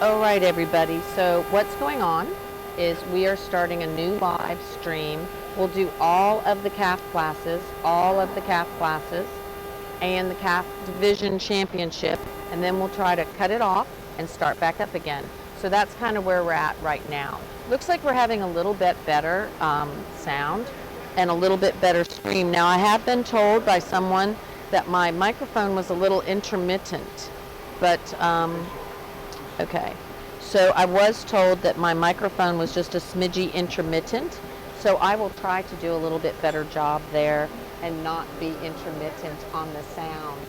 All right, everybody. So what's going on is we are starting a new live stream. We'll do all of the calf classes, and the calf division championship, and then we'll try to cut it off and start back up again. So that's kind of where we're at right now. Looks like we're having a little bit better sound and a little bit better stream. Now, I have been told by someone that my microphone was a little intermittent, but okay. So I was told that my microphone was just a smidgy intermittent. So I will try to do a little bit better job there and not be intermittent on the sound.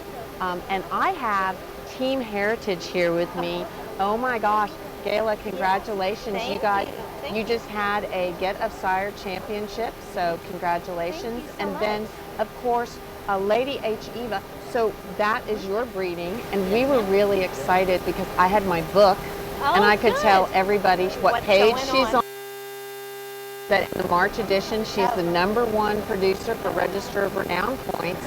And I have Team Heritage here with me. Oh my gosh, Gayla, congratulations. Thank you guys, you. you just had a Get of Sire championship. So congratulations. And then, of course, Lady H. Eva. So that is your breeding. And we were really excited because I had my book. And I could tell everybody what page she's on. That in the March edition, she's the #1 producer for Register of Renown points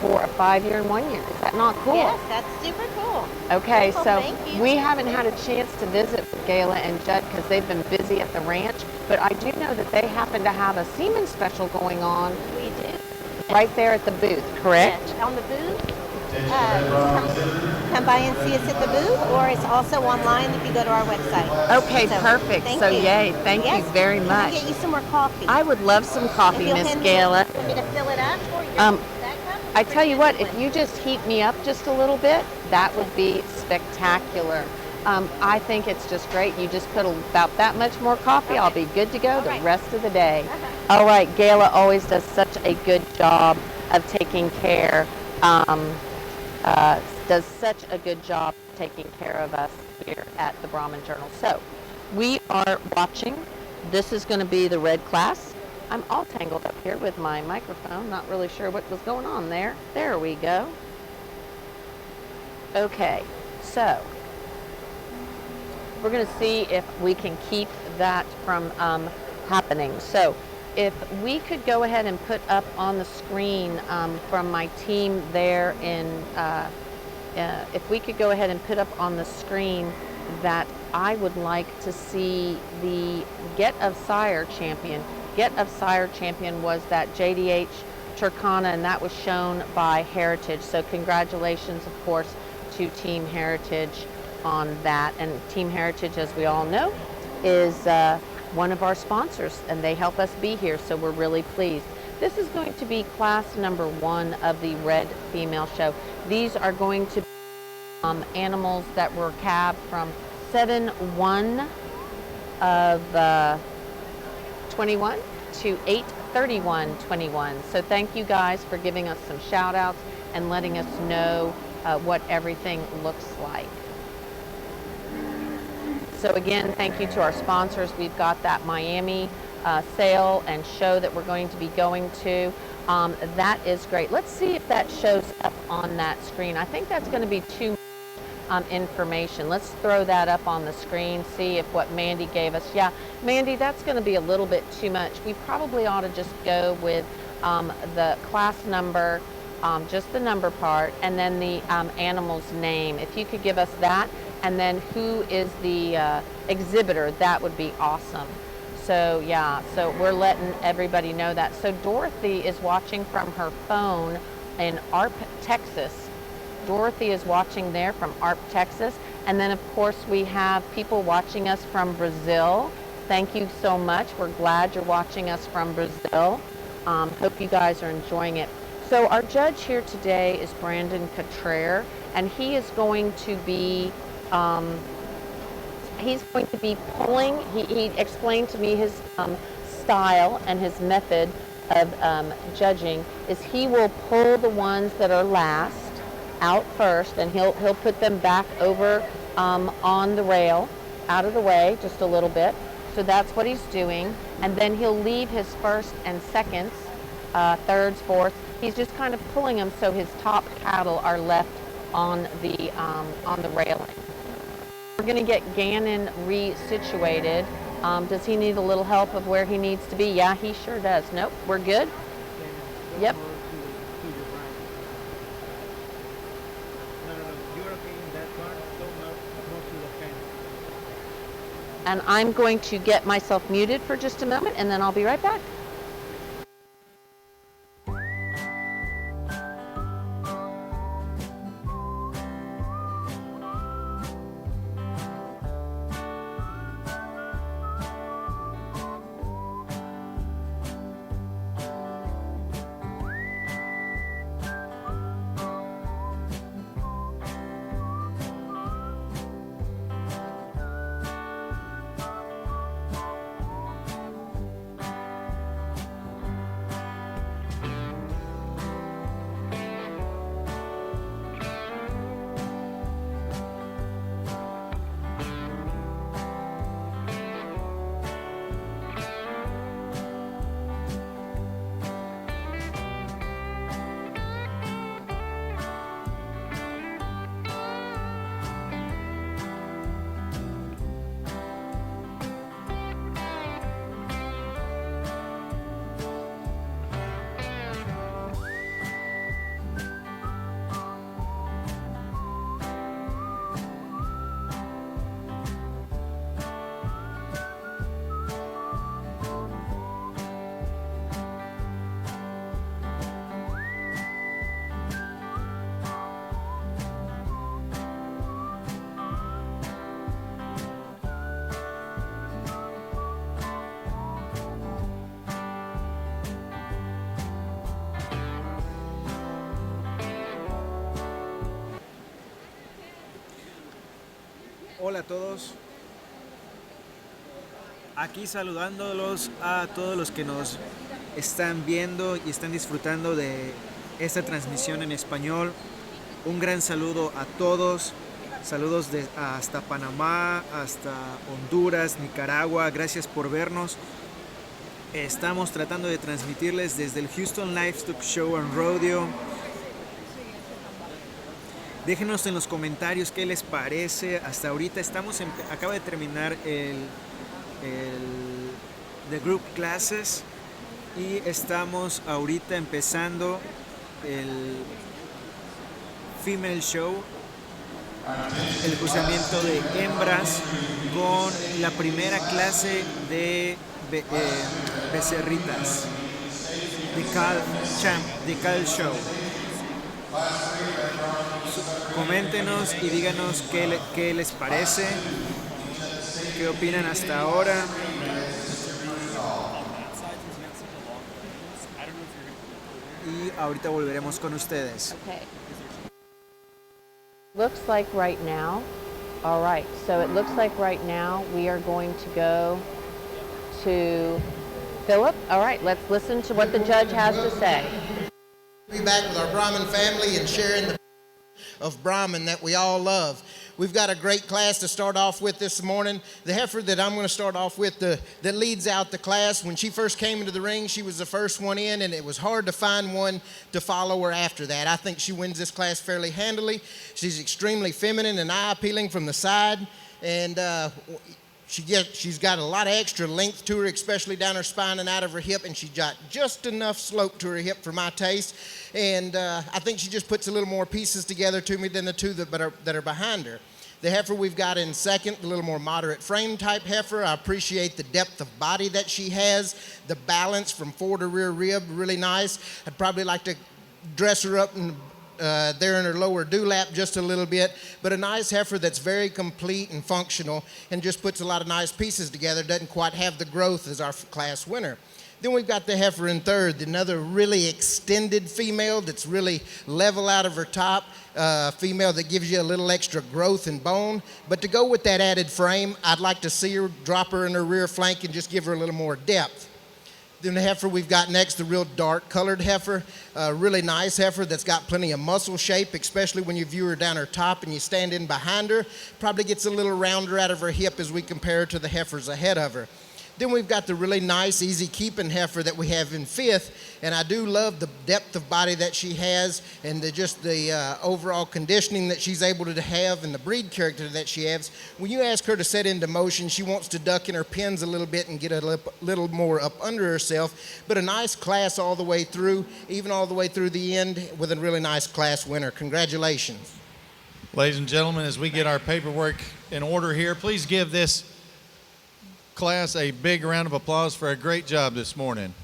for a 5-year and 1 year. Is that not cool? Yes, that's super cool. Okay, Cool, so thank you. we haven't had a chance to visit with Gayla and Judd because they've been busy at the ranch, but I do know that they happen to have a semen special going on We do. right there at the booth, correct? Yes, on the booth. Come by and see us at the booth, or it's also online if you go to our website. Okay, So, perfect. thank So you. yay, thank you Yes, very Can much. I get you some more coffee? I would love some coffee, If you'll Miss hand Gayla. me to fill it up, or that cup? I tell you what, if you just heat me up just a little bit, that would be spectacular. I think it's just great. You just put about that much more coffee, I'll be good to go the rest of the day. All right, Gayla always does such a good job of taking care, does such a good job taking care of us here at the Brahman Journal. So we are watching. This is going to be the red class. I'm all tangled up here with my microphone. Not really sure what was going on there. There we go. Okay, so we're going to see if we can keep that from happening. So if we could go ahead and put up on the screen from my team there in, if we could go ahead and put up on the screen that I would like to see the Get of Sire champion. Get of Sire champion was that JDH Turkana, and that was shown by Heritage. So congratulations, of course, to Team Heritage on that. And Team Heritage, as we all know, is one of our sponsors, and they help us be here, so we're really pleased. This is going to be class #1 of the Red Female Show. These are going to be animals that were calved from 7/1 of 21 to 8/31/21. So thank you guys for giving us some shout outs and letting us know what everything looks like. So again, thank you to our sponsors. We've got that Miami sale and show that we're going to be going to. That is great. Let's see if that shows up on that screen. I think that's going to be too much information. Let's throw that up on the screen, see if what Mandy gave us. Yeah, Mandy, that's going to be a little bit too much. We probably ought to just go with the class number, just the number part, and then the animal's name. If you could give us that, and then who is the exhibitor, that would be awesome. So yeah, so we're letting everybody know that. So Dorothy is watching from her phone in Arp, Texas. Dorothy is watching there from Arp, Texas. And then of course we have people watching us from Brazil. Thank you so much. We're glad you're watching us from Brazil. Hope you guys are enjoying it. So our judge here today is Brandon Cottrell, and he is going to be pulling. He explained to me his style and his method of judging is he will pull the ones that are last out first, and he'll put them back over on the rail, out of the way just a little bit. So that's what he's doing, and then he'll leave his first and seconds, thirds, fourths. He's just kind of pulling them so his top cattle are left on the railing. We're going to get Gannon resituated. Does he need a little help of where he needs to be? Yeah, he sure does. Nope, we're good. Yep. And I'm going to get myself muted for just a moment, and then I'll be right back. Hola a todos, aquí saludándolos a todos los que nos están viendo y están disfrutando de esta transmisión en español. Un gran saludo a todos, saludos hasta Panamá, hasta Honduras, Nicaragua, gracias por vernos. Estamos tratando de transmitirles desde el Houston Livestock Show and Rodeo. Déjenos en los comentarios qué les parece. Hasta ahorita acaba de terminar el The Group Classes y estamos ahorita empezando el Female Show, el cruzamiento de hembras con la primera clase de becerritas de Cal Show. Coméntenos y díganos qué les parece, qué opinan hasta ahora. Y ahorita volveremos con ustedes. Okay. Looks like right now, all right, so it looks like right now we are going to go to Philip. All right, let's listen to what the judge has to say. We'll be back with our Brahman family and sharing the of Brahman that we all love. We've got a great class to start off with this morning. The heifer that I'm going to start off with that leads out the class, when she first came into the ring, she was the first one in, and it was hard to find one to follow her after that. I think she wins this class fairly handily. She's extremely feminine and eye-appealing from the side, and she's got a lot of extra length to her, especially down her spine and out of her hip, and she's got just enough slope to her hip for my taste. And I think she just puts a little more pieces together to me than the two that are behind her. The heifer we've got in second, a little more moderate frame type heifer. I appreciate the depth of body that she has, the balance from fore to rear rib, really nice. I'd probably like to dress her up and there in her lower dewlap just a little bit, but a nice heifer that's very complete and functional and just puts a lot of nice pieces together, doesn't quite have the growth as our class winner. Then we've got the heifer in third, another really extended female that's really level out of her top, female that gives you a little extra growth and bone. But to go with that added frame, I'd like to see her drop her in her rear flank and just give her a little more depth. Then the heifer we've got next, the real dark colored heifer, really nice heifer that's got plenty of muscle shape, especially when you view her down her top and you stand in behind her. Probably gets a little rounder out of her hip as we compare her to the heifers ahead of her. Then we've got the really nice, easy keeping heifer that we have in fifth, and I do love the depth of body that she has and the overall conditioning that she's able to have and the breed character that she has. When you ask her to set into motion, she wants to duck in her pins a little bit and get a little more up under herself, but a nice class all the way through, even all the way through the end with a really nice class winner. Congratulations. Ladies and gentlemen, as we get our paperwork in order here, please give this class a big round of applause for a great job this morning.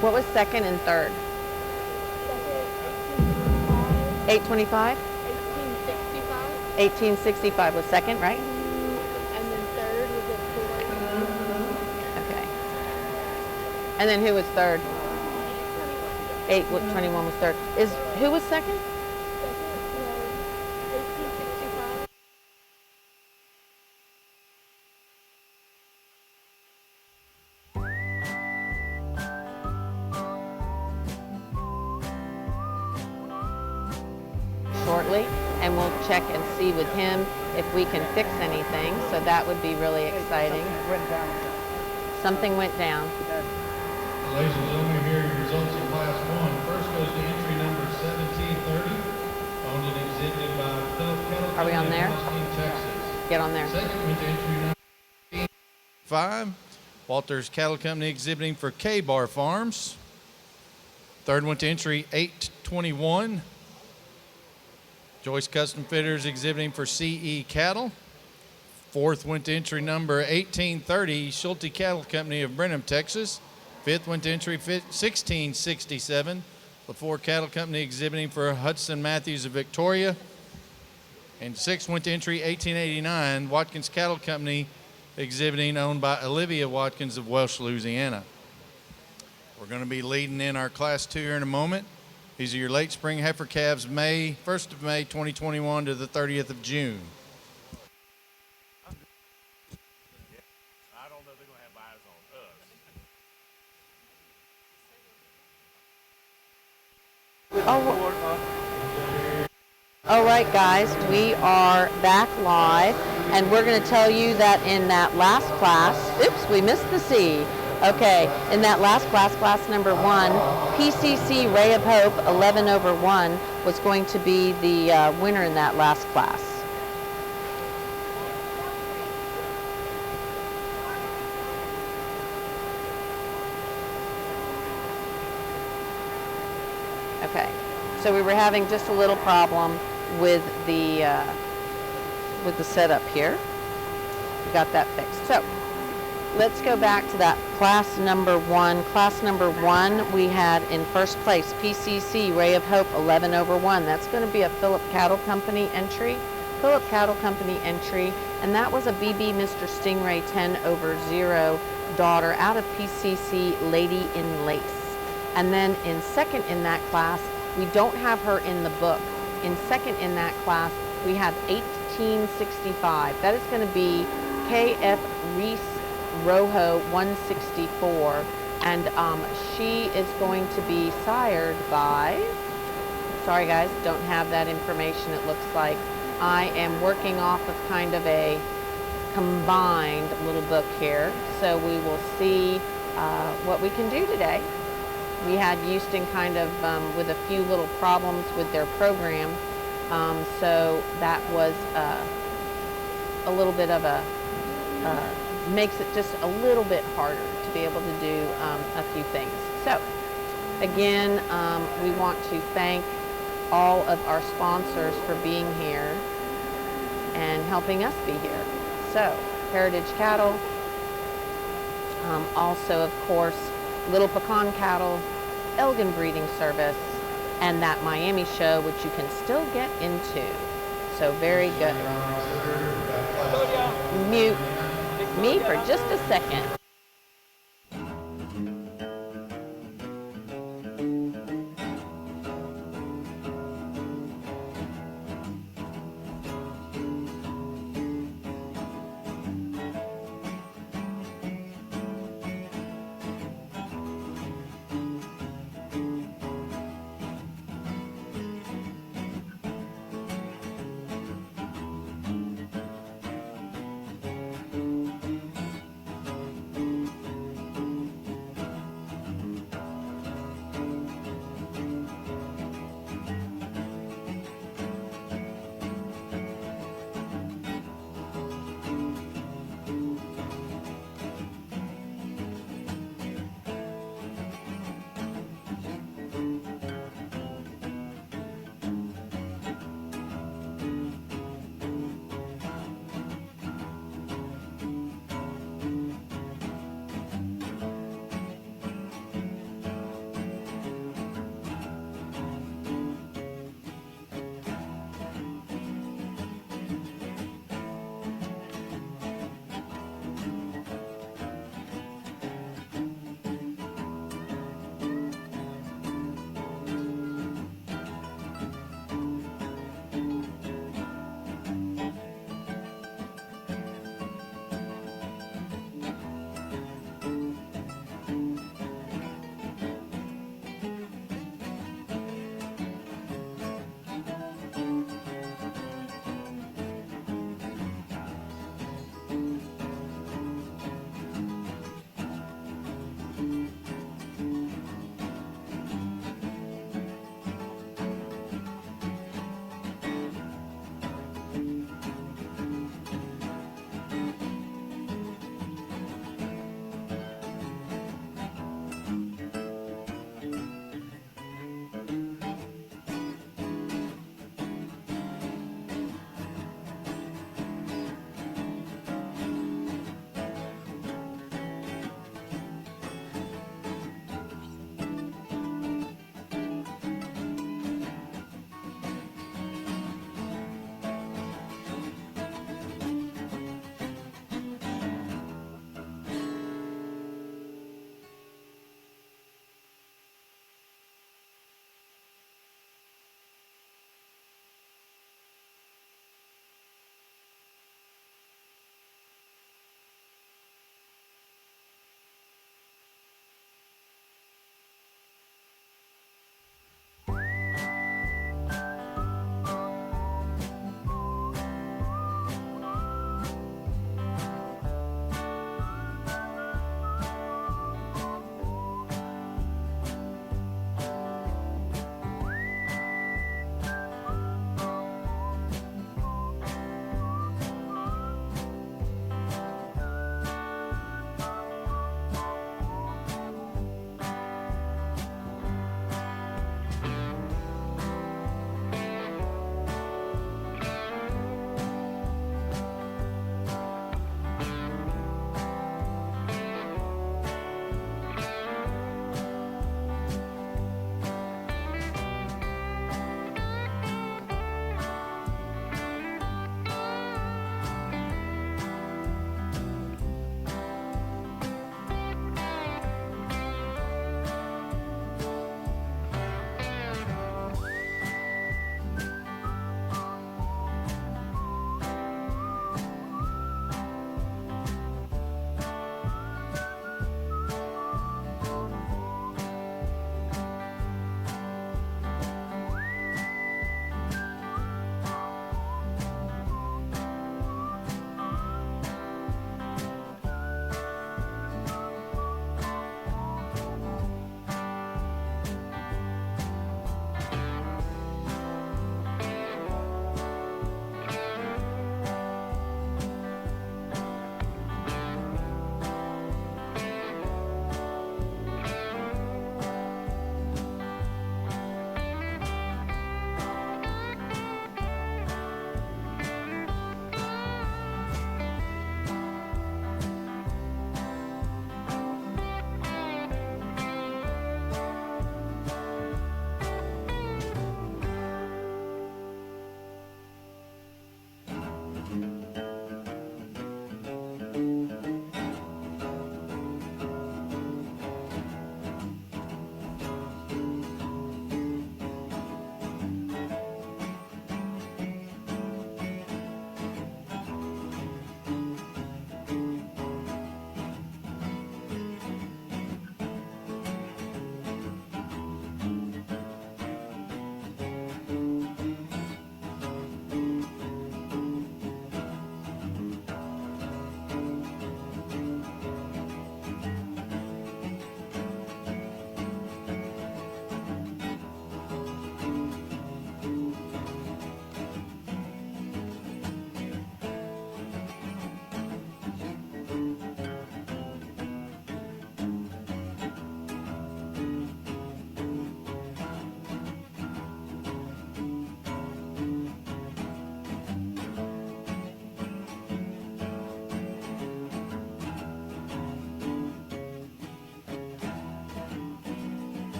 What was second and third? 825? 1865. 1865 was second, right? And then third was at 4. Okay. And then who was third? 21 was third. Who was second? Second was 1865. Shortly, and we'll check and see with him if we can fix anything. So that would be really exciting. Something went down. Ladies and gentlemen, here are your results of Class 1. First goes to entry number 1730, owned and exhibited by Philip Kettle. Are we on there? Austin, Texas. Get on there. Second went to entry number 5, Walters Cattle Company exhibiting for K-Bar Farms. Third went to entry 821, Joyce Custom Fitters exhibiting for CE Cattle. Fourth went to entry number 1830, Schulte Cattle Company of Brenham, Texas. Fifth went to entry 1667, LaFour Cattle Company exhibiting for Hudson Matthews of Victoria. And sixth went to entry 1889, Watkins Cattle Company exhibiting, owned by Olivia Watkins of Welsh, Louisiana. We're going to be leading in our Class 2 here in a moment. These are your late spring heifer calves, 1st of May 2021 to the 30th of June. I don't know if they're going to have eyes on us. All right, guys, we are back live, and we're going to tell you that in that last class, oops, we missed the C. Okay, in that last class, class number 1, PCC Ray of Hope 11/1 was going to be the winner in that last class. Okay, so we were having just a little problem with the setup here. We got that fixed. So let's go back to that class number 1. Class number 1, we had in first place PCC Ray of Hope 11/1. That's going to be a Philip Cattle Company entry. Philip Cattle Company entry, and that was a BB Mr. Stingray 10/0 daughter out of PCC Lady in Lace. And then in second in that class, we don't have her in the book. In second in that class, we have 1865. That is going to be KF Reese Rojo 164. And she is going to be sired by, sorry guys, don't have that information. It looks like I am working off of kind of a combined little book here. So we will see what we can do today. We had Houston kind of with a few little problems with their program, so that was a little bit of a, makes it just a little bit harder to be able to do a few things. So again, we want to thank all of our sponsors for being here and helping us be here. So Heritage Cattle, also of course Little Pecan Cattle, Elgin Breeding Service, and that Miami show, which you can still get into. So very good. Mute me for just a second.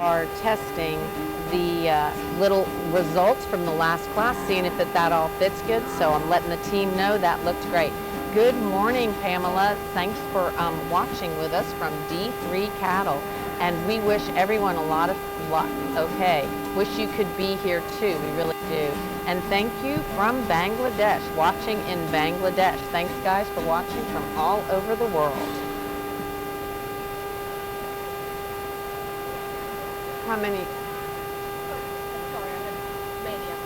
are testing the little results from the last class, seeing if that all fits good. So I'm letting the team know that looked great. Good morning, Pamela. Thanks for watching with us from D3 Cattle. And we wish everyone a lot of luck. Okay, wish you could be here too, we really do. And thank you from Bangladesh, watching in Bangladesh. Thanks guys for watching from all over the world. How many? Sorry, I had mania.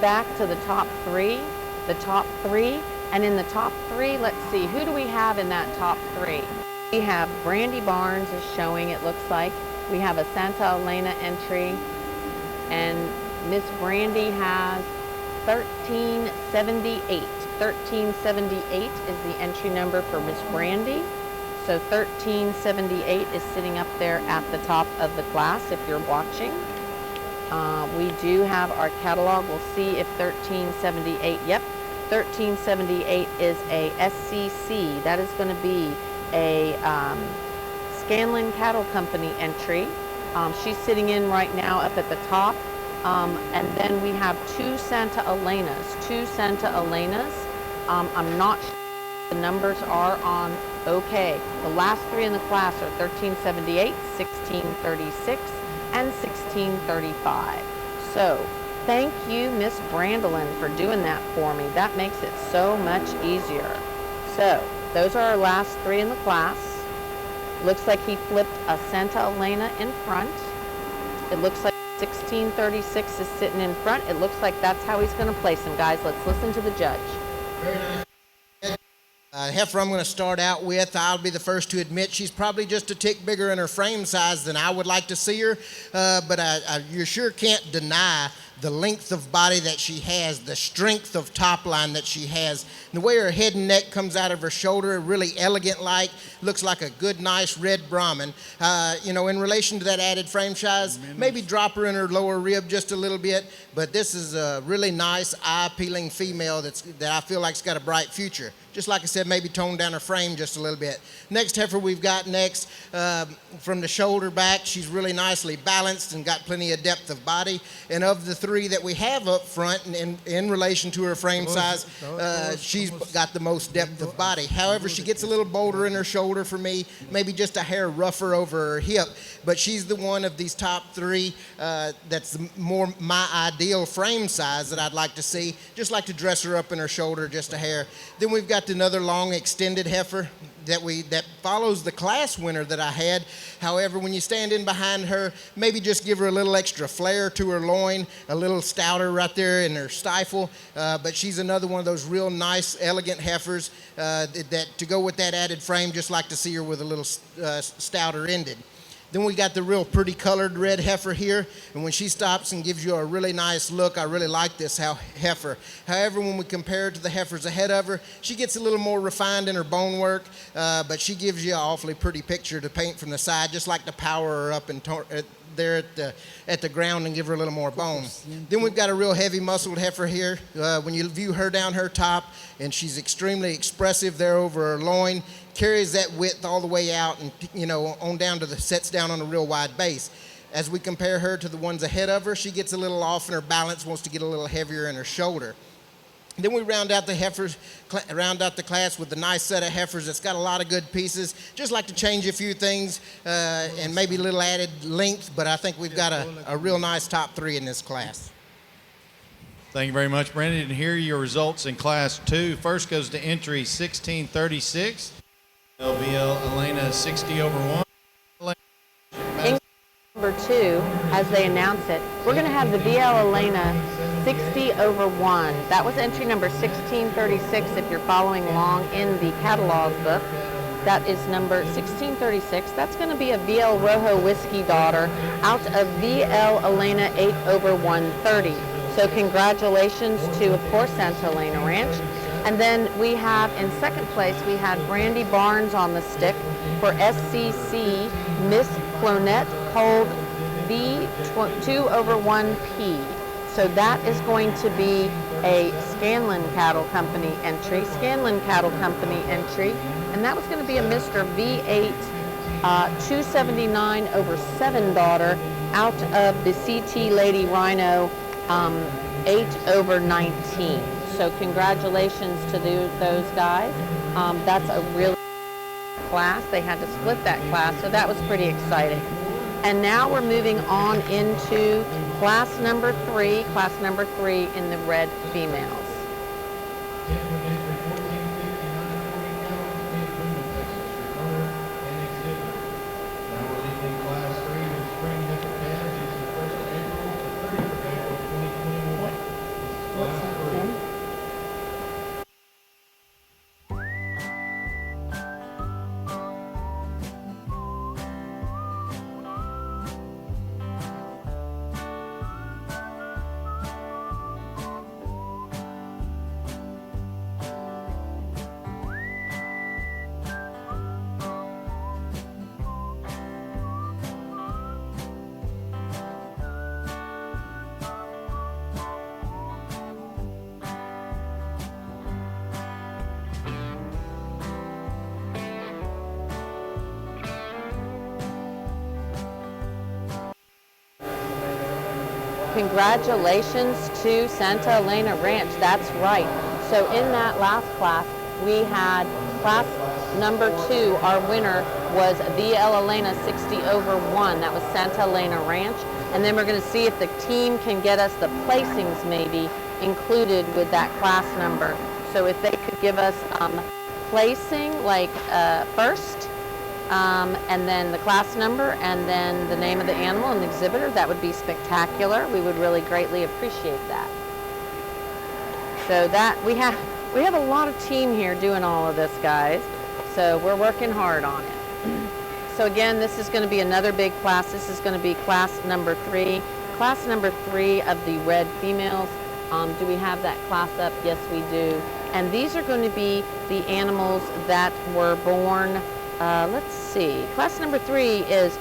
Back to the top three, and in the top three, let's see, who do we have in that top three? We have Brandy Barnes is showing, it looks like. We have a Santa Elena entry, and Miss Brandy has 1378. 1378 is the entry number for Miss Brandy. So 1378 is sitting up there at the top of the class if you're watching. We do have our catalog. We'll see if 1378, yep, 1378 is a SCC. That is going to be a Scanlon Cattle Company entry. She's sitting in right now up at the top. And then we have two Santa Elenas. I'm not sure what the numbers are on. Okay, the last three in the class are 1378, 1636, and 1635. So thank you, Miss Brandolin, for doing that for me. That makes it so much easier. So those are our last three in the class. Looks like he flipped a Santa Elena in front. It looks like 1636 is sitting in front. It looks like that's how he's going to place them, guys. Let's listen to the judge. Very nice. Heifer I'm going to start out with, I'll be the first to admit she's probably just a tick bigger in her frame size than I would like to see her, but you sure can't deny the length of body that she has, the strength of top line that she has, and the way her head and neck comes out of her shoulder, really elegant-like, looks like a good, nice red Brahman. You know, in relation to that added frame size, maybe drop her in her lower rib just a little bit, but this is a really nice, eye-appealing female that I feel like's got a bright future. Just like I said, maybe tone down her frame just a little bit. Next heifer we've got next, from the shoulder back, she's really nicely balanced and got plenty of depth of body. And of the three that we have up front, in relation to her frame size, she's got the most depth of body. However, she gets a little bolder in her shoulder for me, maybe just a hair rougher over her hip. But she's the one of these top three that's more my ideal frame size that I'd like to see. Just like to dress her up in her shoulder just a hair. Then we've got another long extended heifer that follows the class winner that I had. However, when you stand in behind her, maybe just give her a little extra flair to her loin, a little stouter right there in her stifle. But she's another one of those real nice, elegant heifers that to go with that added frame, just like to see her with a little stouter ended. Then we got the real pretty colored red heifer here, and when she stops and gives you a really nice look, I really like this heifer. However, when we compare her to the heifers ahead of her, she gets a little more refined in her bone work, but she gives you an awfully pretty picture to paint from the side, just like to power her up and there at the ground and give her a little more bone. Then we've got a real heavy muscled heifer here. When you view her down her top, and she's extremely expressive there over her loin, carries that width all the way out and, you know, on down to sets down on a real wide base. As we compare her to the ones ahead of her, she gets a little off in her balance, wants to get a little heavier in her shoulder. Then we round out the heifers, round out the class with a nice set of heifers that's got a lot of good pieces. Just like to change a few things and maybe a little added length, but I think we've got a real nice top three in this class. Thank you very much, Brandon. And here are your results in Class 2. First goes to entry 1636. LVL Elena 60 over 1. In number 2, as they announce it, we're going to have the VL Elena 60 over 1. That was entry number 1636 if you're following along in the catalog book. That is number 1636. That's going to be a VL Rojo Whiskey Daughter out of VL Elena 8 over 130. So congratulations to, of course, Santa Elena Ranch. And then we have, in second place, we had Brandy Barnes on the stick for SCC Miss Clonette Cold V2 over 1P. So that is going to be a Scanlon Cattle Company entry, and that was going to be a Mr. V8 279 over 7 daughter out of the CT Lady Rhino 8 over 19. So congratulations to those guys. That's a really class. They had to split that class, so that was pretty exciting. And now we're moving on into class number 3 in the red females. Congratulations to Santa Elena Ranch. That's right. So in that last class, we had class number 2. Our winner was VL Elena 60 over 1. That was Santa Elena Ranch. And then we're going to see if the team can get us the placings maybe included with that class number. So if they could give us placing, like first, and then the class number, and then the name of the animal and the exhibitor, that would be spectacular. We would really greatly appreciate that. So that we have a lot of team here doing all of this, guys. So we're working hard on it. So again, this is going to be another big class. This is going to be class number 3. Class number 3 of the red females. Do we have that class up? Yes, we do. And these are going to be the animals that were born. Let's see. Class number 3 is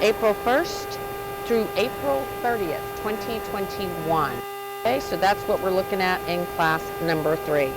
April 1st through April 30th, 2021. Okay, so that's what we're looking at in class number 3.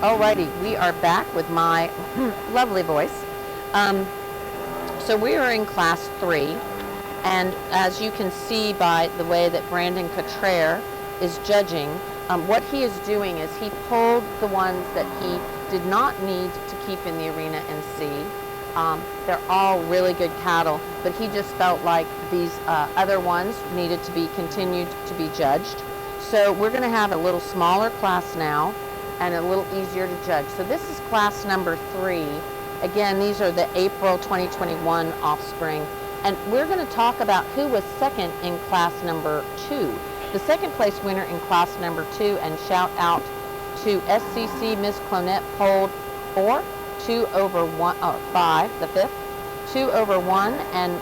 Alrighty, we are back with my lovely voice. So we are in class 3, and as you can see by the way that Brandon Cottrell is judging, what he is doing is he pulled the ones that he did not need to keep in the arena and see. They're all really good cattle, but he just felt like these other ones needed to be continued to be judged. So we're going to have a little smaller class now and a little easier to judge. So this is class number 3. Again, these are the April 2021 offspring. And we're going to talk about who was second in class number 2. The second place winner in class number 2, and shout out to SCC Miss Clonette, polled 4, 2 over 1, 5, the fifth, 2 over 1. And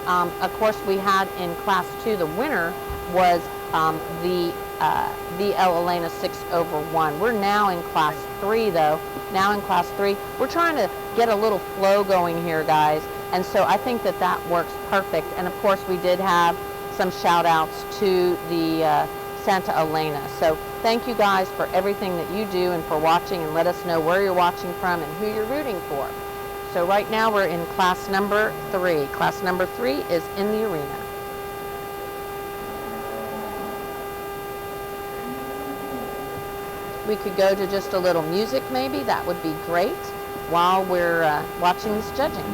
of course we had in class 2, the winner was the VL Elena 6 over 1. We're now in class 3 though. Now in class 3, we're trying to get a little flow going here, guys. And so I think that that works perfect. And of course we did have some shout outs to the Santa Elena. So thank you guys for everything that you do and for watching, and let us know where you're watching from and who you're rooting for. So right now we're in class number 3. Class number 3 is in the arena. We could go to just a little music maybe, that would be great, while we're watching this judging.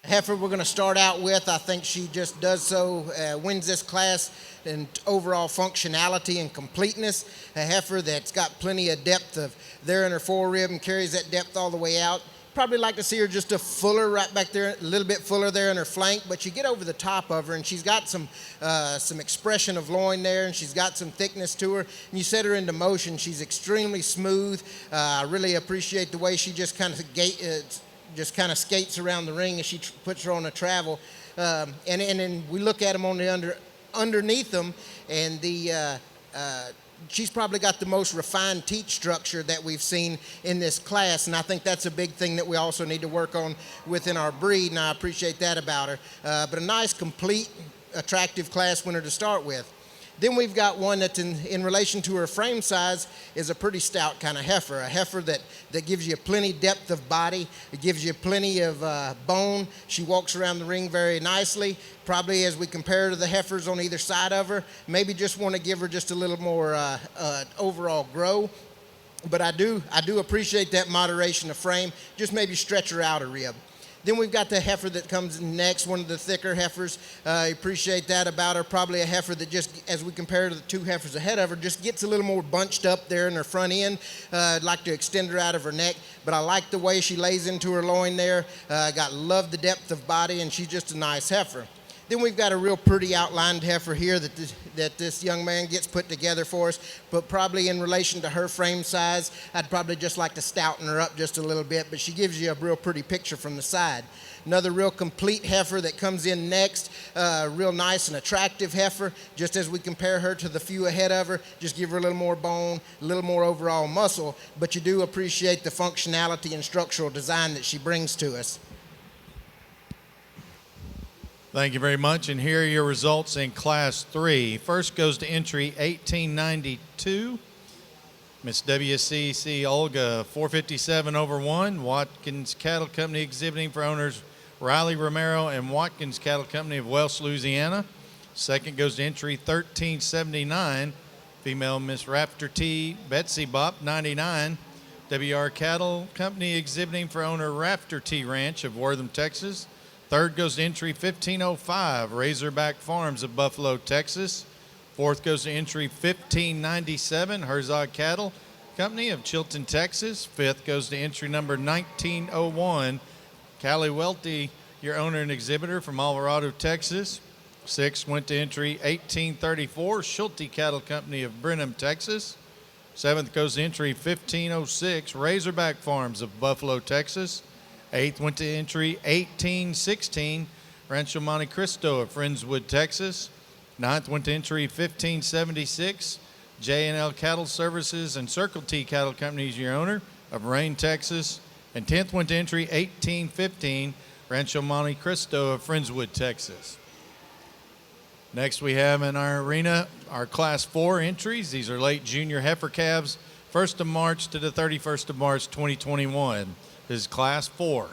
Heifer we're going to start out with, I think she just does so, wins this class in overall functionality and completeness. A heifer that's got plenty of depth of there in her forerib and carries that depth all the way out. probably like to see her just a fuller right back there, a little bit fuller there in her flank, but you get over the top of her and she's got some expression of loin there, and she's got some thickness to her. And you set her into motion, she's extremely smooth. I really appreciate the way she just kind of skates around the ring as she puts her on a travel. And then we look at them on the underneath them, and she's probably got the most refined teat structure that we've seen in this class, and I think that's a big thing that we also need to work on within our breed, and I appreciate that about her. But a nice, complete, attractive class winner to start with. Then we've got one that in relation to her frame size is a pretty stout kind of heifer, a heifer that gives you plenty depth of body, it gives you plenty of bone. She walks around the ring very nicely. Probably as we compare her to the heifers on either side of her, maybe just want to give her just a little more overall grow. But I do appreciate that moderation of frame, just maybe stretch her out a rib. Then we've got the heifer that comes next, one of the thicker heifers. I appreciate that about her. Probably a heifer that just, as we compare to the two heifers ahead of her, just gets a little more bunched up there in her front end. I'd like to extend her out of her neck, but I like the way she lays into her loin there. Love the depth of body, and she's just a nice heifer. Then we've got a real pretty outlined heifer here that this young man gets put together for us, but probably in relation to her frame size, I'd probably just like to stouten her up just a little bit, but she gives you a real pretty picture from the side. Another real complete heifer that comes in next, real nice and attractive heifer, just as we compare her to the few ahead of her, just give her a little more bone, a little more overall muscle, but you do appreciate the functionality and structural design that she brings to us. Thank you very much, and here are your results in Class 3. First goes to entry 1892. Miss WCC Olga, 457 over 1. Watkins Cattle Company exhibiting for owners Riley Romero and Watkins Cattle Company of Welsh, Louisiana. Second goes to entry 1379. Female Miss Rafter T. Betsy Bop, 99. WR Cattle Company exhibiting for owner Rafter T. Ranch of Wortham, Texas. Third goes to entry 1505, Razorback Farms of Buffalo, Texas. Fourth goes to entry 1597, Herzog Cattle Company of Chilton, Texas. Fifth goes to entry number 1901, Callie Welty, your owner and exhibitor from Alvarado, Texas. Sixth went to entry 1834, Schulte Cattle Company of Brenham, Texas. Seventh goes to entry 1506, Razorback Farms of Buffalo, Texas. Eighth went to entry 1816, Rancho Monte Cristo of Friendswood, Texas. Ninth went to entry 1576, J&L Cattle Services and Circle T Cattle Companies, your owner, of Rain, Texas. And 10th went to entry 1815, Rancho Monte Cristo of Friendswood, Texas. Next we have in our arena our Class 4 entries. These are late junior heifer calves, 1st of March to the 31st of March 2021. This is Class 4.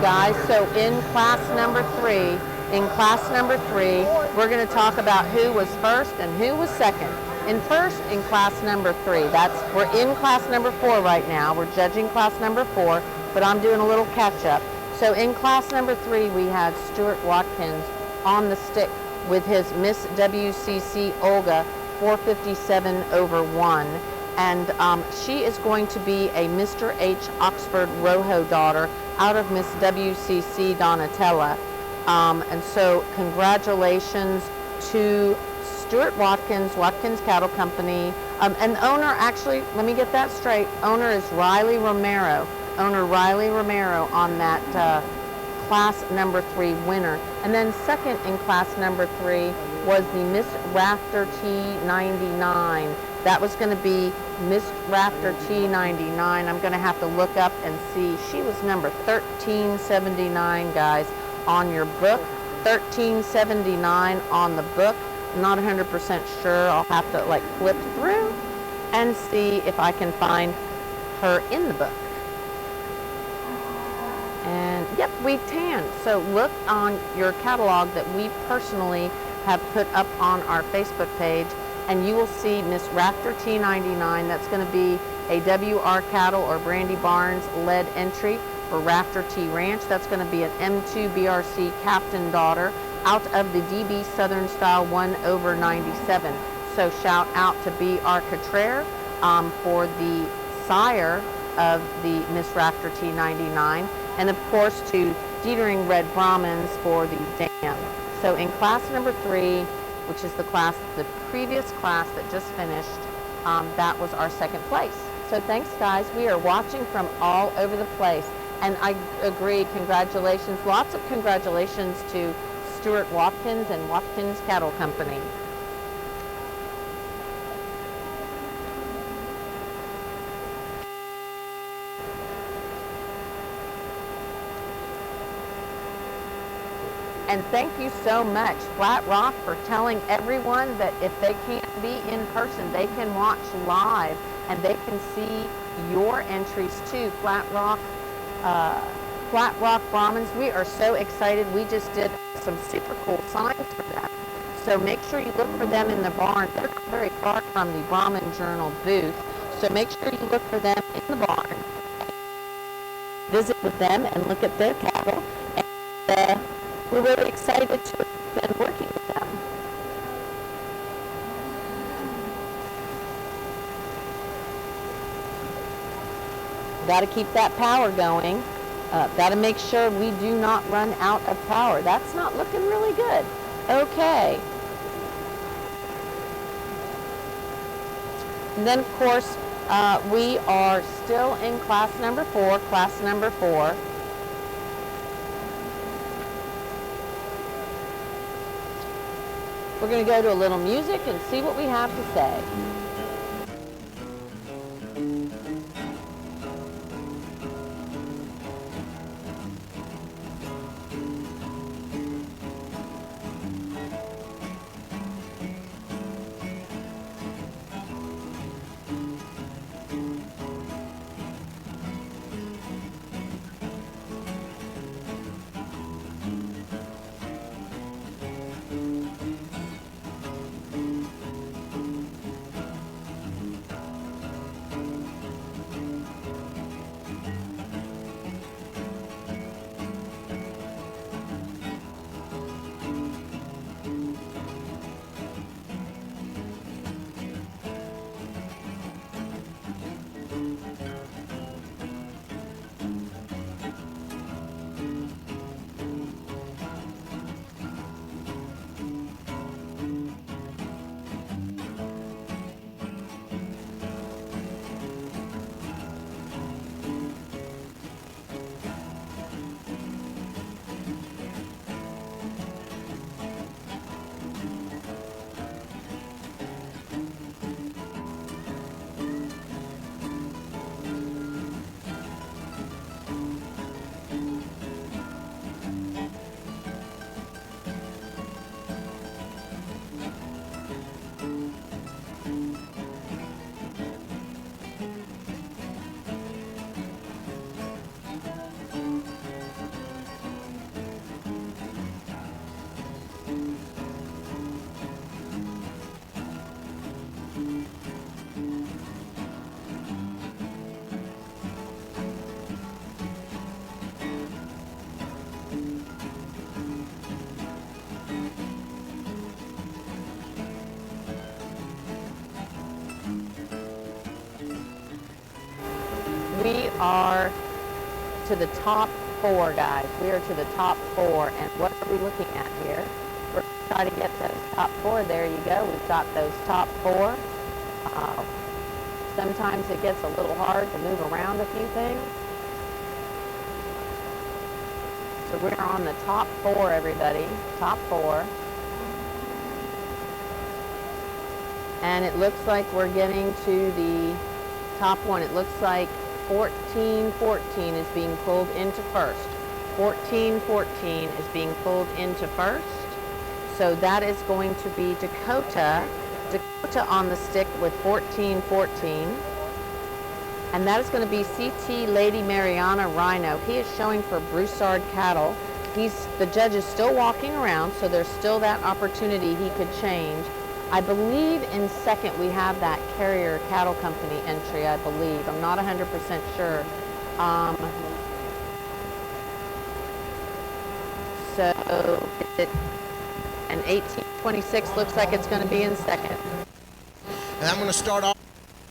guys. So in class number three, we're going to talk about who was first and who was second. In first, in class number three, we're in class number 4 right now. We're judging class number 4, but I'm doing a little catch up. So in class number 3, we had Stuart Watkins on the stick with his Miss WCC Olga 457/1. And she is going to be a Mr. H. Oxford Rojo daughter out of Miss WCC Donatella. And so congratulations to Stuart Watkins, Watkins Cattle Company. And owner, actually, let me get that straight. Owner is Riley Romero. Owner Riley Romero on that class number 3 winner. And then second in class number 3 was the Miss Rafter T99. That was going to be Miss Rafter T99. I'm going to have to look up and see. She was number 1379, guys, on your book. 1379 on the book. I'm not 100% sure. I'll have to like flip through and see if I can find her in the book. And yep, we tanned. So look on your catalog that we personally have put up on our Facebook page, and you will see Miss Rafter T99. That's going to be a WR Cattle or Brandy Barnes led entry for Rafter T Ranch. That's going to be an M2 BRC Captain daughter out of the DB Southern Style 1/97. So shout out to BR Cottrell for the sire of the Miss Rafter T99, and of course to Dietering Red Brahmins for the dam. So in class number 3, which is the previous class that just finished, that was our second place. So thanks, guys. We are watching from all over the place. And I agree, congratulations, lots of congratulations to Stuart Watkins and Watkins Cattle Company. And thank you so much, Flat Rock, for telling everyone that if they can't be in person, they can watch live and they can see your entries too. Flat Rock Brahmins, we are so excited. We just did some super cool signs for them. So make sure you look for them in the barn. They're not very far from the Brahman Journal booth. So make sure you look for them in the barn. Visit with them and look at their cattle. And we're really excited to have been working with them. Got to keep that power going. Got to make sure we do not run out of power. That's not looking really good. Okay. And then, of course, we are still in class number 4. We're going to go to a little music and see what we have to say. are to the top 4, guys. We are to the top 4, and what are we looking at here? We're trying to get those top 4. There you go. We've got those top 4. Sometimes it gets a little hard to move around a few things. So we're on the top 4, everybody. Top 4. And it looks like we're getting to the top 1. It looks like 1414 is being pulled into first. 1414 is being pulled into first. So that is going to be Dakota. Dakota on the stick with 1414. And that is going to be CT Lady Mariana Rhino. He is showing for Broussard cattle. The judge is still walking around, so there's still that opportunity he could change. I believe in second we have that Carrier Cattle Company entry, I believe. I'm not 100% sure. So an 1826 looks like it's going to be in second. And I'm going to start off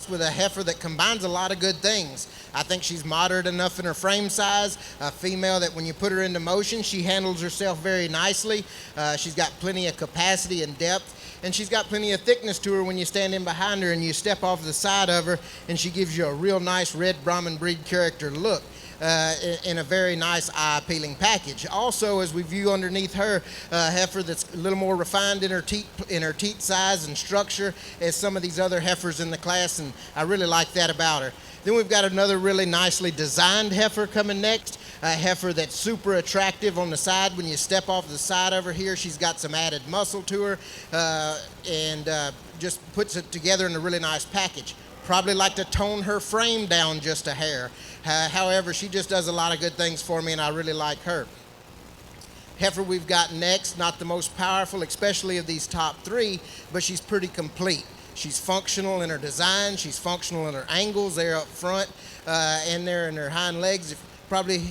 with a heifer that combines a lot of good things. I think she's moderate enough in her frame size, a female that when you put her into motion, she handles herself very nicely. She's got plenty of capacity and depth, and she's got plenty of thickness to her when you stand in behind her and you step off the side of her, and she gives you a real nice red Brahman breed character look. In a very nice eye-appealing package. Also, as we view underneath her, heifer that's a little more refined in her teat size and structure as some of these other heifers in the class, and I really like that about her. Then we've got another really nicely designed heifer coming next, a heifer that's super attractive on the side. When you step off the side of her here, she's got some added muscle to her and just puts it together in a really nice package. Probably like to tone her frame down just a hair. However, she just does a lot of good things for me, and I really like her. Heifer we've got next, not the most powerful, especially of these top 3, but she's pretty complete. She's functional in her design. She's functional in her angles there up front and there in her hind legs.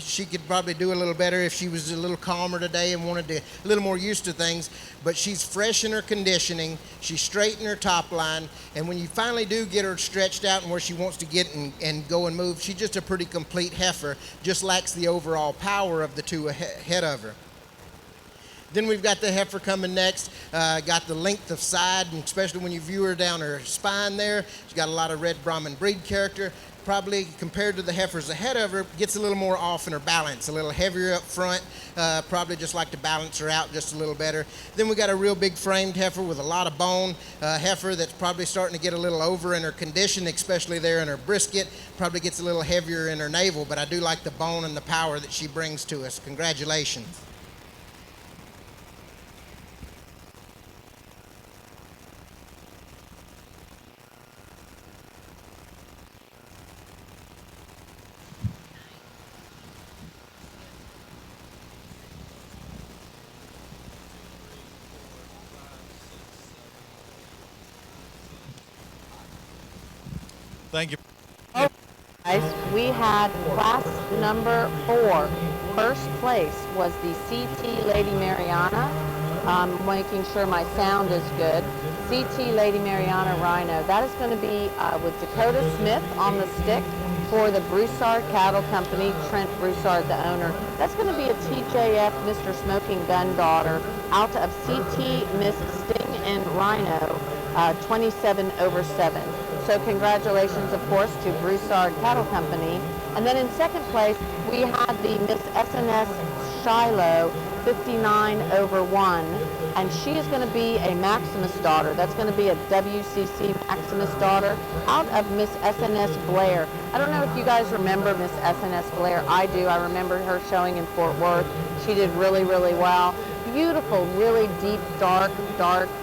She could probably do a little better if she was a little calmer today and wanted to a little more used to things. But she's fresh in her conditioning. She's straight in her top line. And when you finally do get her stretched out and where she wants to get and go and move, she's just a pretty complete heifer. Just lacks the overall power of the two ahead of her. Then we've got the heifer coming next. Got the length of side, and especially when you view her down her spine there. She's got a lot of red Brahman breed character. Probably compared to the heifers ahead of her, gets a little more off in her balance, a little heavier up front, probably just like to balance her out just a little better. Then we got a real big framed heifer with a lot of bone, heifer that's probably starting to get a little over in her condition, especially there in her brisket, probably gets a little heavier in her navel, but I do like the bone and the power that she brings to us. Congratulations. Thank you. Guys, we had class number 4. First place was the CT Lady Mariana. I'm making sure my sound is good. CT Lady Mariana Rhino. That is going to be with Dakota Smith on the stick for the Broussard Cattle Company, Trent Broussard, the owner. That's going to be a TJF Mr. Smoking Gun Daughter out of CT Miss Sting and Rhino, 27/7. So congratulations, of course, to Broussard Cattle Company. And then in second place, we had the Miss SNS Shiloh, 59/1. And she is going to be a Maximus daughter. That's going to be a WCC Maximus daughter out of Miss SNS Blair. I don't know if you guys remember Miss SNS Blair. I do. I remember her showing in Fort Worth. She did really, really well. Beautiful, really deep, dark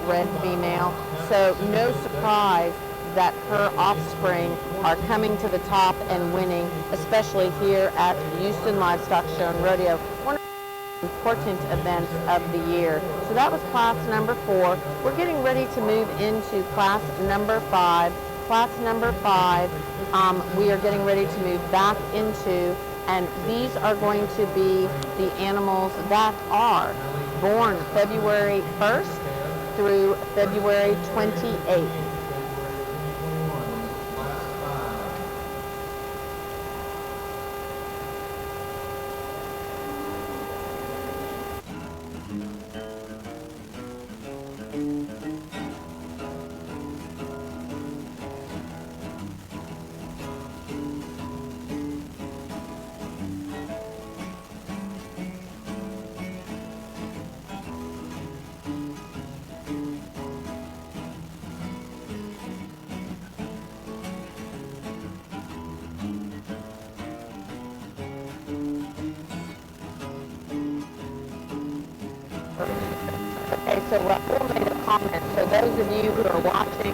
red female. So no surprise that her offspring are coming to the top and winning, especially here at Houston Livestock Show and Rodeo, one of the important events of the year. So that was class number 4. We're getting ready to move into class number 5. Class number 5, we are getting ready to move back into, and these are going to be the animals that are born February 1st through February 28th. So Raul made a comment. So those of you who are watching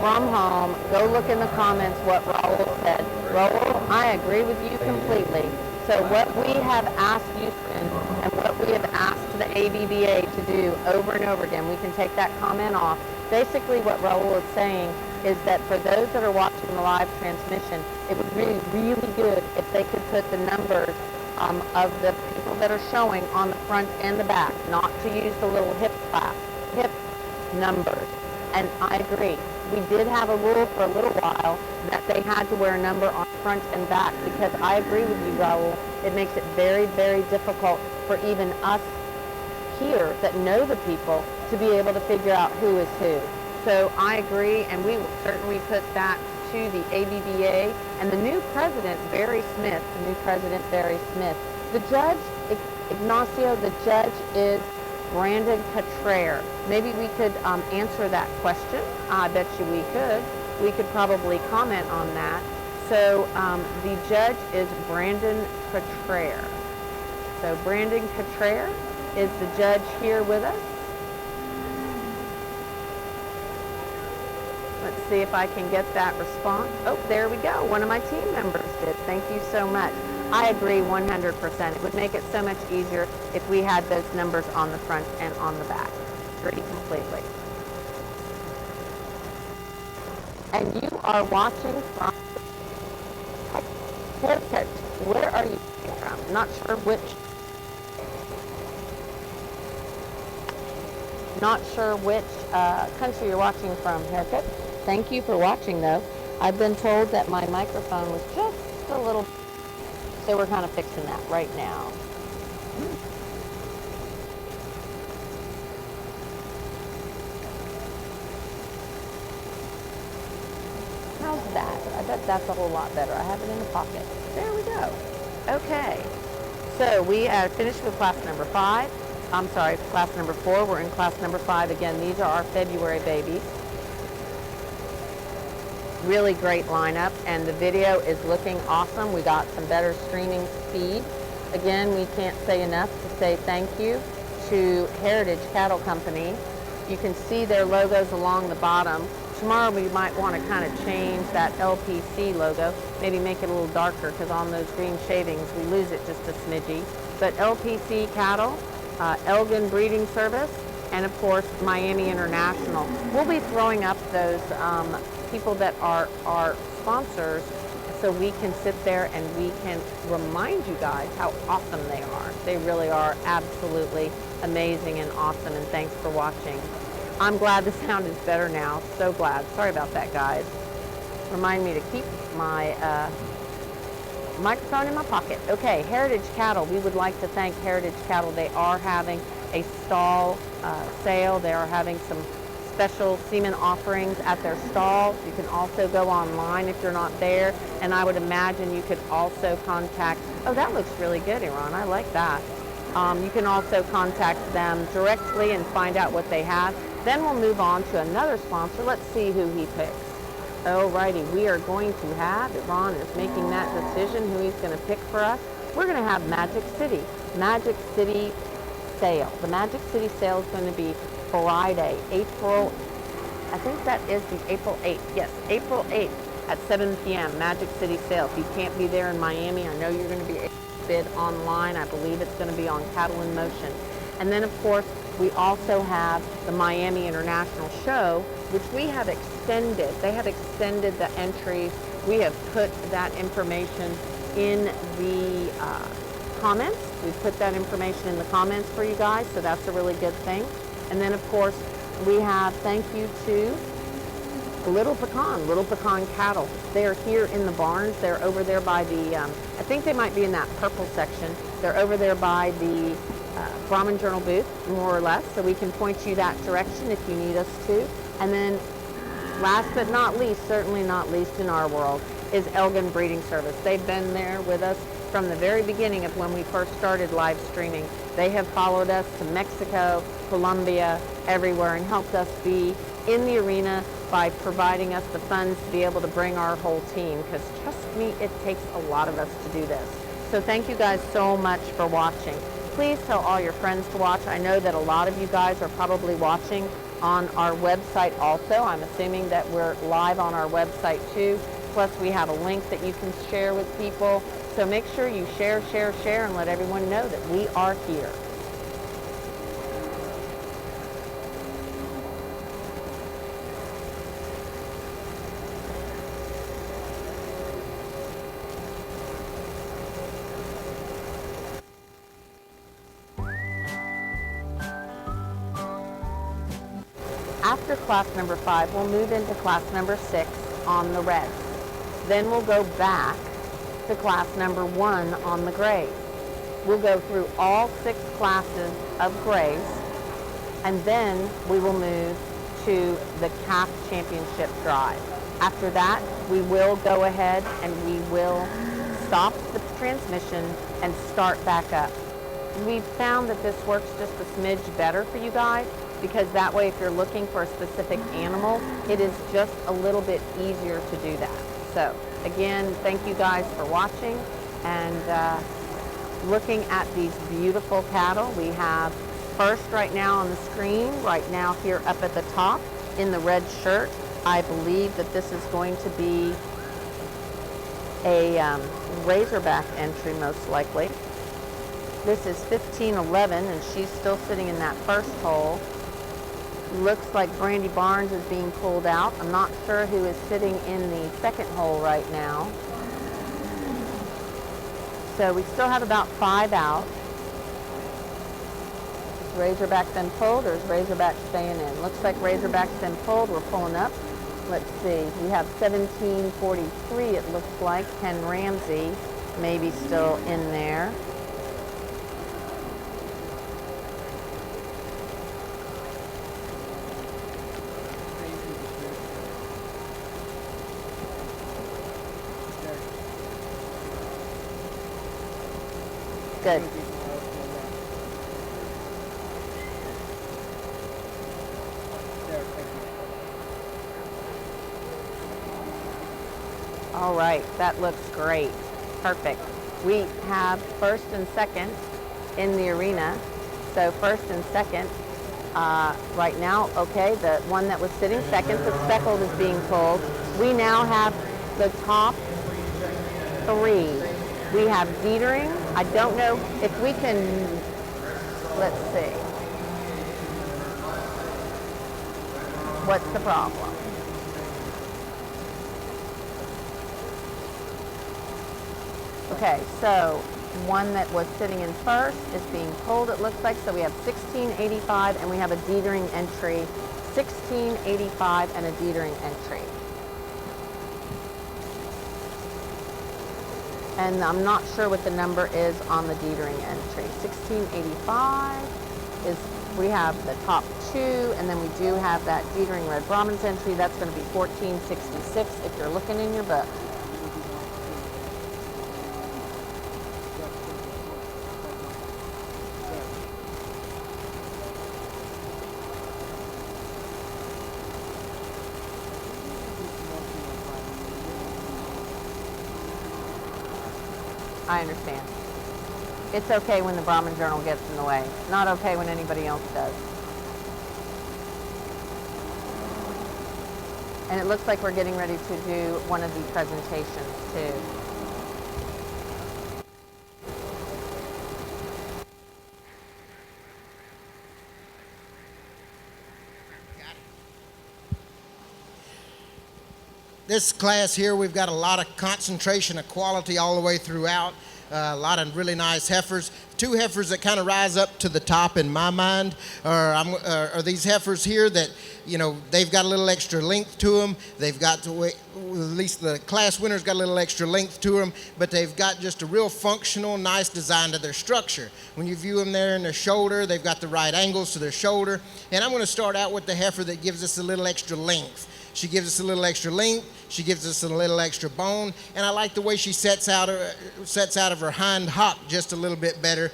from home, go look in the comments what Raul said. Raul, I agree with you completely. So what we have asked Houston and what we have asked the ABBA to do over and over again, we can take that comment off. Basically what Raul is saying is that for those that are watching the live transmission, it would be really good if they could put the numbers of the people that are showing on the front and the back, not to use the little hip numbers. And I agree. We did have a rule for a little while that they had to wear a number on front and back, because I agree with you, Raul. It makes it very, very difficult for even us here that know the people to be able to figure out who is who. So I agree, and we will certainly put that to the ABBA and the new president, Barry Smith, The judge, Ignacio, the judge is Brandon Cottrell. Maybe we could answer that question. I bet you we could. We could probably comment on that. So the judge is Brandon Cottrell. So Brandon Cottrell is the judge here with us. Let's see if I can get that response. Oh, there we go. One of my team members did. Thank you so much. I agree 100%. It would make it so much easier if we had those numbers on the front and on the back. Agree completely. And you are watching from Haircut. Where are you from? Not sure which country you're watching from, Haircut. Thank you for watching, though. I've been told that my microphone was just a little, so we're kind of fixing that right now. How's that? I bet that's a whole lot better. I have it in the pocket. There we go. Okay. So we have finished with class number 5. I'm sorry, class number 4. We're in class number 5 again. These are our February babies. Really great lineup, and the video is looking awesome. We got some better streaming speed. Again, we can't say enough to say thank you to Heritage Cattle Company. You can see their logos along the bottom. Tomorrow we might want to kind of change that LPC logo, maybe make it a little darker, because on those green shavings we lose it just a smidgy. But LPC Cattle, Elgin Breeding Service, and of course Miami International. We'll be throwing up those people that are our sponsors, so we can sit there and we can remind you guys how awesome they are. They really are absolutely amazing and awesome, and thanks for watching. I'm glad the sound is better now. So glad. Sorry about that, guys. Remind me to keep my microphone in my pocket. Okay, Heritage Cattle. We would like to thank Heritage Cattle. They are having a stall sale. They are having some special semen offerings at their stall. You can also go online if you're not there, and I would imagine you could also contact, oh, that looks really good, Iran. I like that. You can also contact them directly and find out what they have. Then we'll move on to another sponsor. Let's see who he picks. Alrighty, we are going to have, Iran is making that decision who he's going to pick for us. We're going to have Magic City sale. The Magic City sale is going to be Friday, April, I think that is the April 8th. Yes, April 8th at 7 p.m. Magic City sale. If you can't be there in Miami, I know you're going to be able to bid online. I believe it's going to be on Cattle in Motion. And then, of course, we also have the Miami International Show, which we have extended. They have extended the entries. We have put that information in the comments. We've put that information in the comments for you guys, so that's a really good thing. And then, of course, we have thank you to Little Pecan Cattle. They are here in the barns. They're over there by the, I think they might be in that purple section. They're over there by the Brahman Journal booth, more or less, so we can point you that direction if you need us to. And then, last but not least, certainly not least in our world, is Elgin Breeding Service. They've been there with us from the very beginning of when we first started live streaming. They have followed us to Mexico, Colombia, everywhere, and helped us be in the arena by providing us the funds to be able to bring our whole team, because trust me, it takes a lot of us to do this. So thank you guys so much for watching. please tell all your friends to watch. I know that a lot of you guys are probably watching on our website also. I'm assuming that we're live on our website too. Plus we have a link that you can share with people. So make sure you share, and let everyone know that we are here. After class number 5, we'll move into class number 6 on the reds. Then we'll go back to class number 1 on the grays. We'll go through all 6 classes of grays, and then we will move to the calf championship drive. After that, we will go ahead and we will stop the transmission and start back up. We've found that this works just a smidge better for you guys, because that way if you're looking for a specific animal, it is just a little bit easier to do that. So again, thank you guys for watching and looking at these beautiful cattle. We have first right now on the screen, right now here up at the top in the red shirt. I believe that this is going to be a Razorback entry most likely. This is 1511 and she's still sitting in that first hole. Looks like Brandy Barnes is being pulled out. I'm not sure who is sitting in the second hole right now. So we still have about 5 out. Has Razorback been pulled or is Razorback staying in? Looks like Razorback's been pulled. We're pulling up. Let's see. We have 1743 it looks like. Ken Ramsey maybe still in there. Good. All right, that looks great. Perfect. We have first and second in the arena. So first and second right now, okay, the one that was sitting second, the speckled is being pulled. We now have the top 3. We have Dietering. I don't know if we can, let's see. What's the problem? Okay, so one that was sitting in first is being pulled, it looks like. So we have 1685 and we have a Dietering entry. 1685 and a Dietering entry. And I'm not sure what the number is on the Dietering entry. 1685 is, we have the top 2, and then we do have that Dietering Red Brahmans entry. That's going to be 1466 if you're looking in your book. I understand. It's okay when the Brahman Journal gets in the way. Not okay when anybody else does. And it looks like we're getting ready to do one of the presentations too. This class here, we've got a lot of concentration of quality all the way throughout. A lot of really nice heifers. 2 heifers that kind of rise up to the top in my mind are these heifers here that, you know, they've got a little extra length to them. They've got to wait, at least the class winners got a little extra length to them, but they've got just a real functional, nice design to their structure. When you view them there in their shoulder, they've got the right angles to their shoulder. And I'm going to start out with the heifer that gives us a little extra length. She gives us a little extra length. She gives us a little extra bone, and I like the way she sets out of her hind hock just a little bit better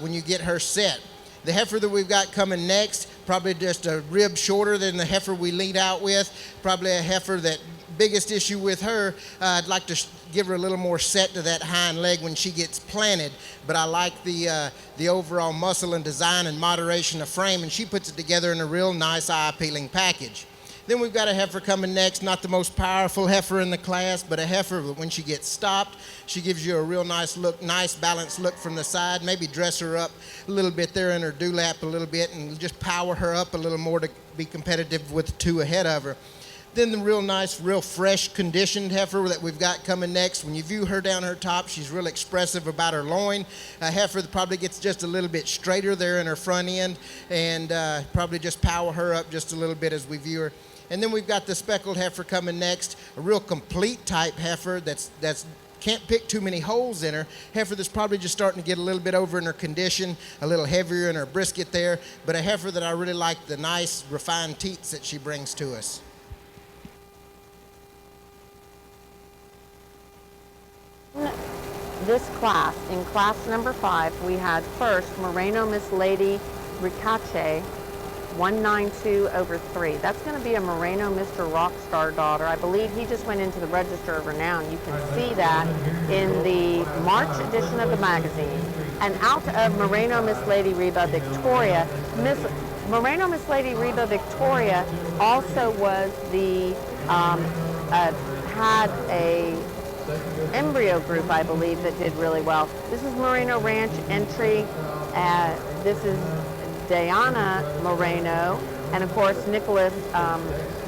when you get her set. The heifer that we've got coming next, probably just a rib shorter than the heifer we lead out with. Probably a heifer that biggest issue with her, I'd like to give her a little more set to that hind leg when she gets planted, but I like the overall muscle and design and moderation of frame, and she puts it together in a real nice eye-appealing package. Then we've got a heifer coming next, not the most powerful heifer in the class, but a heifer that when she gets stopped, she gives you a real nice look, nice balanced look from the side. Maybe dress her up a little bit there in her dewlap a little bit and just power her up a little more to be competitive with the two ahead of her. Then the real nice, real fresh conditioned heifer that we've got coming next. When you view her down her top, she's real expressive about her loin. A heifer that probably gets just a little bit straighter there in her front end, and probably just power her up just a little bit as we view her. And then we've got the speckled heifer coming next, a real complete type heifer that's can't pick too many holes in her. Heifer that's probably just starting to get a little bit over in her condition, a little heavier in her brisket there, but a heifer that I really like the nice refined teats that she brings to us. This class, in class number 5, we had first Moreno Miss Lady Ricache, 192/3. That's going to be a Moreno Mr. Rockstar daughter. I believe he just went into the Register of Renown. You can see that in the March edition of the magazine. And out of Moreno Miss Lady Reba Victoria, Moreno Miss Lady Reba Victoria also was the, had a embryo group, I believe, that did really well. This is Moreno Ranch entry. This is Diana Moreno, and of course Nicholas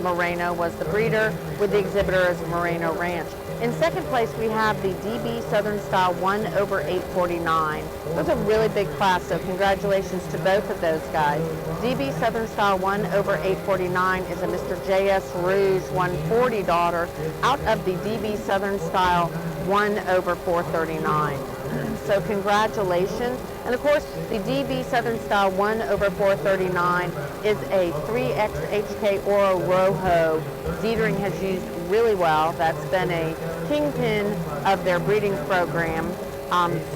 Moreno was the breeder with the exhibitor as Moreno Ranch. In second place we have the DB Southern Style 1/849. It was a really big class, so congratulations to both of those guys. DB Southern Style 1/849 is a Mr. JS Rouge 140 daughter out of the DB Southern Style 1/439. So congratulations. And of course, the DB Southern Style 1/439 is a 3X HK Oro Rojo Dietering has used really well. That's been a kingpin of their breeding program.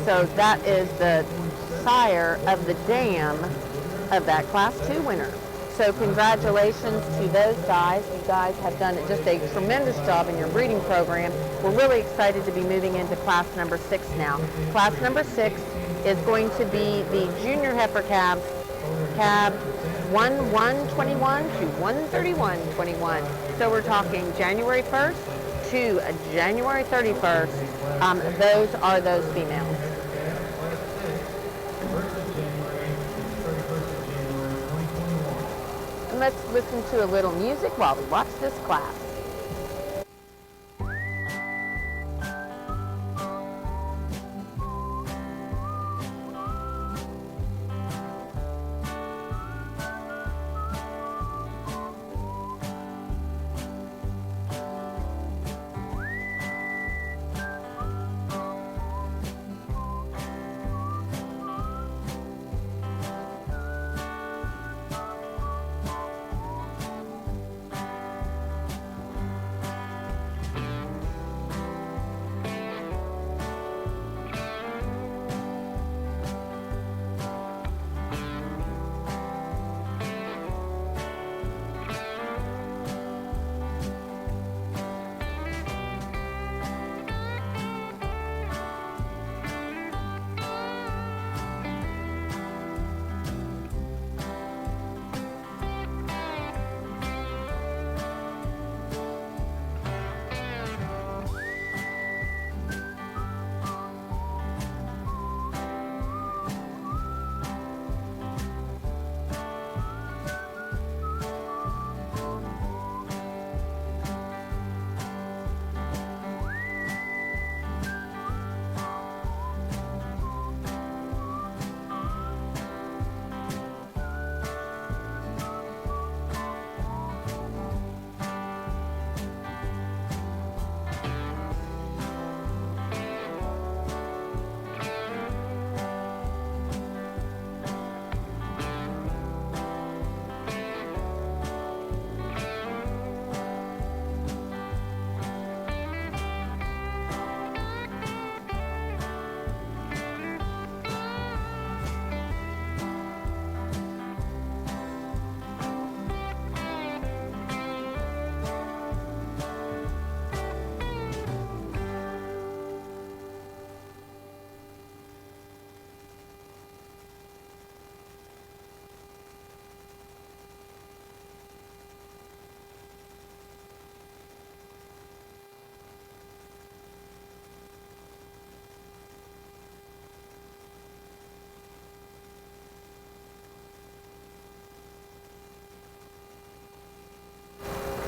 So that is the sire of the dam of that Class 2 winner. So congratulations to those guys. You guys have done just a tremendous job in your breeding program. We're really excited to be moving into class number 6 now. Class number 6 is going to be the junior heifer calves, calved 1/1/21 to 1/31/21. So we're talking January 1st to January 31st. Those are those females. And let's listen to a little music while we watch this class.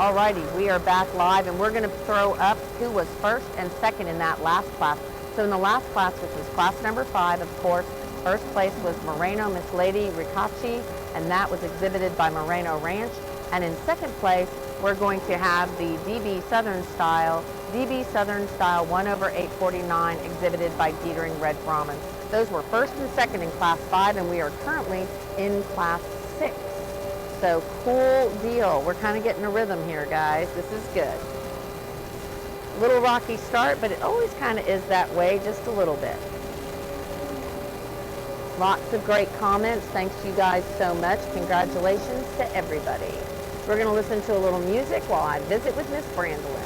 Alrighty, we are back live and we're going to throw up who was first and second in that last class. So in the last class, which was class number 5, of course, first place was Moreno Miss Lady Ricachi, and that was exhibited by Moreno Ranch. And in second place, we're going to have the DB Southern Style 1/849 exhibited by Dietering Red Brahman. Those were first and second in class 5, and we are currently in class 6. So cool deal. We're kind of getting a rhythm here, guys. This is good. Little rocky start, but it always kind of is that way, just a little bit. Lots of great comments. Thanks you guys so much. Congratulations to everybody. We're going to listen to a little music while I visit with Miss Brandolin.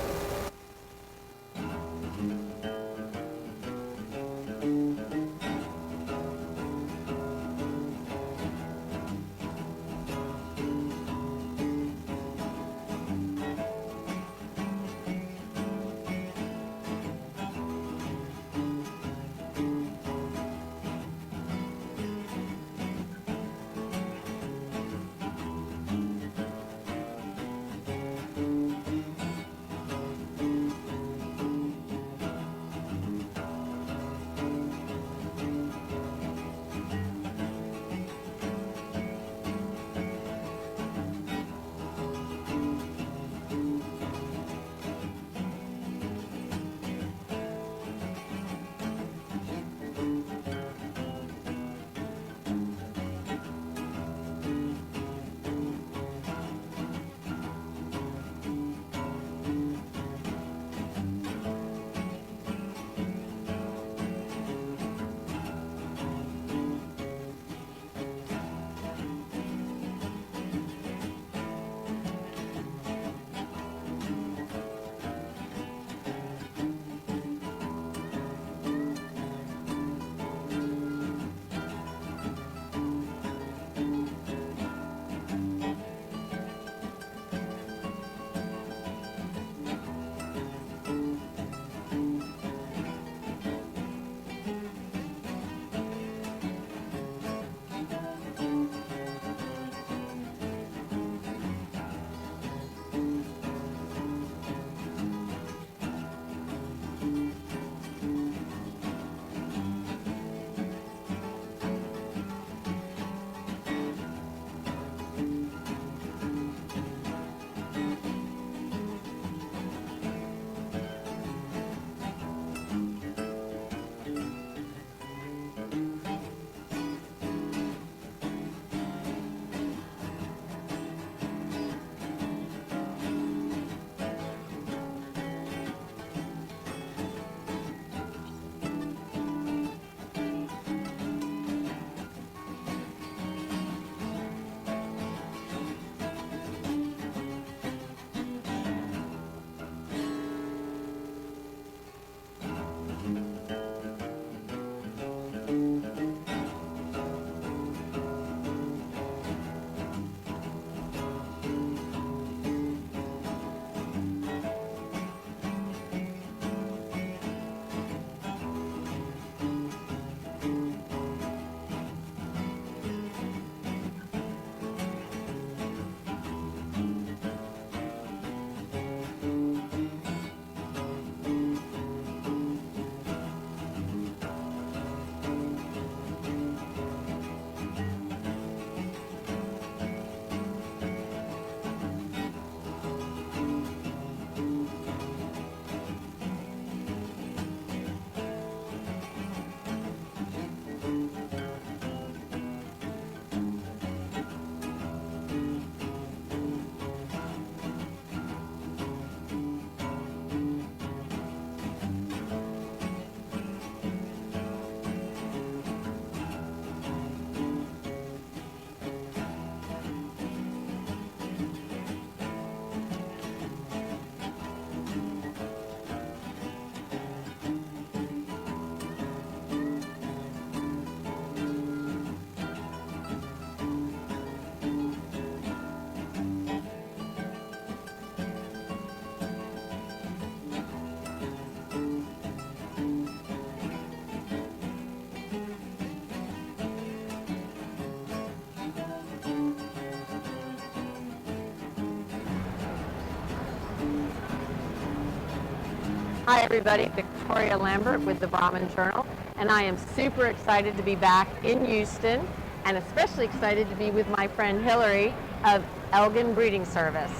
Hi everybody, Victoria Lambert with the Brahman Journal, and I am super excited to be back in Houston, and especially excited to be with my friend Hillary of Elgin Breeding Service.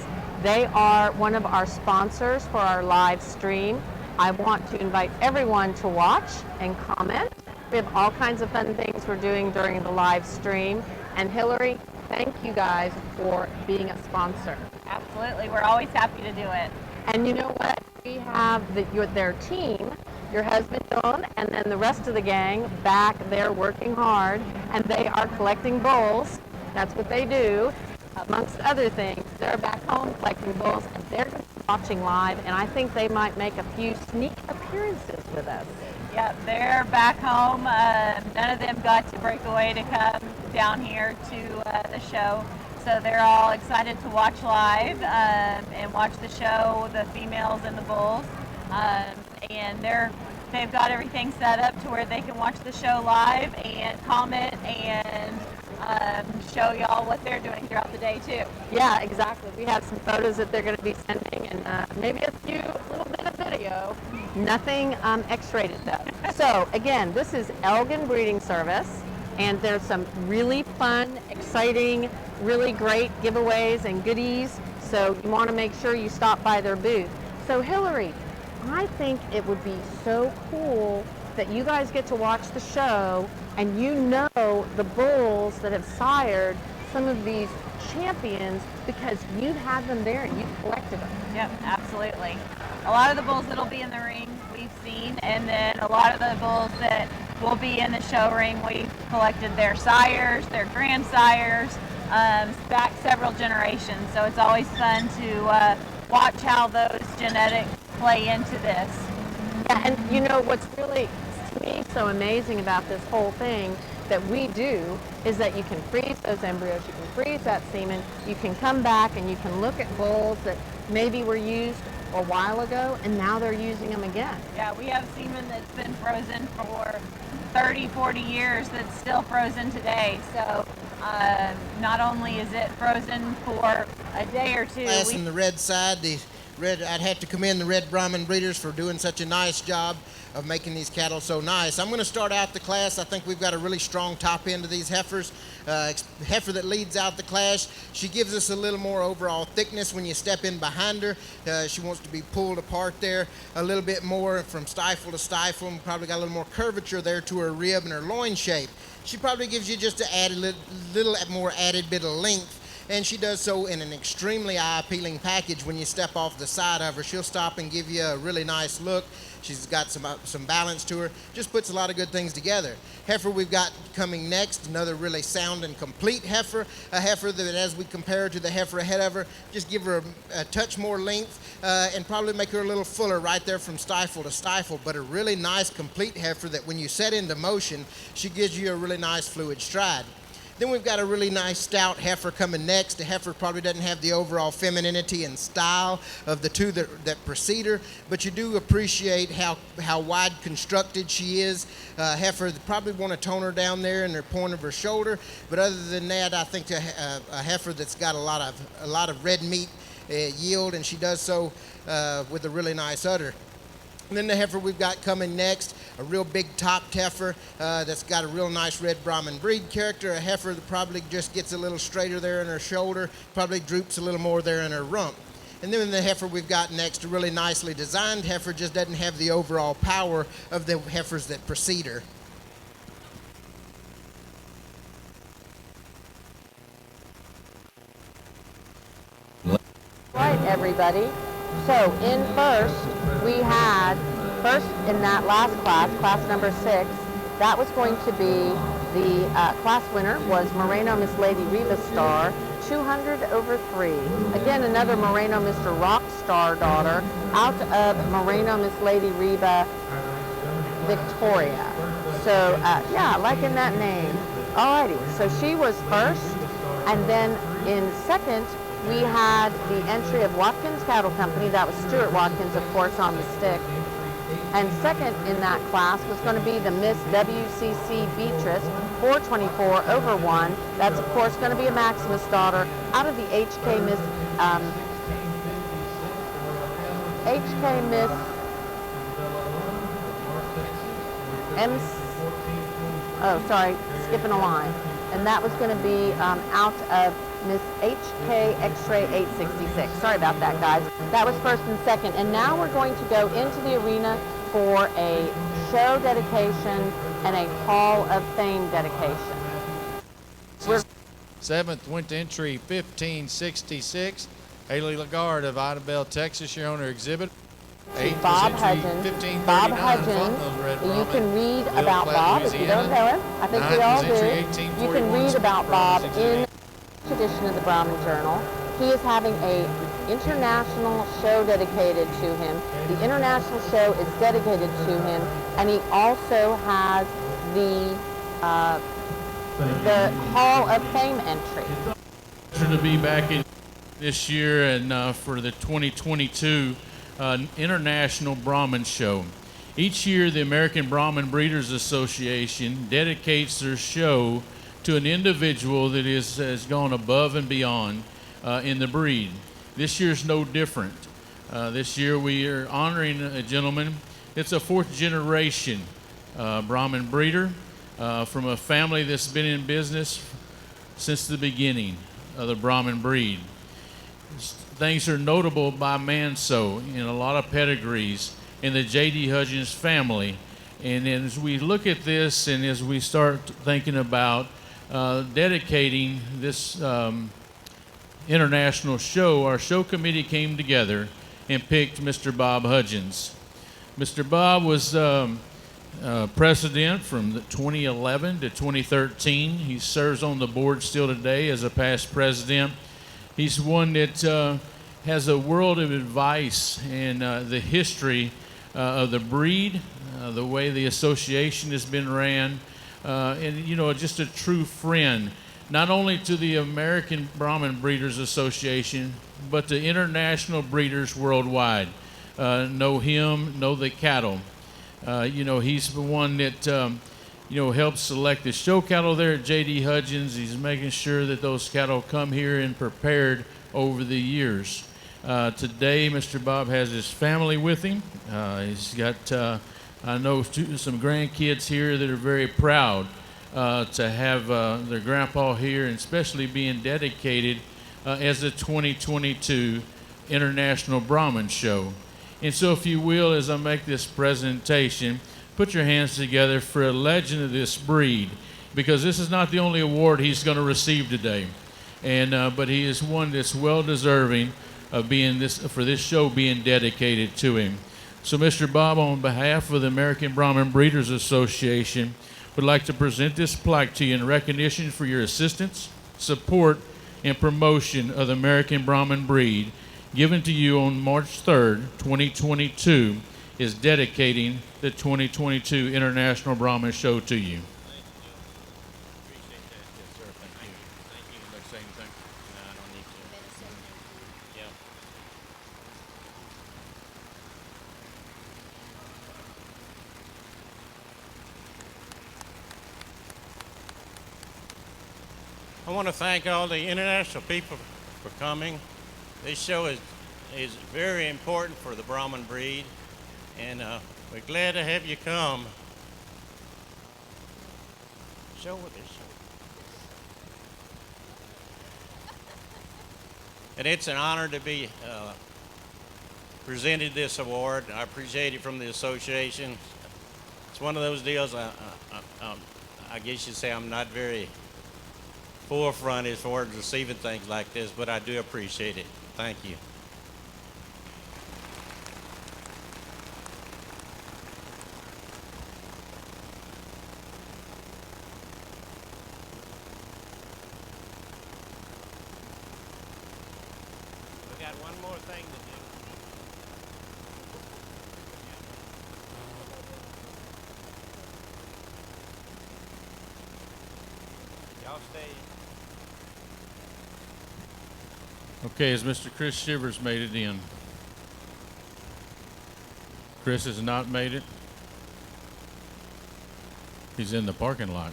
They are one of our sponsors for our live stream. I want to invite everyone to watch and comment. We have all kinds of fun things we're doing during the live stream, and Hillary, thank you guys for being a sponsor. Absolutely, we're always happy to do it. And you know what? We have their team, your husband Don, and then the rest of the gang back there working hard, and they are collecting bulls. That's what they do, amongst other things. They're back home collecting bulls, and they're going to be watching live, and I think they might make a few sneak appearances with us. Yep, they're back home. None of them got to break away to come down here to the show. So they're all excited to watch live and watch the show, the females and the bulls. And they've got everything set up to where they can watch the show live and comment and show y'all what they're doing throughout the day too. Yeah, exactly. We have some photos that they're going to be sending and maybe a little bit of video. Nothing X-rated though. So again, this is Elgin Breeding Service, and there's some really fun, exciting, really great giveaways and goodies. So you want to make sure you stop by their booth. So Hillary, I think it would be so cool that you guys get to watch the show and you know the bulls that have sired some of these champions because you've had them there and you've collected them. Yep, absolutely. A lot of the bulls that'll be in the ring we've seen, and then a lot of the bulls that will be in the show ring, we've collected their sires, their grandsires, back several generations. So it's always fun to watch how those genetics play into this. Yeah, and you know what's really, to me, so amazing about this whole thing that we do is that you can freeze those embryos, you can freeze that semen, you can come back and you can look at bulls that maybe were used a while ago and now they're using them again. Yeah, we have semen that's been frozen for 30, 40 years that's still frozen today. So not only is it frozen for a day or two. Class in the red side, I'd have to commend the red Brahman breeders for doing such a nice job of making these cattle so nice. I'm going to start out the class. I think we've got a really strong top end of these heifers. Heifer that leads out the class, she gives us a little more overall thickness when you step in behind her. She wants to be pulled apart there a little bit more from stifle to stifle, and probably got a little more curvature there to her rib and her loin shape. She probably gives you just a little more added bit of length, and she does so in an extremely eye-appealing package. When you step off the side of her, she'll stop and give you a really nice look. She's got some balance to her, just puts a lot of good things together. Heifer we've got coming next, another really sound and complete heifer, a heifer that as we compare her to the heifer ahead of her, just give her a touch more length and probably make her a little fuller right there from stifle to stifle, but a really nice complete heifer that when you set into motion, she gives you a really nice fluid stride. Then we've got a really nice stout heifer coming next. The heifer probably doesn't have the overall femininity and style of the two that precede her, but you do appreciate how wide constructed she is. Heifer, probably want to tone her down there in the point of her shoulder, but other than that, I think a heifer that's got a lot of red meat yield, and she does so with a really nice udder. And then the heifer we've got coming next, a real big topped heifer that's got a real nice red Brahman breed character, a heifer that probably just gets a little straighter there in her shoulder, probably droops a little more there in her rump. And then the heifer we've got next, a really nicely designed heifer, just doesn't have the overall power of the heifers that precede her. Right, everybody. So in first, we had in that last class number 6, that was going to be the class winner was Moreno Miss Lady Reba Star, 200/3. Again, another Moreno Mr. Rockstar daughter out of Moreno Miss Lady Reba Victoria. So yeah, liking that name. Alrighty, so she was first, and then in second, we had the entry of Watkins Cattle Company. That was Stuart Watkins, of course, on the stick. And second in that class was going to be the Miss WCC Beatrice, 424/1. That's, of course, going to be a Maximus daughter out of the HK Miss M. Oh, sorry, skipping a line. And that was going to be out of Miss HK X-Ray 866. Sorry about that, guys. That was first and second. And now we're going to go into the arena for a show dedication and a Hall of Fame dedication. Seventh went to entry 1566. Haley Lagarde of Idabel, Texas, your owner exhibit. Eighth Bob was entry Hudgens. 1539, Bob Fontenot's Hudgens. Red You Brahman. can read Little about Platte, Bob if you don't Louisiana. know him. I think we Ninth all was do. entry You can 1841, read about Bob Brahman's in exhibit. the edition of the Brahman Journal. He is having a international show dedicated to him. The international show is dedicated to him, and he also has the Hall of Fame entry. To be back in this year and for the 2022 International Brahman Show. Each year, the American Brahman Breeders Association dedicates their show to an individual that has gone above and beyond in the breed. This year's no different. This year we are honoring a gentleman. It's a fourth generation Brahman breeder from a family that's been in business since the beginning of the Brahman breed. Things are notable by Manso in a lot of pedigrees in the J.D. Hudgens family. And as we look at this and as we start thinking about dedicating this international show, our show committee came together and picked Mr. Bob Hudgens. Mr. Bob was president from 2011 to 2013. He serves on the board still today as a past president. He's one that has a world of advice and the history of the breed, the way the association has been ran, and just a true friend, not only to the American Brahman Breeders Association, but to international breeders worldwide. Know him, know the cattle. He's the one that helps select the show cattle there at J.D. Hudgens. He's making sure that those cattle come here and prepared over the years. Today, Mr. Bob has his family with him. He's got, I know, some grandkids here that are very proud to have their grandpa here, and especially being dedicated as the 2022 International Brahman Show. And so, if you will, as I make this presentation, put your hands together for a legend of this breed, because this is not the only award he's going to receive today. But he is one that's well deserving of being for this show being dedicated to him. So, Mr. Bob, on behalf of the American Brahman Breeders Association, would like to present this plaque to you in recognition for your assistance, support, and promotion of the American Brahman breed, given to you on March 3rd, 2022, is dedicating the 2022 International Brahman Show to you. I want to thank all the international people for coming. This show is very important for the Brahman breed, and we're glad to have you come. Show what this show. And it's an honor to be presented this award. I appreciate it from the association. It's one of those deals. I guess you'd say I'm not very forefront as far as receiving things like this, but I do appreciate it. Thank you. We got one more thing to do. Y'all stay. Okay, has Mr. Chris Shivers made it in? Chris has not made it. He's in the parking lot.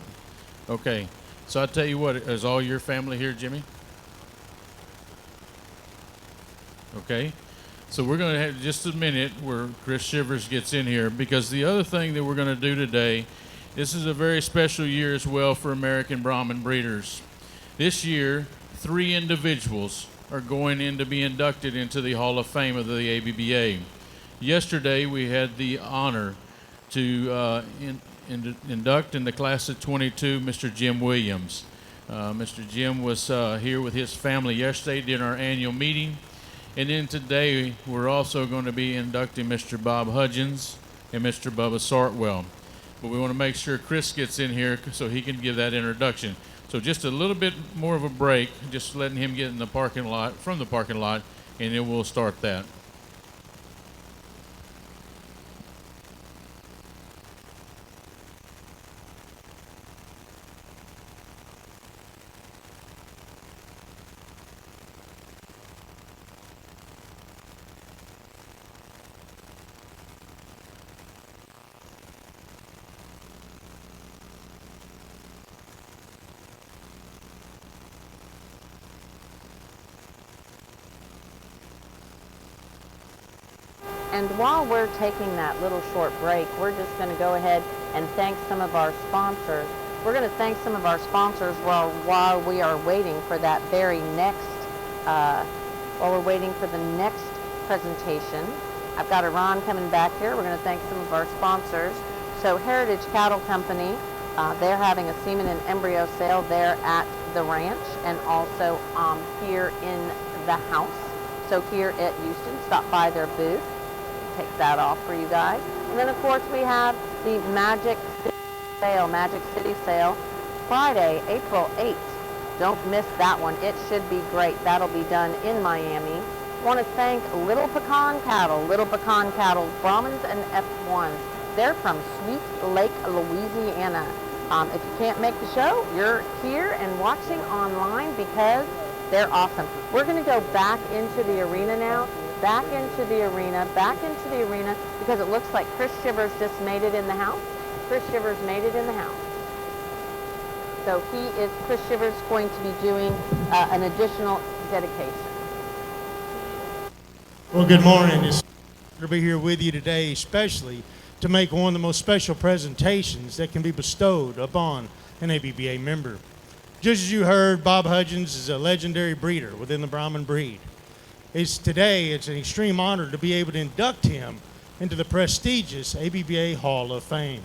Okay, so I tell you what, is all your family here, Jimmy? Okay, So we're going to have just a minute where Chris Shivers gets in here, because the other thing that we're going to do today, this is a very special year as well for American Brahman breeders. This year, 3 individuals are going in to be inducted into the Hall of Fame of the ABBA. Yesterday, we had the honor to induct in the class of 22 Mr. Jim Williams. Mr. Jim was here with his family yesterday during our annual meeting. And then today, we're also going to be inducting Mr. Bob Hudgens and Mr. Bubba Sartwell. But we want to make sure Chris gets in here so he can give that introduction. So just a little bit more of a break, just letting him get in the parking lot, from the parking lot, and then we'll start that. And while we're taking that little short break, we're just going to go ahead and thank some of our sponsors. We're going to thank some of our sponsors while we are waiting for that very next, while we're waiting for the next presentation. I've got Iran coming back here. We're going to thank some of our sponsors. So Heritage Cattle Company, they're having a semen and embryo sale there at the ranch and also here in the house. So here at Houston, stop by their booth. Take that off for you guys. And then of course we have the Magic City Sale, Friday, April 8th. Don't miss that one. It should be great. That'll be done in Miami. I want to thank Little Pecan Cattle, Brahmans and F1s. They're from Sweet Lake, Louisiana. If you can't make the show, you're here and watching online because they're awesome. We're going to go back into the arena now. Back into the arena, because it looks like Chris Shivers just made it in the house. Chris Shivers made it in the house. So Chris Shivers going to be doing an additional dedication. Well, good morning. It's to be here with you today, especially to make one of the most special presentations that can be bestowed upon an ABBA member. Just as you heard, Bob Hudgens is a legendary breeder within the Brahman breed. Today, it's an extreme honor to be able to induct him into the prestigious ABBA Hall of Fame.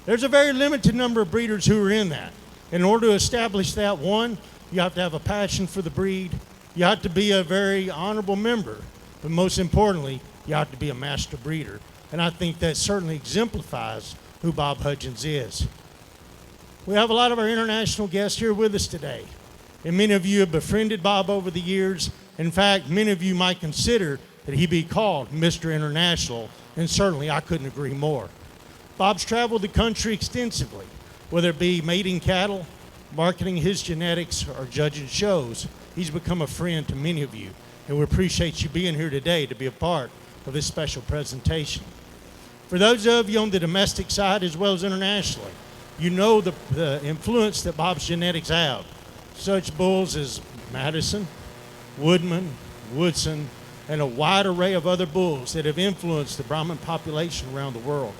There's a very limited number of breeders who are in that. In order to establish that, one, you have to have a passion for the breed. You have to be a very honorable member. But most importantly, you have to be a master breeder. And I think that certainly exemplifies who Bob Hudgens is. We have a lot of our international guests here with us today. And many of you have befriended Bob over the years. In fact, many of you might consider that he be called Mr. International, and certainly I couldn't agree more. Bob's traveled the country extensively, whether it be mating cattle, marketing his genetics, or judging shows. He's become a friend to many of you, and we appreciate you being here today to be a part of this special presentation. For those of you on the domestic side as well as internationally, you know the influence that Bob's genetics have. Such bulls as Madison, Woodman, Woodson, and a wide array of other bulls that have influenced the Brahman population around the world.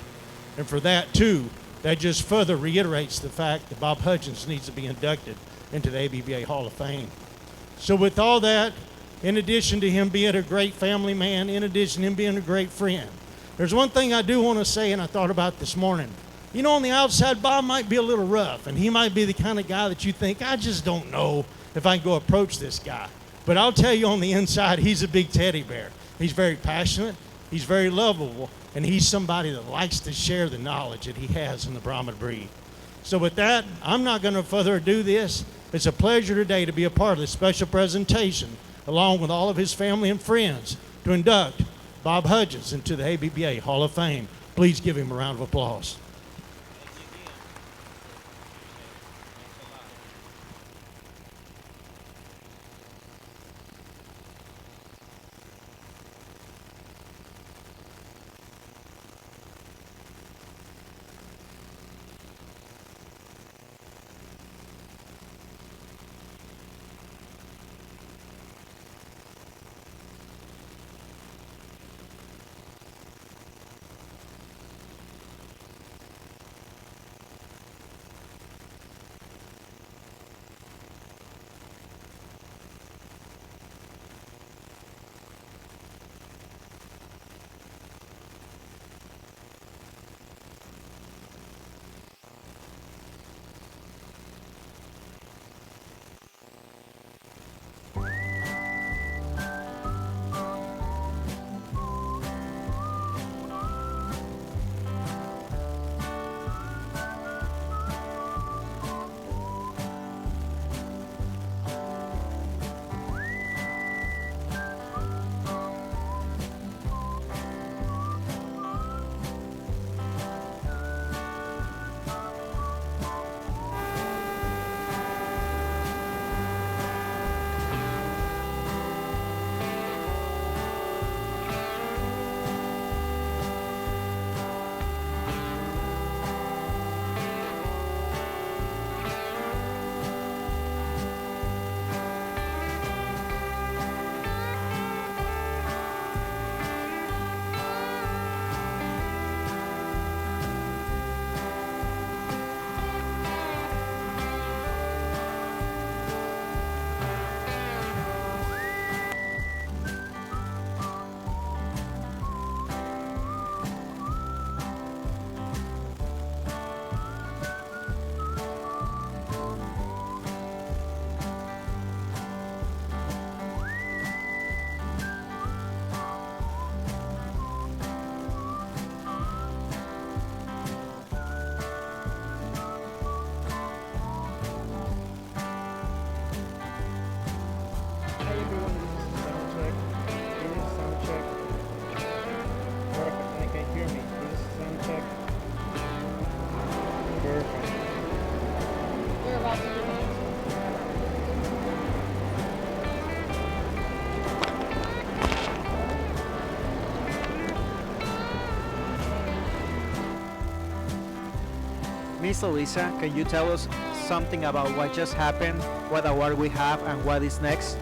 And for that, too, that just further reiterates the fact that Bob Hudgens needs to be inducted into the ABBA Hall of Fame. So with all that, in addition to him being a great family man, in addition to him being a great friend, there's one thing I do want to say, and I thought about this morning. You know, on the outside, Bob might be a little rough, and he might be the kind of guy that you think, I just don't know if I can go approach this guy. But I'll tell you, on the inside, he's a big teddy bear. He's very passionate, he's very lovable, and he's somebody that likes to share the knowledge that he has in the Brahman breed. So with that, I'm not going to further ado this. It's a pleasure today to be a part of this special presentation, along with all of his family and friends, to induct Bob Hudgens into the ABBA Hall of Fame. Please give him a round of applause. Miss Elisa, can you tell us something about what just happened, what award we have, and what is next?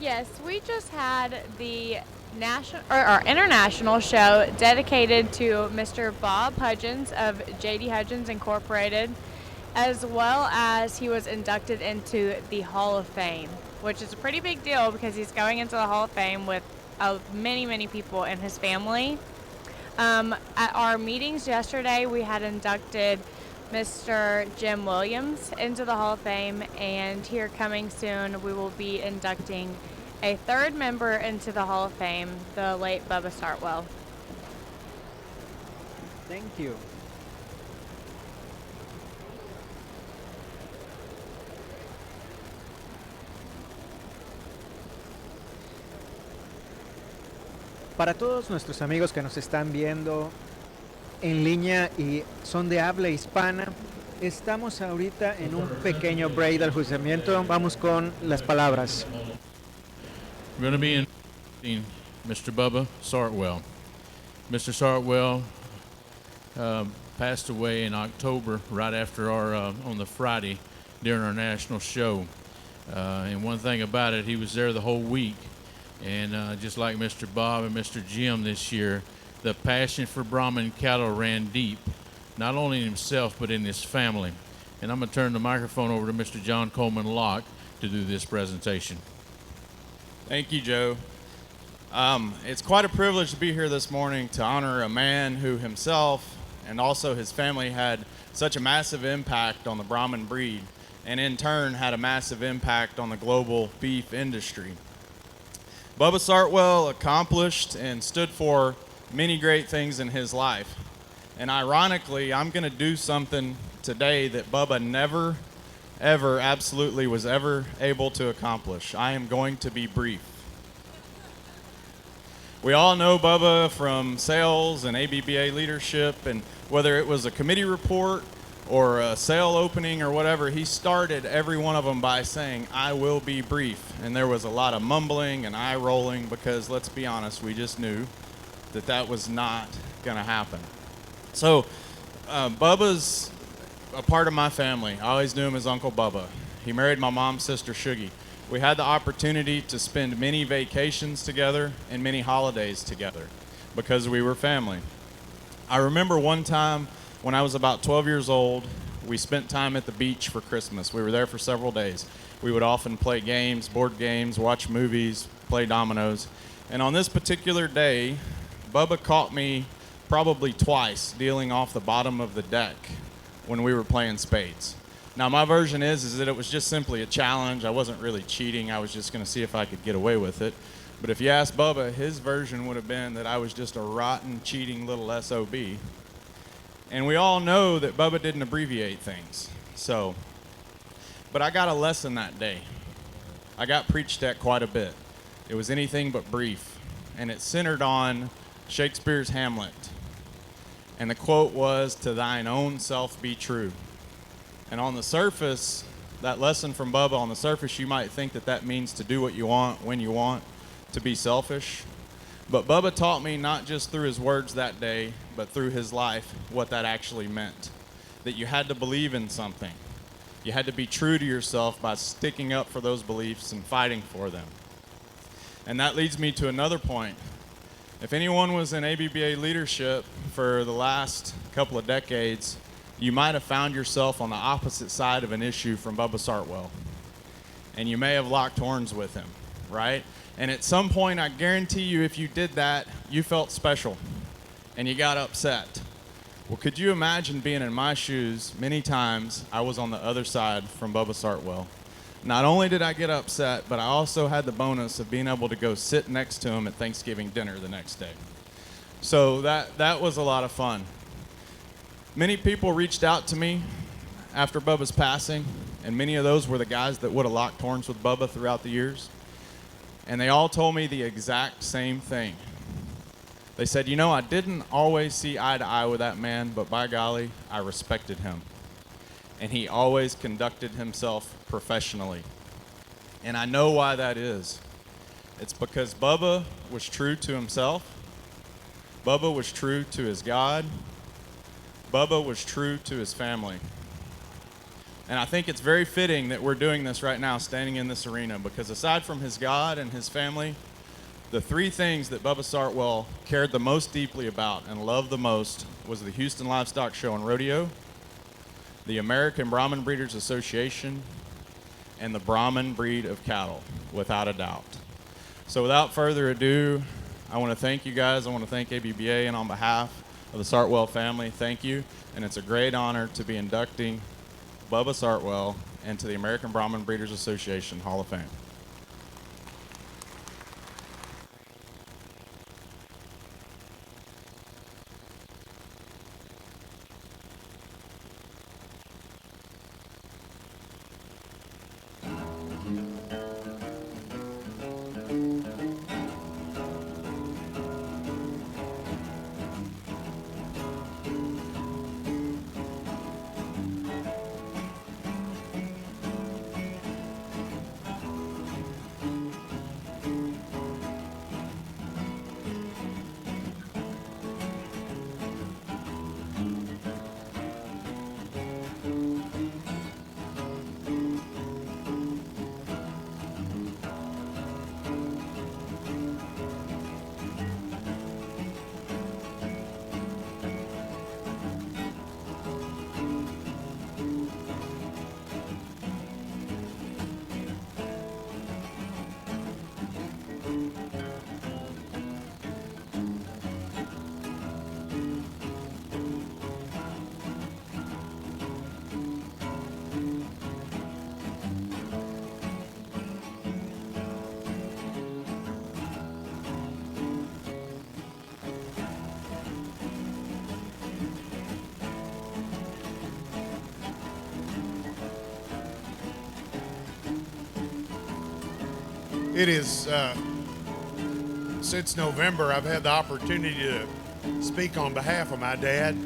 Yes, we just had the national or our international show dedicated to Mr. Bob Hudgens of J.D. Hudgens Incorporated, as well as he was inducted into the Hall of Fame, which is a pretty big deal because he's going into the Hall of Fame with many people in his family. At our meetings yesterday, we had inducted Mr. Jim Williams into the Hall of Fame, and here coming soon, we will be inducting a third member into the Hall of Fame, the late Bubba Startwell. Thank you. Para todos nuestros amigos que nos están viendo en línea y son de habla hispana, estamos ahorita en un pequeño break del juzgamiento. Vamos con las palabras. We're going to be inducting Mr. Bubba Sartwell. Mr. Sartwell passed away in October, right after our on the Friday during our national show. And one thing about it, he was there the whole week. And just like Mr. Bob and Mr. Jim this year, the passion for Brahman cattle ran deep, not only in himself, but in his family. And I'm going to turn the microphone over to Mr. John Coleman Locke to do this presentation. Thank you, Joe. It's quite a privilege to be here this morning to honor a man who himself and also his family had such a massive impact on the Brahman breed, and in turn had a massive impact on the global beef industry. Bubba Sartwell accomplished and stood for many great things in his life. And ironically, I'm going to do something today that Bubba never, ever, absolutely was ever able to accomplish. I am going to be brief. We all know Bubba from sales and ABBA leadership, and whether it was a committee report or a sale opening or whatever, he started every one of them by saying, "I will be brief." And there was a lot of mumbling and eye rolling because, let's be honest, we just knew that that was not going to happen. So Bubba's a part of my family. I always knew him as Uncle Bubba. He married my mom's sister, Shuggy. We had the opportunity to spend many vacations together and many holidays together because we were family. I remember one time when I was about 12 years old, we spent time at the beach for Christmas. We were there for several days. We would often play games, board games, watch movies, play dominoes. And on this particular day, Bubba caught me probably twice dealing off the bottom of the deck when we were playing spades. Now, my version is that it was just simply a challenge. I wasn't really cheating. I was just going to see if I could get away with it. But if you ask Bubba, his version would have been that I was just a rotten, cheating little SOB. And we all know that Bubba didn't abbreviate things. But I got a lesson that day. I got preached at quite a bit. It was anything but brief. And it centered on Shakespeare's Hamlet. And the quote was, "To thine own self be true." And on the surface, that lesson from Bubba, on the surface, you might think that that means to do what you want, when you want, to be selfish. But Bubba taught me, not just through his words that day, but through his life, what that actually meant. That you had to believe in something. You had to be true to yourself by sticking up for those beliefs and fighting for them. And that leads me to another point. If anyone was in ABBA leadership for the last couple of decades, you might have found yourself on the opposite side of an issue from Bubba Sartwell. And you may have locked horns with him, right? And at some point, I guarantee you, if you did that, you felt special and you got upset. Well, could you imagine being in my shoes? Many times I was on the other side from Bubba Sartwell. Not only did I get upset, but I also had the bonus of being able to go sit next to him at Thanksgiving dinner the next day. So that was a lot of fun. Many people reached out to me after Bubba's passing, and many of those were the guys that would have locked horns with Bubba throughout the years. And they all told me the exact same thing. They said, "You know, I didn't always see eye to eye with that man, but by golly, I respected him. And he always conducted himself professionally." And I know why that is. It's because Bubba was true to himself. Bubba was true to his God. Bubba was true to his family. And I think it's very fitting that we're doing this right now, standing in this arena, because aside from his God and his family, the three things that Bubba Sartwell cared the most deeply about and loved the most was the Houston Livestock Show and Rodeo, the American Brahman Breeders Association, and the Brahman breed of cattle, without a doubt. So without further ado, I want to thank you guys. I want to thank ABBA, and on behalf of the Sartwell family, thank you. And it's a great honor to be inducting Bubba Sartwell into the American Brahman Breeders Association Hall of Fame. It is, since November, I've had the opportunity to speak on behalf of my dad.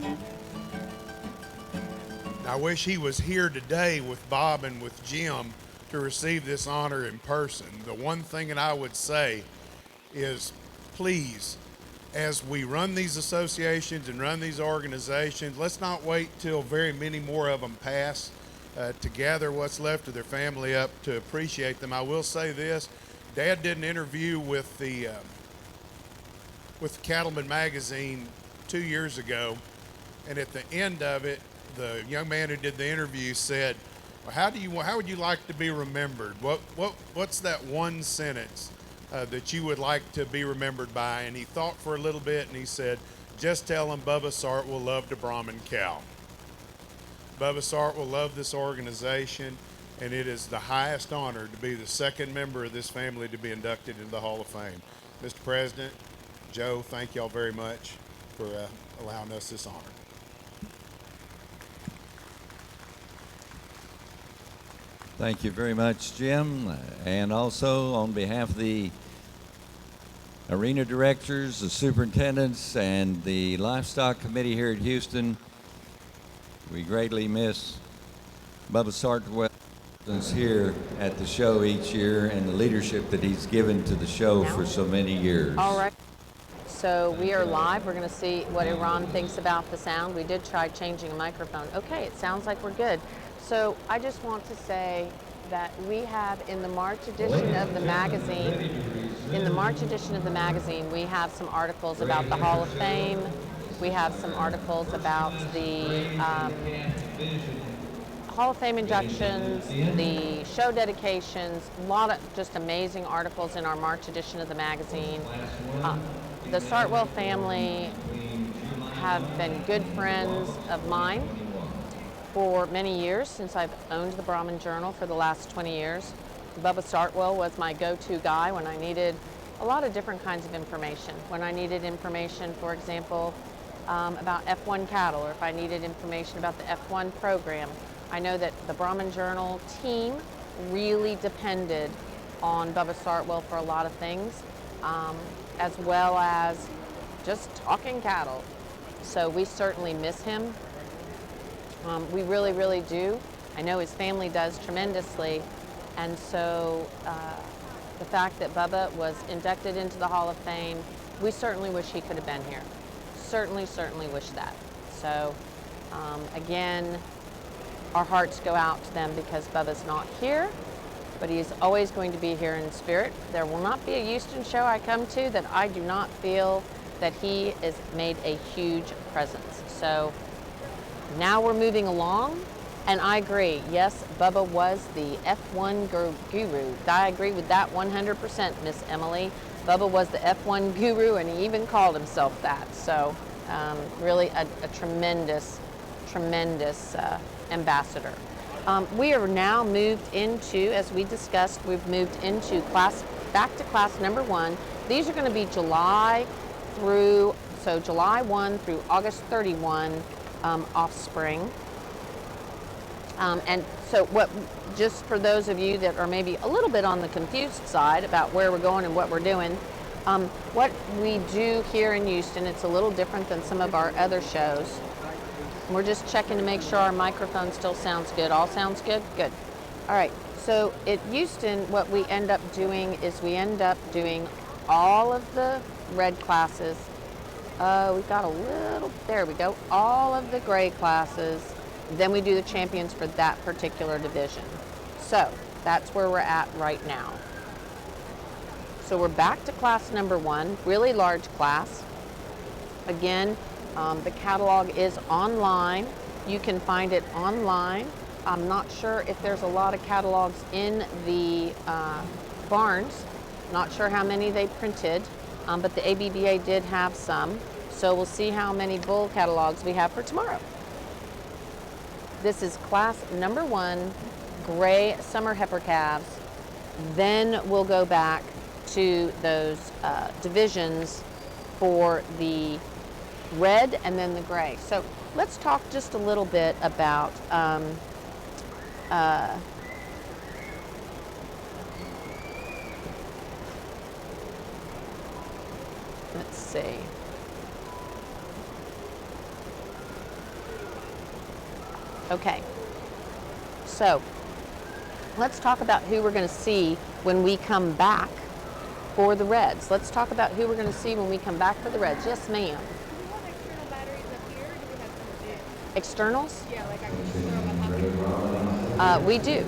I wish he was here today with Bob and with Jim to receive this honor in person. The one thing that I would say is, please, as we run these associations and run these organizations, let's not wait till very many more of them pass to gather what's left of their family up to appreciate them. I will say this. Dad did an interview with the Cattleman magazine 2 years ago, and at the end of it, the young man who did the interview said, well, how would you like to be remembered? What's that one sentence that you would like to be remembered by? And he thought for a little bit, and he said, just tell him Bubba Sartwell loved a Brahman cow. Bubba Sartwell loved this organization, and it is the highest honor to be the second member of this family to be inducted into the Hall of Fame. Mr. President, Joe, thank y'all very much for allowing us this honor. Thank you very much, Jim. And also on behalf of the arena directors, the superintendents, and the livestock committee here at Houston, we greatly miss Bubba Sartwell here at the show each year and the leadership that he's given to the show for so many years. All right. So we are live. We're going to see what Iran thinks about the sound. We did try changing a microphone. Okay, it sounds like we're good. So I just want to say that we have in the March edition of the magazine, we have some articles about the Hall of Fame. We have some articles about the Hall of Fame inductions, the show dedications, a lot of just amazing articles in our March edition of the magazine. The Sartwell family have been good friends of mine for many years, since I've owned the Brahman Journal for the last 20 years. Bubba Sartwell was my go-to guy when I needed a lot of different kinds of information. When I needed information, for example, about F1 cattle, or if I needed information about the F1 program. I know that the Brahman Journal team really depended on Bubba Sartwell for a lot of things, as well as just talking cattle. So we certainly miss him. We really, really do. I know his family does tremendously. And so the fact that Bubba was inducted into the Hall of Fame, we certainly wish he could have been here. Certainly, certainly wish that. So, again, our hearts go out to them because Bubba's not here, but he is always going to be here in spirit. There will not be a Houston show I come to that I do not feel that he has made a huge presence. So now we're moving along, and I agree. Yes, Bubba was the F1 guru. I agree with that 100%, Miss Emily. Bubba was the F1 guru, and he even called himself that. So really a tremendous, tremendous ambassador. We are now moved into, as we discussed, we've moved into back to class number 1. These are going to be July 1 through August 31 offspring. And so just for those of you that are maybe a little bit on the confused side about where we're going and what we're doing, what we do here in Houston, it's a little different than some of our other shows. We're just checking to make sure our microphone still sounds good. All sounds good? Good. All right. So at Houston, what we end up doing is we end up doing all of the red classes. We've got a little, there we go, all of the gray classes. Then we do the champions for that particular division. So that's where we're at right now. So we're back to class number 1, really large class. Again, the catalog is online. You can find it online. I'm not sure if there's a lot of catalogs in the barns. Not sure how many they printed, but the ABBA did have some. So we'll see how many bull catalogs we have for tomorrow. This is class number 1, gray summer heifer calves. Then we'll go back to those divisions for the red and then the gray. So let's talk just a little bit about let's see. Okay, so let's talk about who we're going to see when we come back for the reds. Let's talk about who we're going to see when we come back for the reds. Yes, ma'am. Do we have external batteries up here, or do we have some big? Externals? Yeah, like I can just throw my pocket. We do.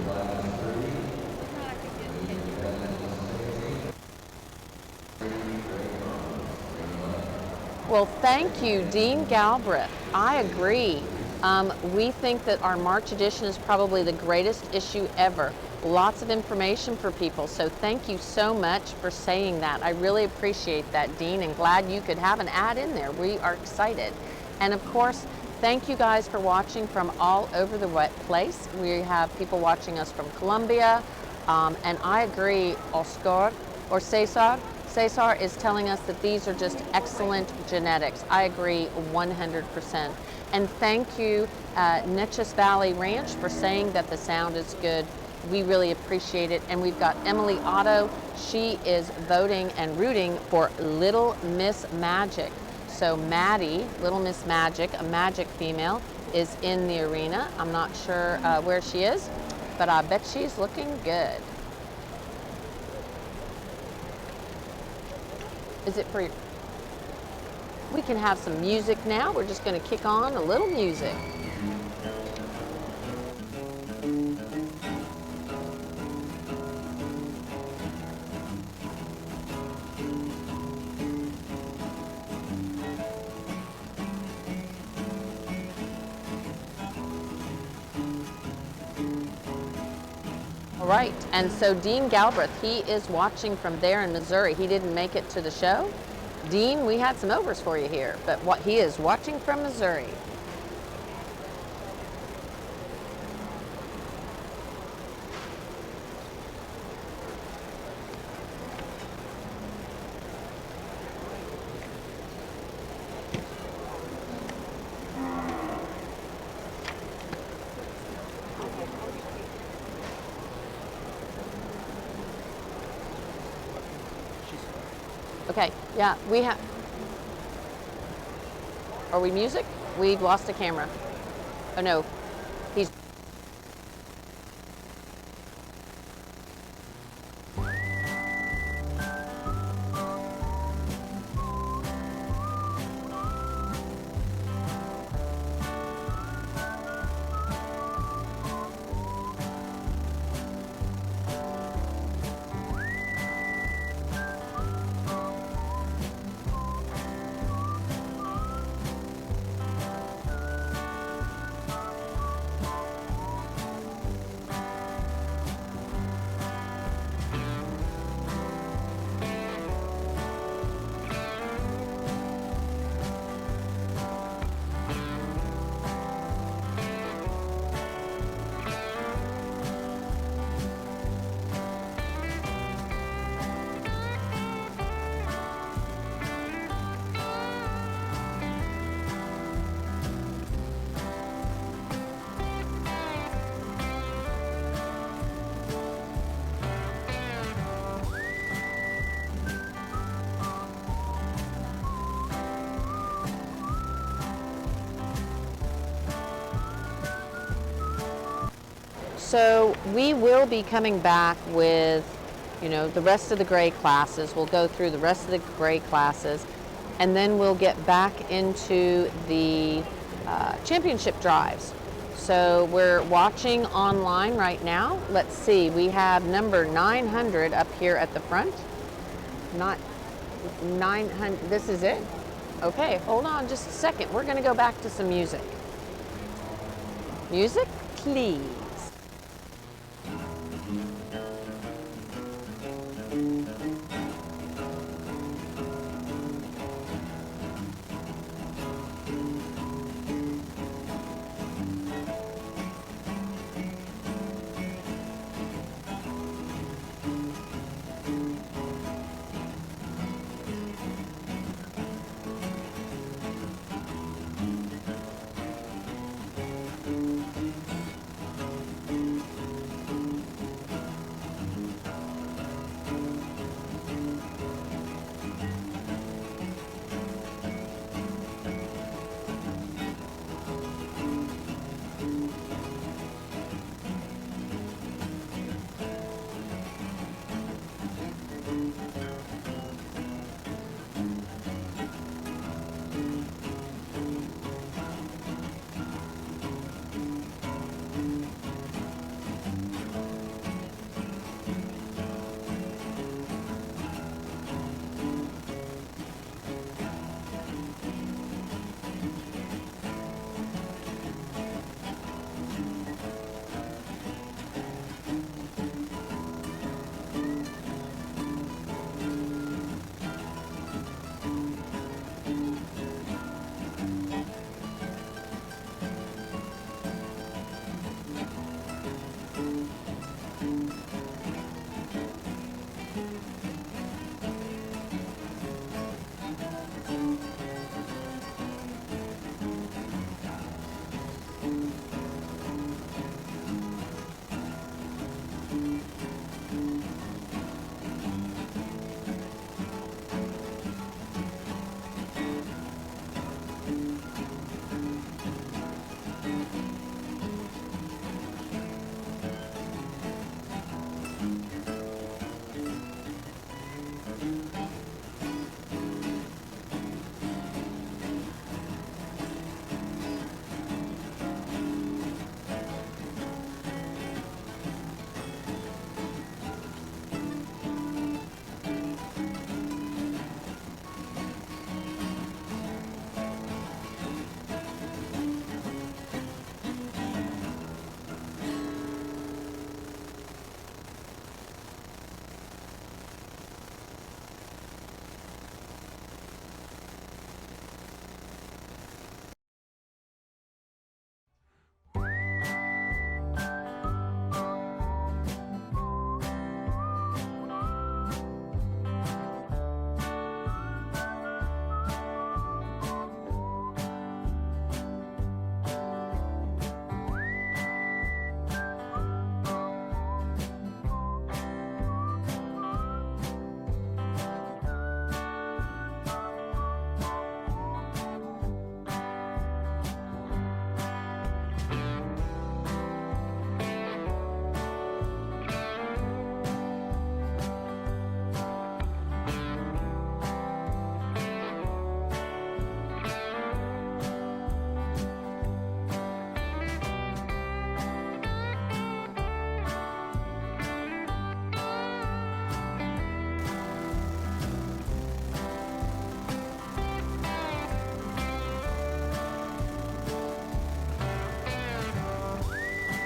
Well, thank you, Dean Galbraith. I agree. We think that our March edition is probably the greatest issue ever. Lots of information for people, so thank you so much for saying that. I really appreciate that, Dean, and glad you could have an ad in there. We are excited. And of course, thank you guys for watching from all over the place. We have people watching us from Colombia, and I agree, Oscar or Cesar. Cesar is telling us that these are just excellent genetics. I agree 100%. And thank you, Neches Valley Ranch, for saying that the sound is good. We really appreciate it. And we've got Emily Otto. She is voting and rooting for Little Miss Magic. So Maddie, Little Miss Magic, a magic female, is in the arena. I'm not sure where she is, but I bet she's looking good. Is it for you? We can have some music now. We're just going to kick on a little music. All right, and so Dean Galbraith, he is watching from there in Missouri. He didn't make it to the show. Dean, we had some overs for you here, but what he is watching from Missouri. Okay, yeah, we have. Are we music? We've lost a camera. Oh no, he's. So we will be coming back with, you know, the rest of the grade classes. We'll go through the rest of the grade classes, and then we'll get back into the championship drives. So we're watching online right now. Let's see, we have number 900 up here at the front. Not 900, this is it? Okay, hold on just a second. We're gonna go back to some music. Music, please.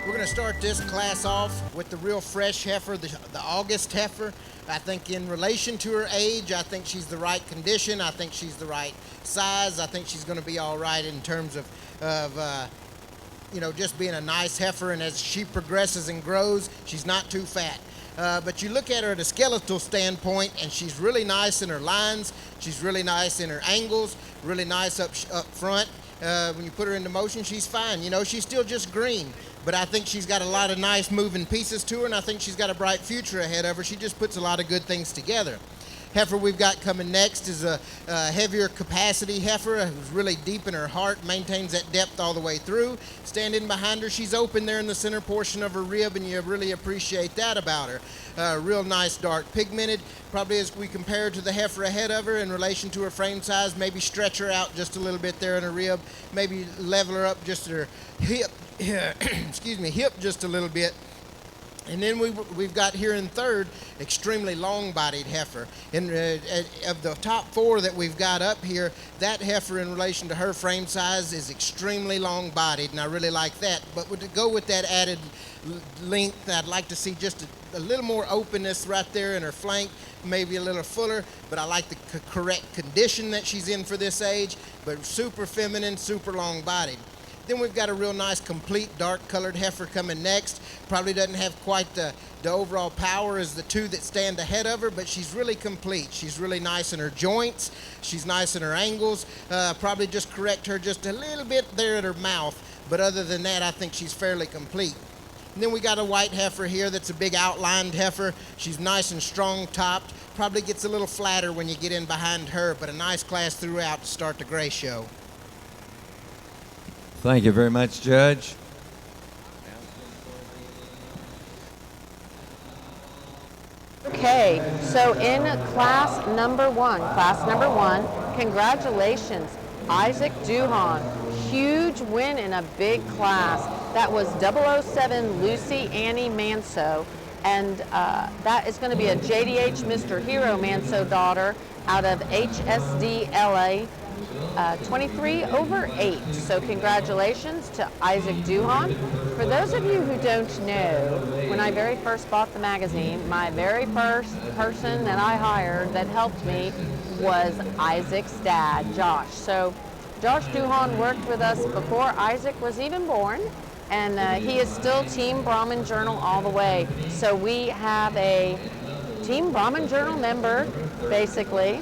We're going to start this class off with the real fresh heifer, the August heifer. I think in relation to her age, I think she's the right condition. I think she's the right size. I think she's going to be all right in terms of you know, just being a nice heifer. And as she progresses and grows, she's not too fat. But you look at her at a skeletal standpoint, and she's really nice in her lines. She's really nice in her angles, really nice up front. When you put her into motion, she's fine. You know, she's still just green. But I think she's got a lot of nice moving pieces to her, and I think she's got a bright future ahead of her. She just puts a lot of good things together. Heifer we've got coming next is a heavier capacity heifer who's really deep in her heart, maintains that depth all the way through. Standing behind her, she's open there in the center portion of her rib, and you really appreciate that about her. Real nice, dark pigmented. Probably as we compare her to the heifer ahead of her in relation to her frame size, maybe stretch her out just a little bit there in her rib, maybe level her up just at her hip, excuse me, hip just a little bit. And then we've got here in third, extremely long-bodied heifer. And of the top four that we've got up here, that heifer in relation to her frame size is extremely long-bodied, and I really like that. But to go with that added length, I'd like to see just a little more openness right there in her flank, maybe a little fuller, but I like the correct condition that she's in for this age, but super feminine, super long-bodied. Then we've got a real nice, complete, dark-colored heifer coming next. Probably doesn't have quite the overall power as the two that stand ahead of her, but she's really complete. She's really nice in her joints. She's nice in her angles. Probably just correct her just a little bit there at her mouth, but other than that, I think she's fairly complete. And then we got a white heifer here that's a big outlined heifer. She's nice and strong topped. Probably gets a little flatter when you get in behind her, but a nice class throughout to start the gray show. Thank you very much, Judge. Okay, so in class number one, congratulations, Isaac Duhan. Huge win in a big class. That was 007 Lucy Annie Manso, and that is going to be a JDH Mr. Hero Manso daughter out of HSD LA. 23/8. So congratulations to Isaac Duhan. For those of you who don't know, when I very first bought the magazine, my very first person that I hired that helped me was Isaac's dad, Josh. So Josh Duhan worked with us before Isaac was even born, and he is still Team Brahman Journal all the way. So we have a Team Brahman Journal member, basically,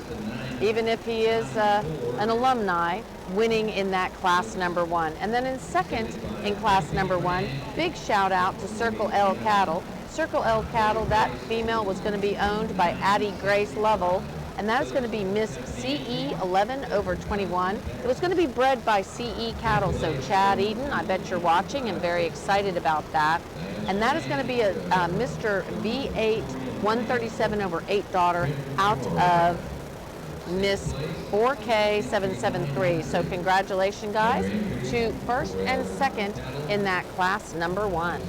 even if he is an alumni, winning in that class number one. And then in second in class number one, big shout out to Circle L Cattle. Circle L Cattle, that female was going to be owned by Addie Grace Lovell, and that is going to be Miss CE 11/21. It was going to be bred by CE Cattle, so Chad Eden, I bet you're watching and very excited about that. And that is going to be a Mr. V8 137/8 daughter out of Miss 4K 773. So congratulations, guys, to first and second in that class number one.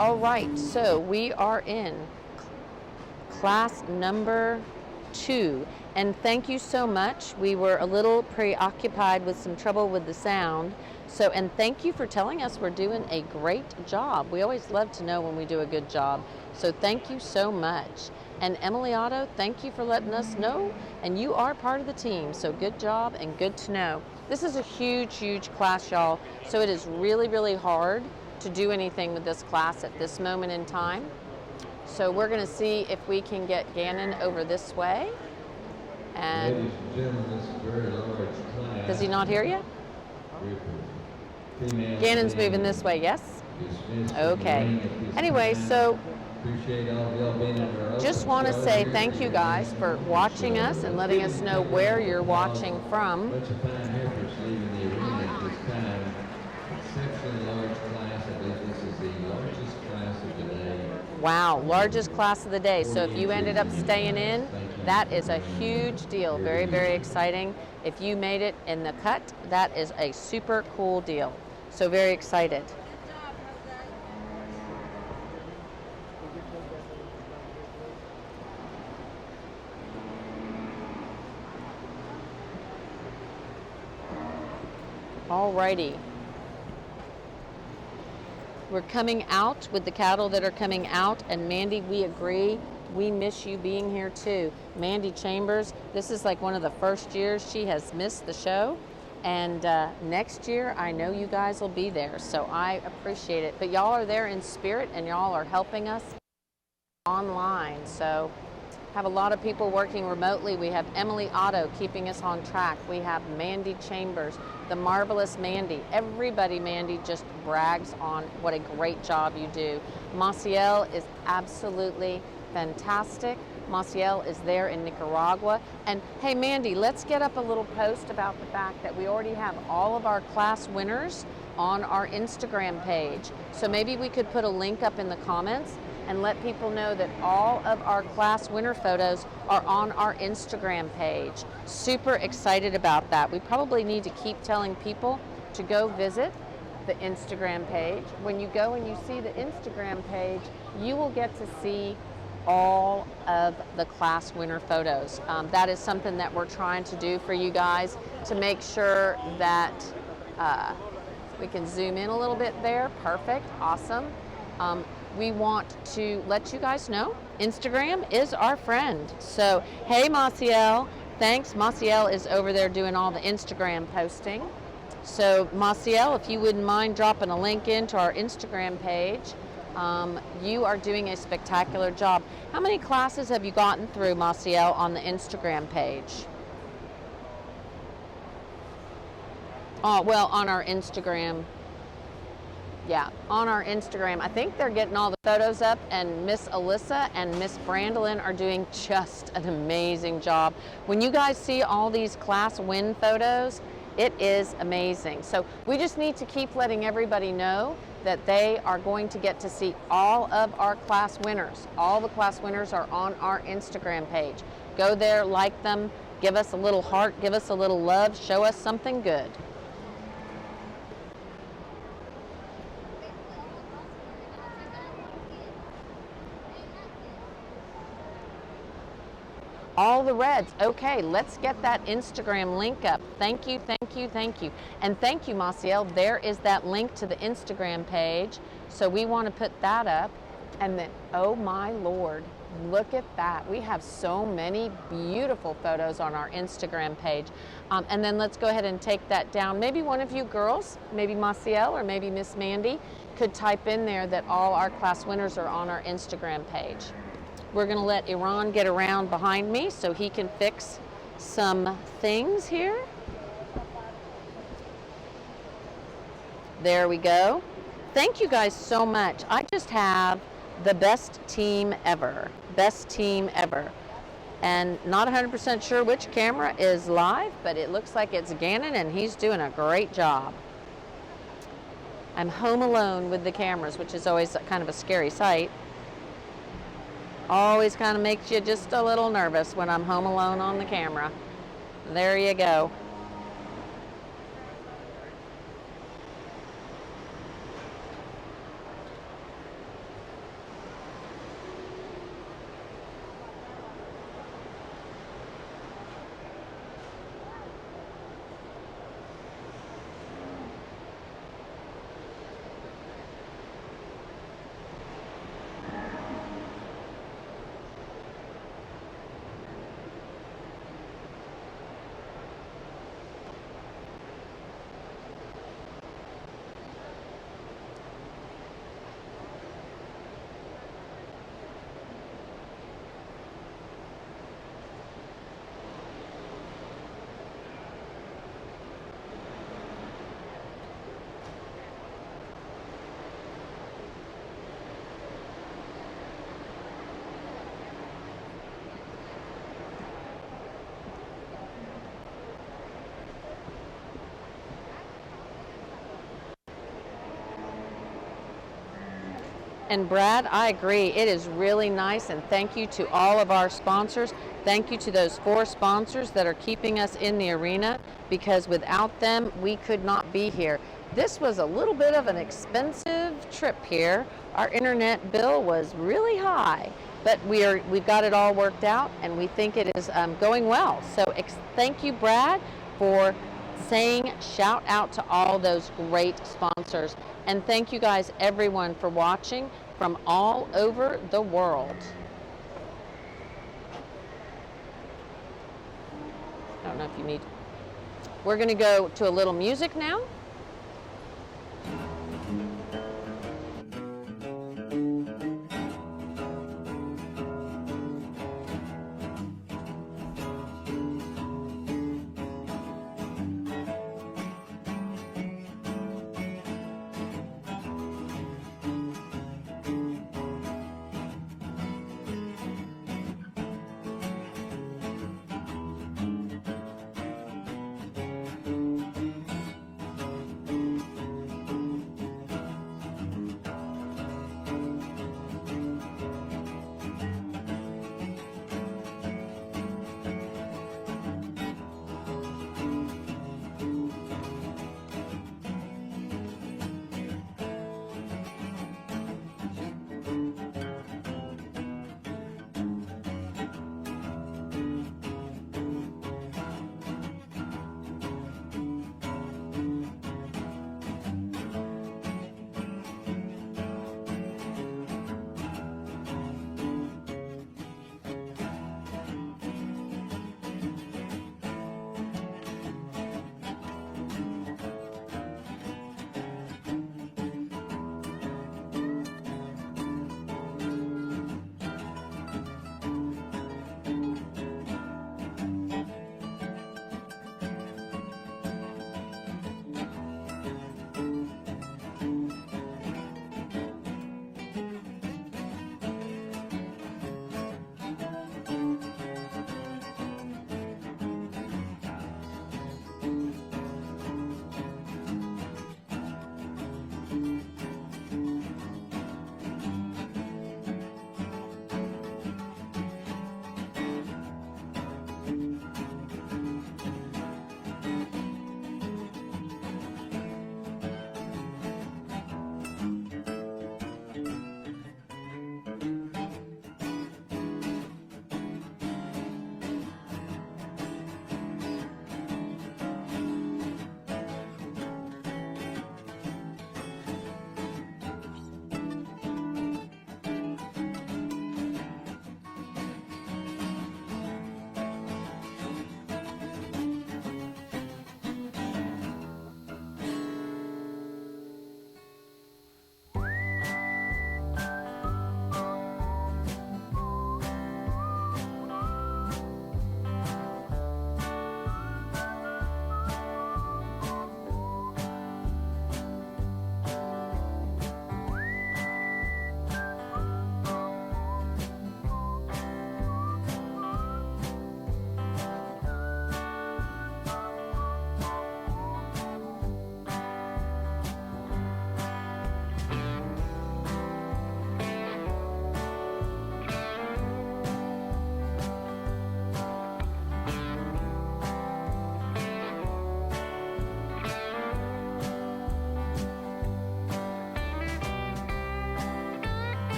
All right, so we are in class number 2, and thank you so much. We were a little preoccupied with some trouble with the sound, so, and thank you for telling us we're doing a great job. We always love to know when we do a good job, so thank you so much. And Emily Otto, thank you for letting us know, and you are part of the team, so good job and good to know. This is a huge, huge class, y'all, so it is really, really hard to do anything with this class at this moment in time. So we're going to see if we can get Gannon over this way. And Ladies and gentlemen, this is a very large class. Does he not hear you? Gannon's moving this way, yes? Okay. Anyway, so just want to say thank you guys for watching us and letting us know where you're watching from. Bunch of fine heifers leaving the arena at this time. Exceptionally large class. I believe this is the largest class of the day. Wow, largest class of the day. So if you ended up staying in, that is a huge deal. Very, very exciting. If you made it in the cut, that is a super cool deal. So very excited. Alrighty. We're coming out with the cattle that are coming out, and Mandy, we agree. We miss you being here too. Mandy Chambers, this is like one of the first years she has missed the show, and next year I know you guys will be there, so I appreciate it. But y'all are there in spirit, and y'all are helping us online, so have a lot of people working remotely. We have Emily Otto keeping us on track. We have Mandy Chambers, the marvelous Mandy. Everybody, Mandy, just brags on what a great job you do. Maciel is absolutely fantastic. Maciel is there in Nicaragua. And hey, Mandy, let's get up a little post about the fact that we already have all of our class winners on our Instagram page. So maybe we could put a link up in the comments and let people know that all of our class winner photos are on our Instagram page. Super excited about that. We probably need to keep telling people to go visit the Instagram page. When you go and you see the Instagram page, you will get to see all of the class winner photos. That is something that we're trying to do for you guys to make sure that we can zoom in a little bit there. Perfect, awesome. We want to let you guys know Instagram is our friend. So, hey Maciel, thanks. Maciel is over there doing all the Instagram posting. So Maciel, if you wouldn't mind dropping a link into our Instagram page, you are doing a spectacular job. How many classes have you gotten through, Maciel, on the Instagram page? Oh, well, on our Instagram. Yeah, on our Instagram. I think they're getting all the photos up, and Miss Alyssa and Miss Brandolyn are doing just an amazing job. When you guys see all these class win photos, it is amazing. So we just need to keep letting everybody know that they are going to get to see all of our class winners. All the class winners are on our Instagram page. Go there, like them, give us a little heart, give us a little love, show us something good. All the reds. Okay, let's get that Instagram link up. Thank you, thank you, thank you. And thank you, Maciel. There is that link to the Instagram page. So we want to put that up. And then, oh my Lord, look at that. We have so many beautiful photos on our Instagram page. And then let's go ahead and take that down. Maybe one of you girls, maybe Maciel or maybe Miss Mandy, could type in there that all our class winners are on our Instagram page. We're going to let Iran get around behind me so he can fix some things here. There we go. Thank you guys so much. I just have the best team ever. Best team ever. And not 100% sure which camera is live, but it looks like it's Gannon, and he's doing a great job. I'm home alone with the cameras, which is always kind of a scary sight. Always kind of makes you just a little nervous when I'm home alone on the camera. There you go. And Brad, I agree. It is really nice, and thank you to all of our sponsors. Thank you to those 4 sponsors that are keeping us in the arena, because without them, we could not be here. This was a little bit of an expensive trip here. Our internet bill was really high, but we've got it all worked out, and we think it is going well. So thank you, Brad, for saying shout out to all those great sponsors. And thank you guys, everyone, for watching from all over the world. I don't know if you need. We're going to go to a little music now.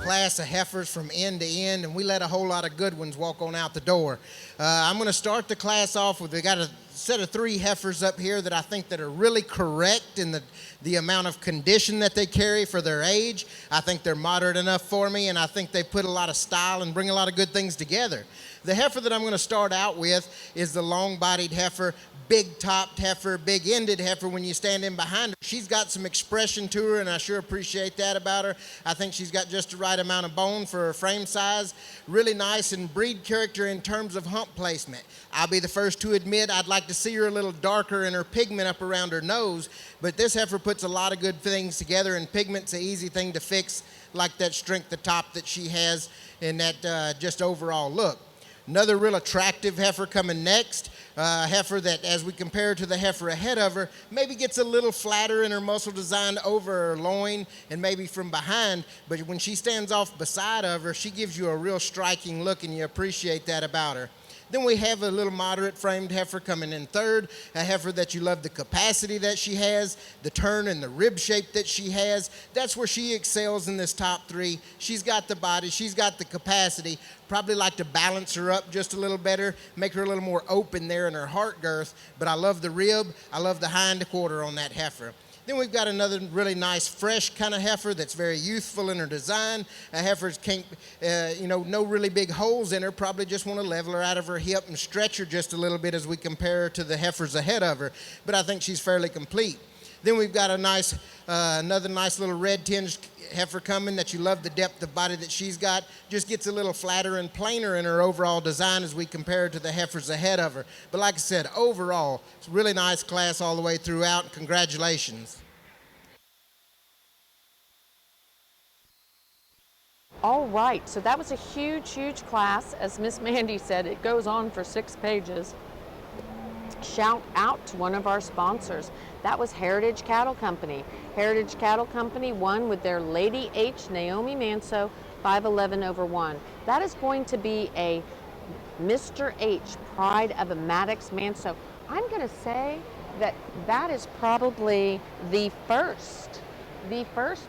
Class of heifers from end to end, and we let a whole lot of good ones walk on out the door. I'm going to start the class off with, we got a set of 3 heifers up here that I think that are really correct in the amount of condition that they carry for their age. I think they're moderate enough for me, and I think they put a lot of style and bring a lot of good things together. The heifer that I'm going to start out with is the long-bodied heifer, big-topped heifer, big-ended heifer. When you stand in behind her, she's got some expression to her, and I sure appreciate that about her. I think she's got just the right amount of bone for her frame size. Really nice in breed character in terms of hump placement. I'll be the first to admit I'd like to see her a little darker in her pigment up around her nose, but this heifer puts a lot of good things together, and pigment's an easy thing to fix, like that strength of top that she has and that just overall look. Another real attractive heifer coming next, a heifer that, as we compare to the heifer ahead of her, maybe gets a little flatter in her muscle design over her loin and maybe from behind, but when she stands off beside of her, she gives you a real striking look, and you appreciate that about her. Then we have a little moderate framed heifer coming in third, a heifer that you love the capacity that she has, the turn and the rib shape that she has. That's where she excels in this top three. She's got the body, she's got the capacity. Probably like to balance her up just a little better, make her a little more open there in her heart girth, but I love the rib, I love the hind quarter on that heifer. Then we've got another really nice, fresh kind of heifer that's very youthful in her design. A heifer's can't, no really big holes in her. Probably just want to level her out of her hip and stretch her just a little bit as we compare her to the heifers ahead of her. But I think she's fairly complete. Then we've got another nice little red tinged heifer coming that you love the depth of body that she's got. Just gets a little flatter and plainer in her overall design as we compare her to the heifers ahead of her. But like I said, overall, it's a really nice class all the way throughout. Congratulations. All right, so that was a huge, huge class. As Miss Mandy said, it goes on for 6 pages. Shout out to one of our sponsors. That was Heritage Cattle Company. Heritage Cattle Company won with their Lady H, Naomi Manso, 5'11/1. That is going to be a Mr. H, Pride of a Maddox Manso. I'm going to say that that is probably the first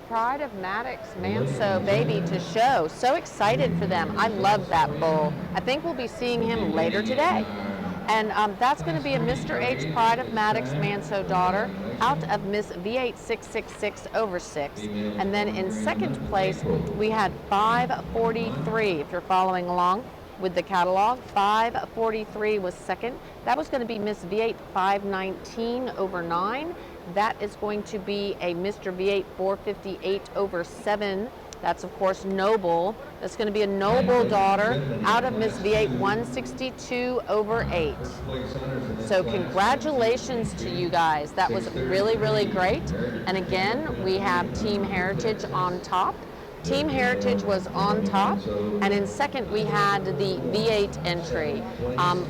Pride of Maddox Manso baby to show. So excited for them. I love that bull. I think we'll be seeing him later today. And that's going to be a Mr. H Pride of Maddox Manso daughter out of Miss V8666/6. And then in second place, we had 543, if you're following along with the catalog. 543 was second. That was going to be Miss V8519/9. That is going to be a Mr. V8458/7. That's, of course, Noble. That's going to be a Noble daughter out of Miss V8162/8. So congratulations to you guys. That was really, really great. And again, we have Team Heritage on top. Team Heritage was on top. And in second, we had the V8 entry.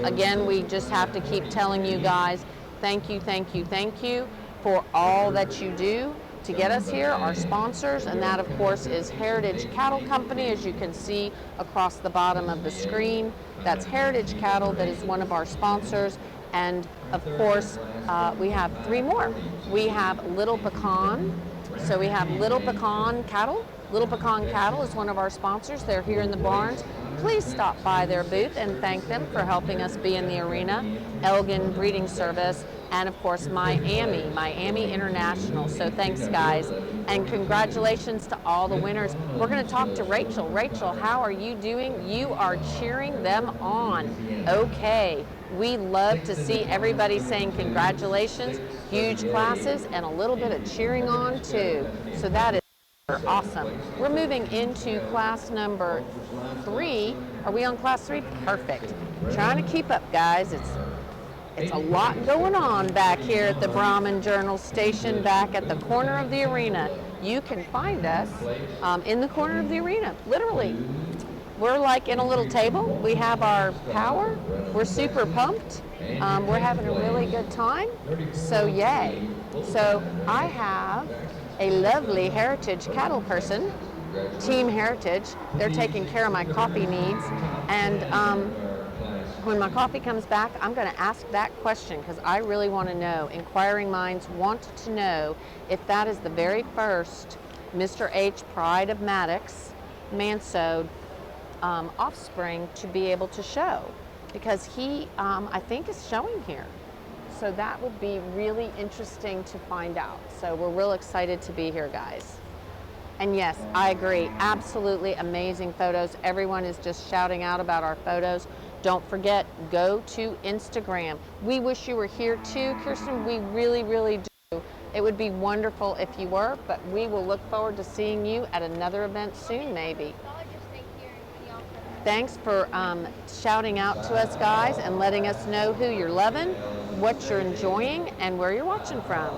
Again, we just have to keep telling you guys, thank you, thank you, thank you for all that you do to get us here, our sponsors, and that of course is Heritage Cattle Company, as you can see across the bottom of the screen. That's Heritage Cattle, that is one of our sponsors. And of course, we have 3 more. We have Little Pecan. So we have Little Pecan Cattle. Little Pecan Cattle is one of our sponsors. They're here in the barns. Please stop by their booth and thank them for helping us be in the arena. Elgin Breeding Service, and of course Miami International. So thanks guys, and congratulations to all the winners. We're going to talk to Rachel. Rachel, how are you doing? You are cheering them on. Okay, we love to see everybody saying congratulations, huge classes, and a little bit of cheering on too. So that is awesome. We're moving into class number 3. Are we on class 3? Perfect. Trying to keep up, guys. It's a lot going on back here at the Brahman Journal station back at the corner of the arena. You can find us in the corner of the arena, literally. We're like in a little table. We have our power. We're super pumped. We're having a really good time. So yay. So I have a lovely Heritage Cattle person, Team Heritage. They're taking care of my coffee needs. And when my coffee comes back, I'm going to ask that question because I really want to know. Inquiring minds want to know if that is the very first Mr. H Pride of Maddox Manso offspring to be able to show, because he, I think, is showing here. So that would be really interesting to find out. So we're real excited to be here, guys. And yes, I agree. Absolutely amazing photos. Everyone is just shouting out about our photos. Don't forget, go to Instagram. We wish you were here too, Kirsten. We really, really do. It would be wonderful if you were, but we will look forward to seeing you at another event soon, maybe. Thanks for shouting out to us, guys, and letting us know who you're loving, what you're enjoying, and where you're watching from.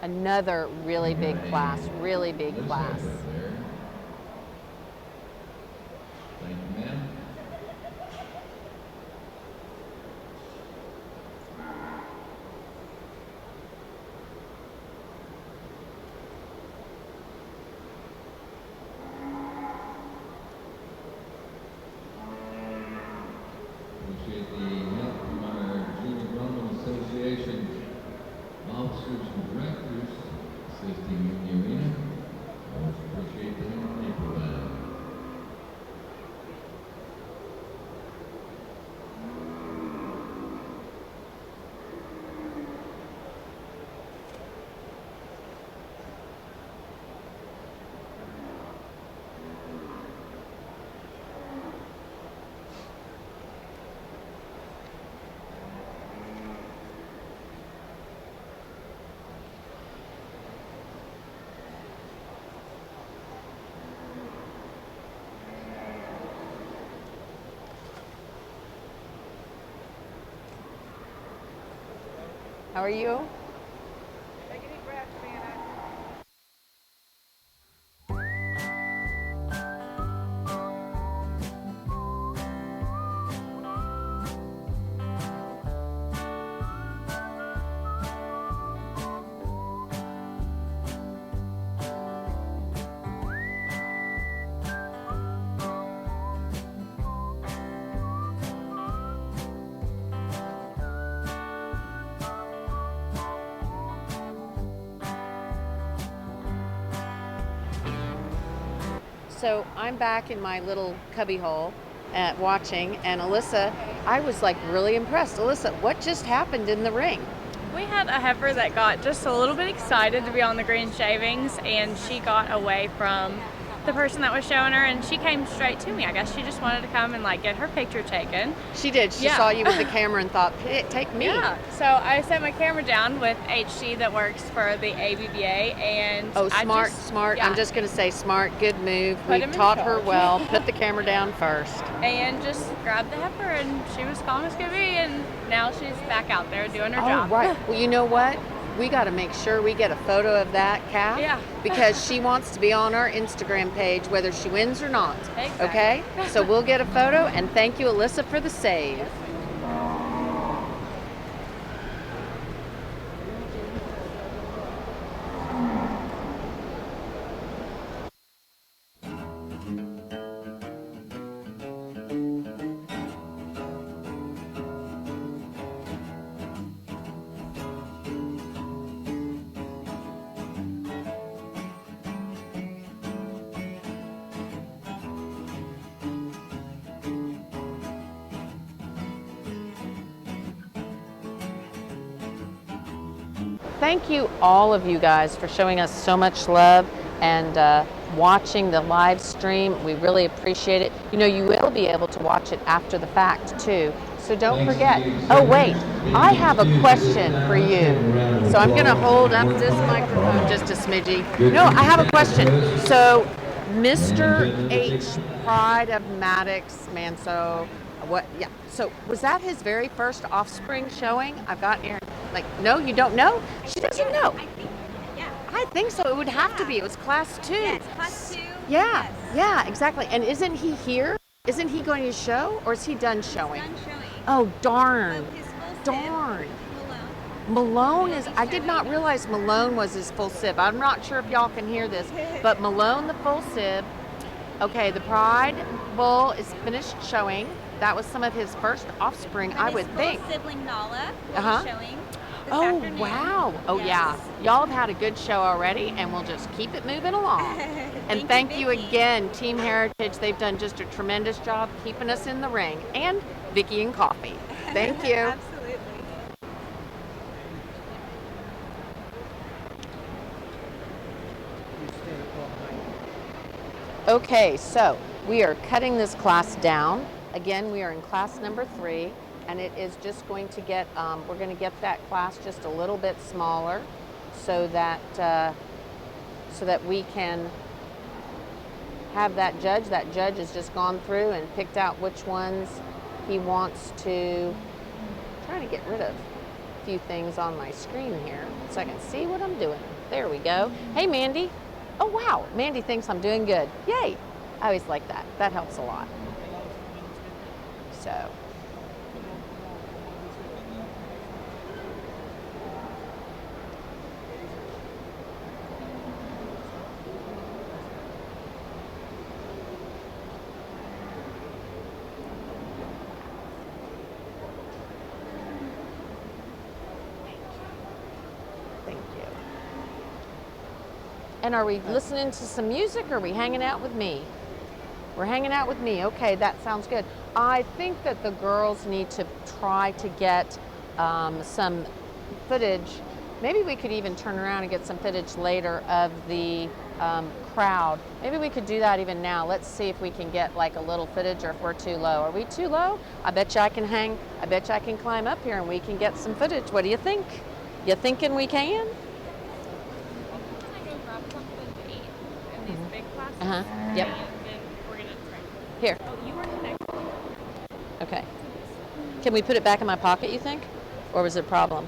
Another really big class, really big class. Thank you, ma'am. Appreciate the help from our Junior Brahman Association officers and directors assisting in the arena. Always appreciate the help they provide. How are you? So I'm back in my little cubby hole watching, and Alyssa, I was like really impressed. Alyssa, what just happened in the ring? We had a heifer that got just a little bit excited to be on the green shavings, and she got away from the person that was showing her, and she came straight to me. I guess she just wanted to come and like get her picture taken. She did. She saw you with the camera and thought, hey, take me. Yeah. So I set my camera down with HC that works for the ABBA, and smart. Yeah. I'm just going to say smart, good move. Put We him in taught her charge. well. Put the camera down first. And just grabbed the heifer, and she was calm as could be, and now she's back out there doing her job. Right. Well, you know what? We got to make sure we get a photo of that calf. Yeah. Because she wants to be on our Instagram page whether she wins or not. Exactly. Okay? So we'll get a photo, and thank you, Alyssa, for the save. Thank you, all of you guys, for showing us so much love and watching the live stream. We really appreciate it. You know, you will be able to watch it after the fact, too. So don't forget. Oh, wait. I have a question for you. So I'm going to hold up this microphone just a smidgy. No, I have a question. So Mr. H, Pride of Maddox, Manso, what? Yeah. So was that his very first offspring showing? I've got Aaron. Like, no, you don't know? She doesn't know. I think so. It would have to be. It was class 2. Yes, class 2. Yeah, Yes. yeah, exactly. And isn't he here? Isn't he going to show, or is he done showing? Done showing. Oh, darn. His full Darn. sib, Malone is, I did not realize Malone was his full sib. I'm not sure if y'all can hear this, but Malone, the full sib. Okay, the Pride Bull is finished showing. That was some of his first offspring, I would think. His sibling Nala will Uh-huh. be showing this Oh, afternoon. wow. Oh, Yes. yeah. Y'all have had a good show already, and we'll just keep it moving along. And thank you again, Team Heritage. They've done just a tremendous job keeping us in the ring. And Vicky and Coffee. Thank you. Absolutely. Okay, so we are cutting this class down. Again, we are in class number 3, and it is just going to get, we're going to get that class just a little bit smaller so that we can have that judge. That judge has just gone through and picked out which ones he wants to, trying to get rid of a few things on my screen here so I can see what I'm doing. There we go. Hey, Mandy. Oh, wow. Mandy thinks I'm doing good. Yay. I always like that. That helps a lot. So. Thank you. And are we listening to some music or are we hanging out with me? We're hanging out with me. Okay, that sounds good. I think that the girls need to try to get some footage. Maybe we could even turn around and get some footage later of the crowd. Maybe we could do that even now. Let's see if we can get like a little footage or if we're too low. Are we too low? I bet you I can hang. I bet you I can climb up here and we can get some footage. What do you think? You thinking we can? Uh-huh. Yep. Here. Okay. Can we put it back in my pocket, you think? Or was it a problem?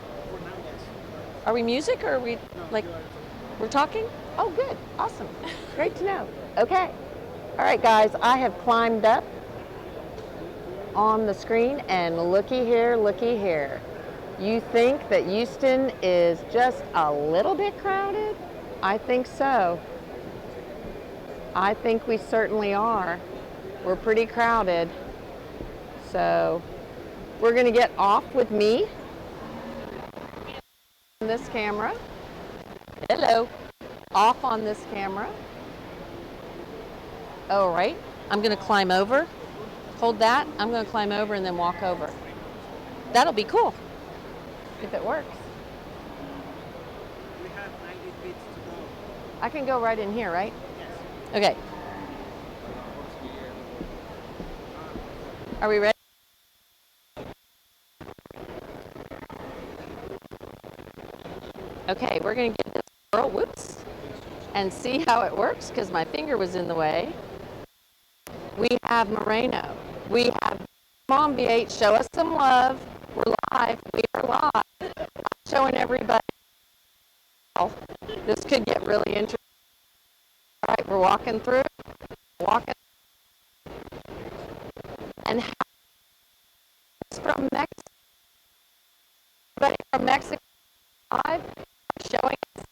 Are we music or are we like, we're talking? Oh, good. Awesome. Great to know. Okay. All right, guys, I have climbed up on the screen and looky here, looky here. You think that Houston is just a little bit crowded? I think so. I think we certainly are. We're pretty crowded. So we're going to get off with me on this camera. Hello. Off on this camera. All right. I'm going to climb over. Hold that. I'm going to climb over and then walk over. That'll be cool if it works. We have 90 feet to go. I can go right in here, right? Okay. Are we ready? Okay, we're going to give this girl, whoops, and see how it works because my finger was in the way. We have Moreno. We have Mom V8, show us some love. We're live. We are live. I'm showing everybody. This could get really interesting. All right, we're walking through. Walking. And from Mexico. Everybody from Mexico live showing us.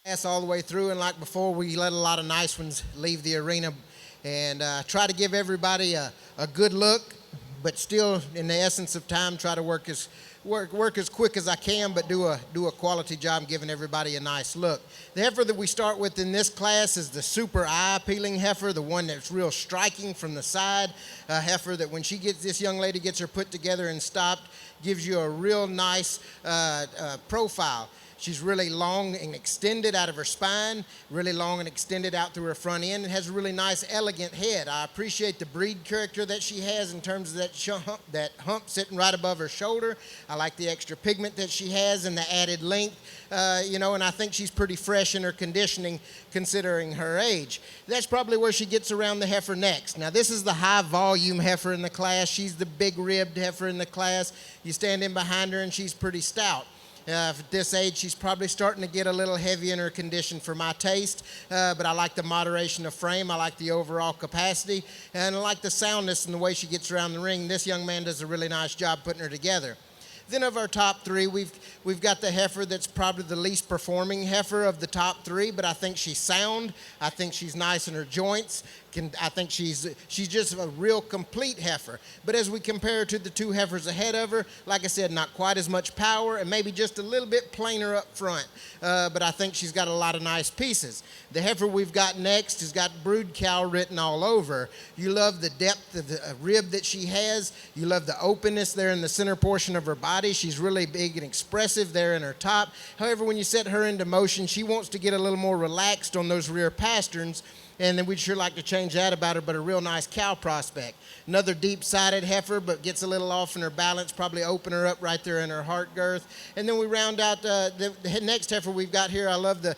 Pass all the way through, and like before, we let a lot of nice ones leave the arena, and try to give everybody a good look, but still, in the essence of time, try to work as quick as I can, but do a quality job giving everybody a nice look. The heifer that we start with in this class is the super eye-appealing heifer, the one that's real striking from the side. A heifer that when this young lady gets her put together and stopped, gives you a real nice profile. She's really long and extended out of her spine, really long and extended out through her front end, and has a really nice, elegant head. I appreciate the breed character that she has in terms of that hump sitting right above her shoulder. I like the extra pigment that she has and the added length, and I think she's pretty fresh in her conditioning considering her age. That's probably where she gets around the heifer next. Now, this is the high-volume heifer in the class. She's the big-ribbed heifer in the class. You stand in behind her, and she's pretty stout. At this age, she's probably starting to get a little heavy in her condition for my taste, but I like the moderation of frame. I like the overall capacity, and I like the soundness and the way she gets around the ring. This young man does a really nice job putting her together. Then of our top three, we've got the heifer that's probably the least performing heifer of the top three, but I think she's sound. I think she's nice in her joints. I think she's just a real complete heifer. But as we compare her to the two heifers ahead of her, like I said, not quite as much power and maybe just a little bit plainer up front. But I think she's got a lot of nice pieces. The heifer we've got next has got brood cow written all over. You love the depth of the rib that she has. You love the openness there in the center portion of her body. She's really big and expressive there in her top. However, when you set her into motion, she wants to get a little more relaxed on those rear pasterns. And then we'd sure like to change that about her, but a real nice cow prospect. Another deep-sided heifer, but gets a little off in her balance, probably open her up right there in her heart girth. And then we round out the next heifer we've got here. I love the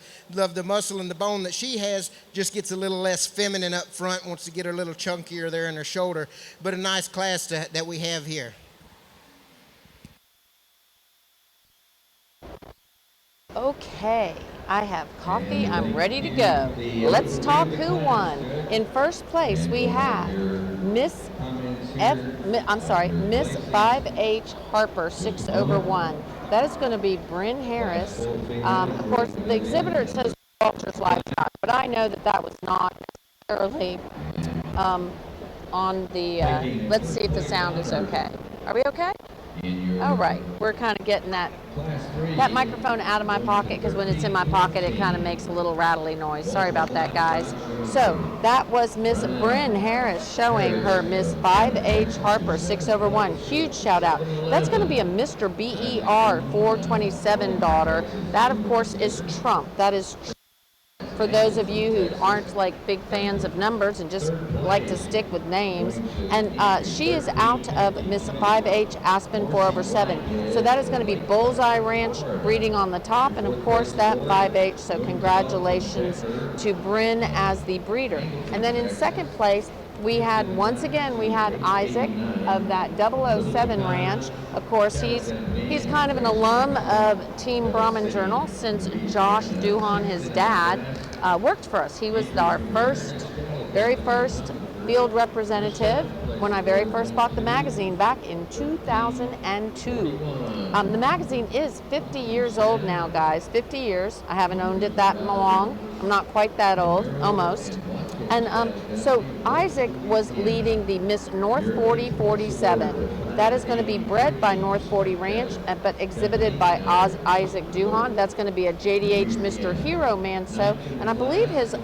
muscle and the bone that she has, just gets a little less feminine up front, wants to get her a little chunkier there in her shoulder, but a nice class that we have here. Okay, I have coffee. I'm ready to go. Let's talk who won. In first place, we have Miss 5H Harper, 6/1. That is going to be Bryn Harris. Of course, the exhibitor, it says Walters Livestock, but I know that was not necessarily on the, let's see if the sound is okay. Are we okay? All right, we're kind of getting that microphone out of my pocket, because when it's in my pocket, it kind of makes a little rattly noise. Sorry about that, guys. So that was Miss Bryn Harris showing her Miss 5H Harper, 6/1. Huge shout out. That's going to be a Mr. BER 427 daughter. That, of course, is Trump. That is for those of you who aren't like big fans of numbers and just like to stick with names. And she is out of Miss 5H Aspen 4/7. So that is going to be Bullseye Ranch breeding on the top, and of course that 5H. So congratulations to Bryn as the breeder. And then in second place, once again we had Isaac of that 007 ranch. Of course, he's kind of an alum of Team Brahman Journal, since Josh Duhan, his dad, worked for us. He was our very first field representative when I very first bought the magazine back in 2002. The magazine is 50 years old now, guys. 50 years. I haven't owned it that long. I'm not quite that old, almost. And so Isaac was leading the Miss North 40 47. That is going to be bred by North 40 Ranch, but exhibited by Isaac Duhan. That's going to be a JDH Mr. Hero Manso. And I believe his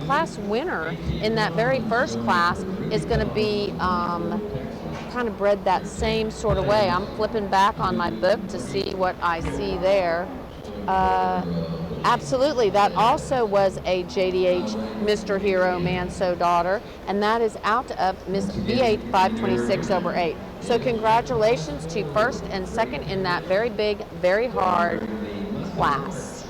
class winner in that very first class is going to be kind of bred that same sort of way. I'm flipping back on my book to see what I see there. Absolutely, that also was a JDH Mr. Hero Manso daughter, and that is out of Miss B8 526/8. So congratulations to first and second in that very big, very hard class.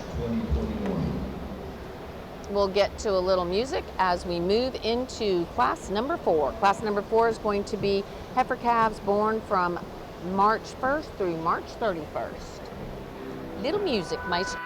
We'll get to a little music as we move into class number 4. Class number 4 is going to be heifer calves born from March 1st through March 31st. Little music, maestro.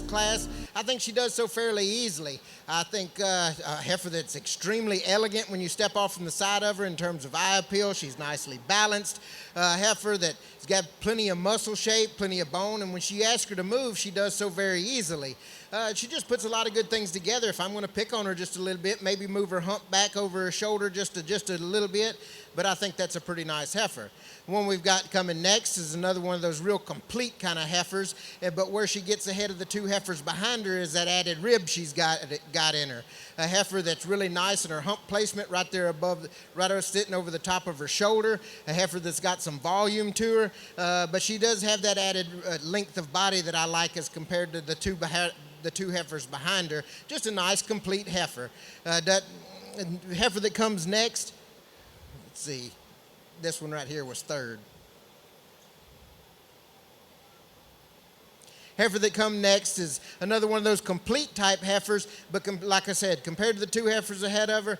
class. I think she does so fairly easily. I think a heifer that's extremely elegant when you step off from the side of her in terms of eye appeal. She's nicely balanced. A heifer that's got plenty of muscle shape, plenty of bone, and when she asks her to move, she does so very easily. She just puts a lot of good things together. If I'm going to pick on her just a little bit, maybe move her hump back over her shoulder just a little bit, but I think that's a pretty nice heifer. The one we've got coming next is another one of those real complete kind of heifers, but where she gets ahead of the two heifers behind her is that added rib she's got in her. A heifer that's really nice in her hump placement right there above, sitting over the top of her shoulder. A heifer that's got some volume to her, but she does have that added length of body that I like as compared to the two heifers behind her. Just a nice, complete heifer. That heifer that comes next, let's see, this one right here was third. Heifer that come next is another one of those complete type heifers, but like I said, compared to the two heifers ahead of her,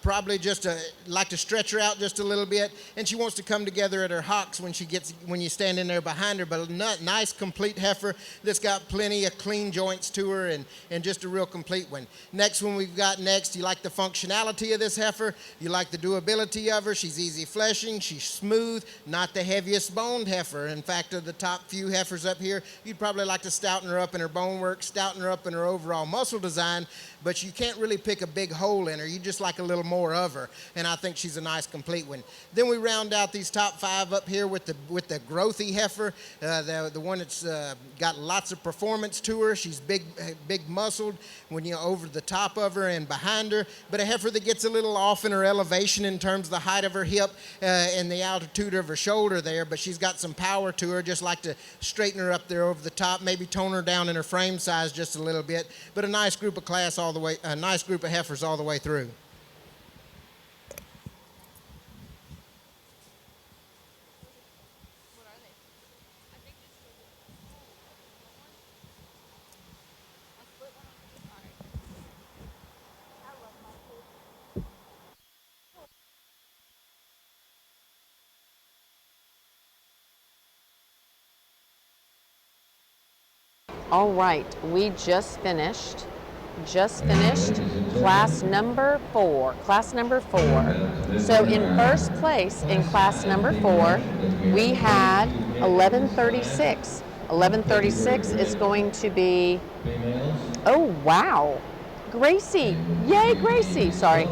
probably just like to stretch her out just a little bit, and she wants to come together at her hocks when you stand in there behind her, but a nice complete heifer that's got plenty of clean joints to her and just a real complete one. Next one we've got next, you like the functionality of this heifer, you like the doability of her, she's easy fleshing, she's smooth, not the heaviest boned heifer. In fact, of the top few heifers up here, you'd probably like to stouten her up in her bone work, stouten her up in her overall muscle design, but you can't really pick a big hole in her. You just like a little more of her, and I think she's a nice complete one. Then we round out these top five up here with the growthy heifer, the one that's got lots of performance to her. She's big muscled when you're over the top of her and behind her, but a heifer that gets a little off in her elevation in terms of the height of her hip and the altitude of her shoulder there, but she's got some power to her. Just like to straighten her up there over the top, maybe tone her down in her frame size just a little bit, but a nice group of a nice group of heifers all the way through. All right, we just finished class number 4. So in first place in class number 4, we had 1136. 1136 is going to be, oh wow, Gracie. Yay, Gracie. Sorry.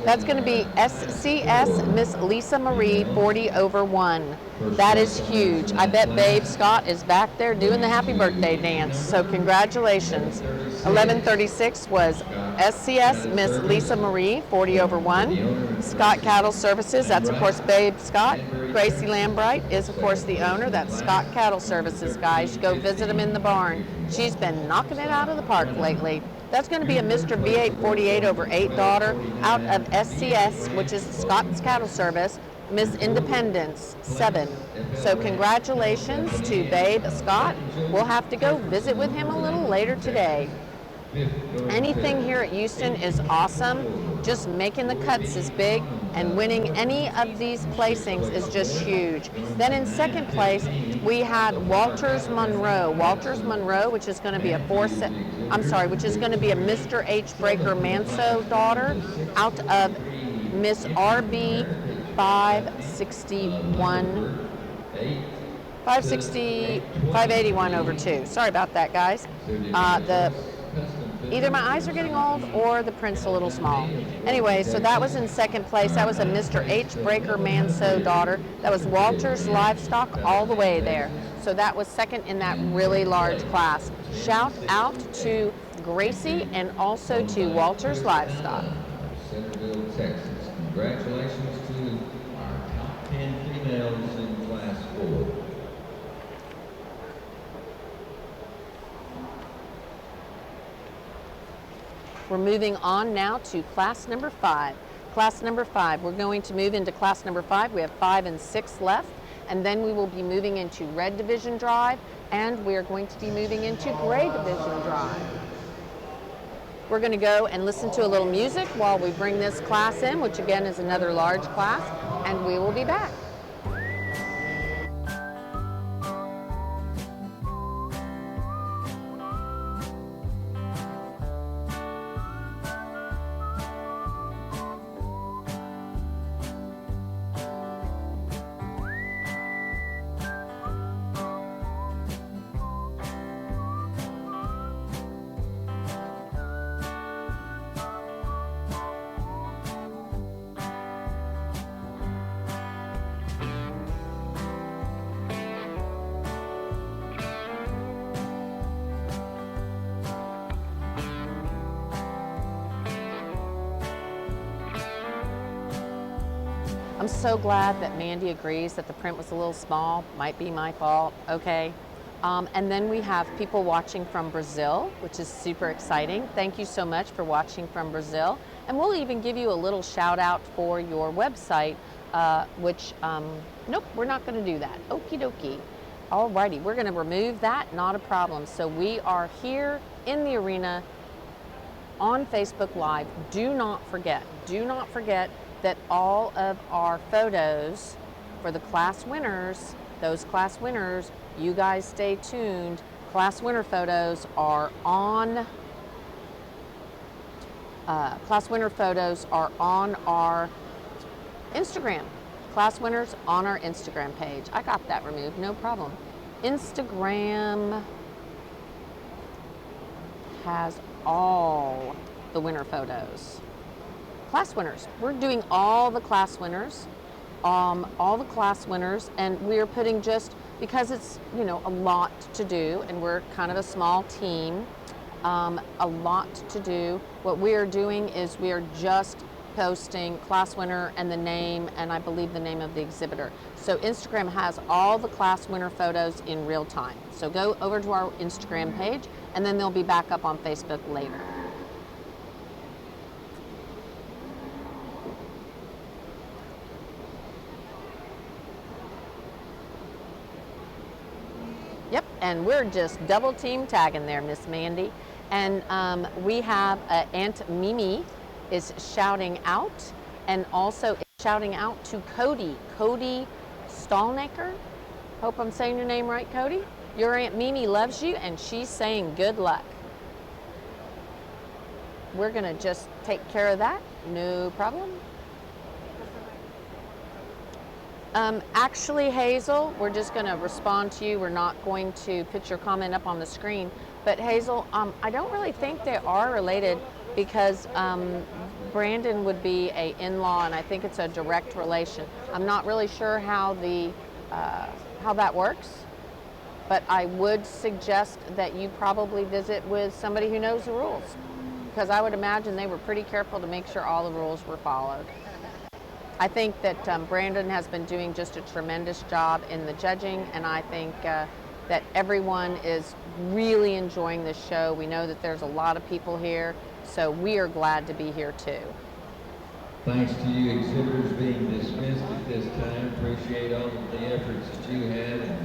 That's going to be SCS Miss Lisa Marie 40/1. That is huge. I bet Babe Scott is back there doing the happy birthday dance. So congratulations. 1136 was SCS Miss Lisa Marie 40/1. Scott Cattle Services, that's of course Babe Scott. Gracie Lambright is of course the owner. That's Scott Cattle Services, guys. Go visit them in the barn. She's been knocking it out of the park lately. That's going to be a Mr. V8 48/8 daughter out of SCS, which is Scott's Cattle Service, Miss Independence 7. So congratulations to Babe Scott. We'll have to go visit with him a little later today. Anything here at Houston is awesome. Just making the cuts is big, and winning any of these placings is just huge. Then in second place, we had Walters Monroe. Walters Monroe, which is going to be which is going to be a Mr. H. Breaker Manso daughter out of Miss RB 581/2. Sorry about that, guys. Either my eyes are getting old or the print's a little small. Anyway, so that was in second place. That was a Mr. H. Breaker Manso daughter. That was Walters Livestock all the way there. So that was second in that really large class. Shout out to Gracie and also to Walters Livestock. Centerville, Texas. Congratulations to our top 10 females in class 4. We're moving on now to class number 5. Class number 5, we're going to move into class number 5. We have 5 and 6 left, and then we will be moving into red division drive, and we are going to be moving into gray division drive. We're going to go and listen to a little music while we bring this class in, which again is another large class, and we will be back. so glad that Mandy agrees that the print was a little small. Might be my fault, okay. And then we have people watching from Brazil, which is super exciting. Thank you so much for watching from Brazil. And we'll even give you a little shout out for your website, which, nope, we're not gonna do that. Okie dokie. Alrighty, we're gonna remove that, not a problem. So we are here in the arena on Facebook Live. Do not forget that all of our photos for the class winners, those class winners, you guys stay tuned. Class winner photos are on our Instagram. Class winners on our Instagram page. I got that removed, no problem. Instagram has all the winner photos. Class winners. We're doing all the class winners, and we're putting just, because it's, you know, a lot to do, and we're kind of a small team, a lot to do. What we are doing is we are just posting class winner and the name, and I believe the name of the exhibitor. So Instagram has all the class winner photos in real time. So go over to our Instagram page, and then they'll be back up on Facebook later. Yep, and we're just double team tagging there, Miss Mandy. And we have Aunt Mimi is shouting out, and also shouting out to Cody Stallnaker. Hope I'm saying your name right, Cody. Your Aunt Mimi loves you, and she's saying good luck. We're gonna just take care of that, no problem. Actually, Hazel, we're just going to respond to you. We're not going to put your comment up on the screen. But Hazel, I don't really think they are related, because Brandon would be a in-law, and I think it's a direct relation. I'm not really sure how that works, but I would suggest that you probably visit with somebody who knows the rules, because I would imagine they were pretty careful to make sure all the rules were followed. I think that Brandon has been doing just a tremendous job in the judging, and I think that everyone is really enjoying this show. We know that there's a lot of people here, so we are glad to be here too. Thanks to you exhibitors being dismissed at this time. Appreciate all of the efforts that you had.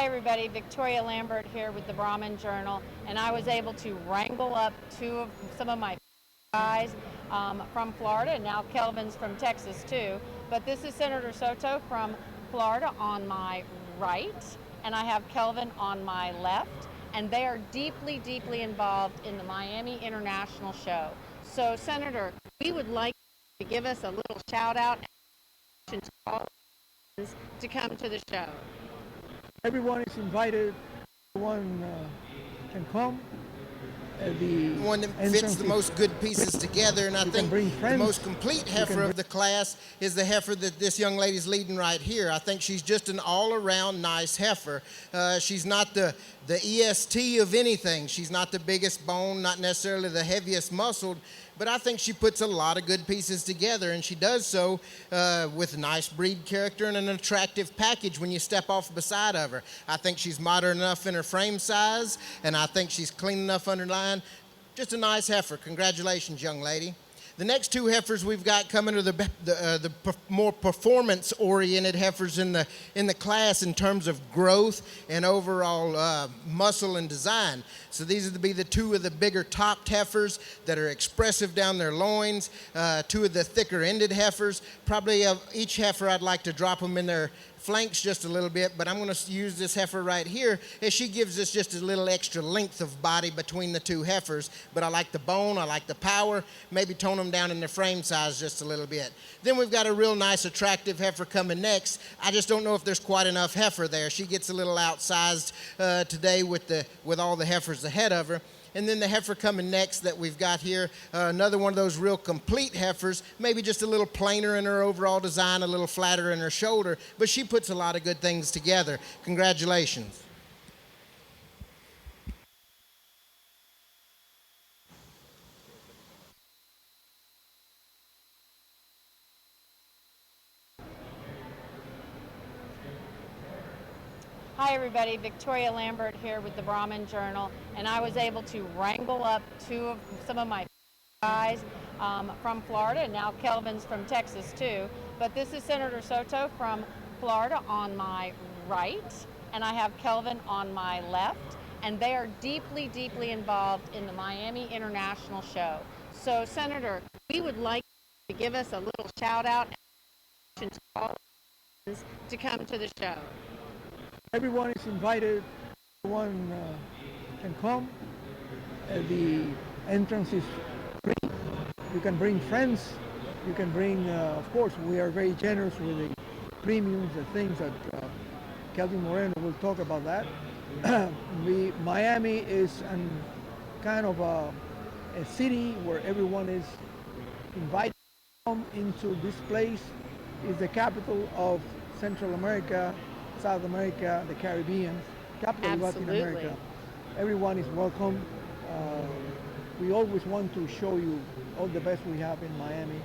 Hi everybody, Victoria Lambert here with the Brahman Journal, and I was able to wrangle up some of my guys from Florida, and now Kelvin's from Texas too. But this is Senator Soto from Florida on my right, and I have Kelvin on my left, and they are deeply, deeply involved in the Miami International Show. So Senator, we would like you to give us a little shout out and to all to come to the show. Everyone is invited. Everyone can come. The one that fits the most good pieces together, and I think the most complete heifer of the class is the heifer that this young lady's leading right here. I think she's just an all-around nice heifer. She's not the EST of anything. She's not the biggest bone, not necessarily the heaviest muscled, but I think she puts a lot of good pieces together, and she does so with a nice breed character and an attractive package when you step off beside of her. I think she's modern enough in her frame size, and I think she's clean enough underline. Just a nice heifer. Congratulations, young lady. The next two heifers we've got coming are the more performance-oriented heifers in the class in terms of growth and overall muscle and design. So these would be the two of the bigger topped heifers that are expressive down their loins, two of the thicker-ended heifers. Probably of each heifer, I'd like to drop them in their flanks just a little bit, but I'm going to use this heifer right here as she gives us just a little extra length of body between the two heifers. But I like the bone, I like the power, maybe tone them down in the frame size just a little bit. Then we've got a real nice attractive heifer coming next. I just don't know if there's quite enough heifer there. She gets a little outsized today with all the heifers ahead of her. And then the heifer coming next that we've got here, another one of those real complete heifers, maybe just a little plainer in her overall design, a little flatter in her shoulder, but she puts a lot of good things together. Congratulations. Hi everybody, Victoria Lambert here with the Brahman Journal, and I was able to wrangle up some of my guys from Florida, and now Kelvin's from Texas too. But this is Senator Soto from Florida on my right, and I have Kelvin on my left, and they are deeply, deeply involved in the Miami International Show. So Senator, we would like you to give us a little shout out and to all to come to the show. Everyone is invited. Everyone can come. The entrance is free. You can bring friends. You can bring, of course, we are very generous with the premiums, the things that Kelvin Moreno will talk about that. Miami is kind of a city where everyone is invited to come into this place. It's the capital of Central America, South America, the Caribbean, capital of Latin America. Everyone is welcome. We always want to show you all the best we have in Miami,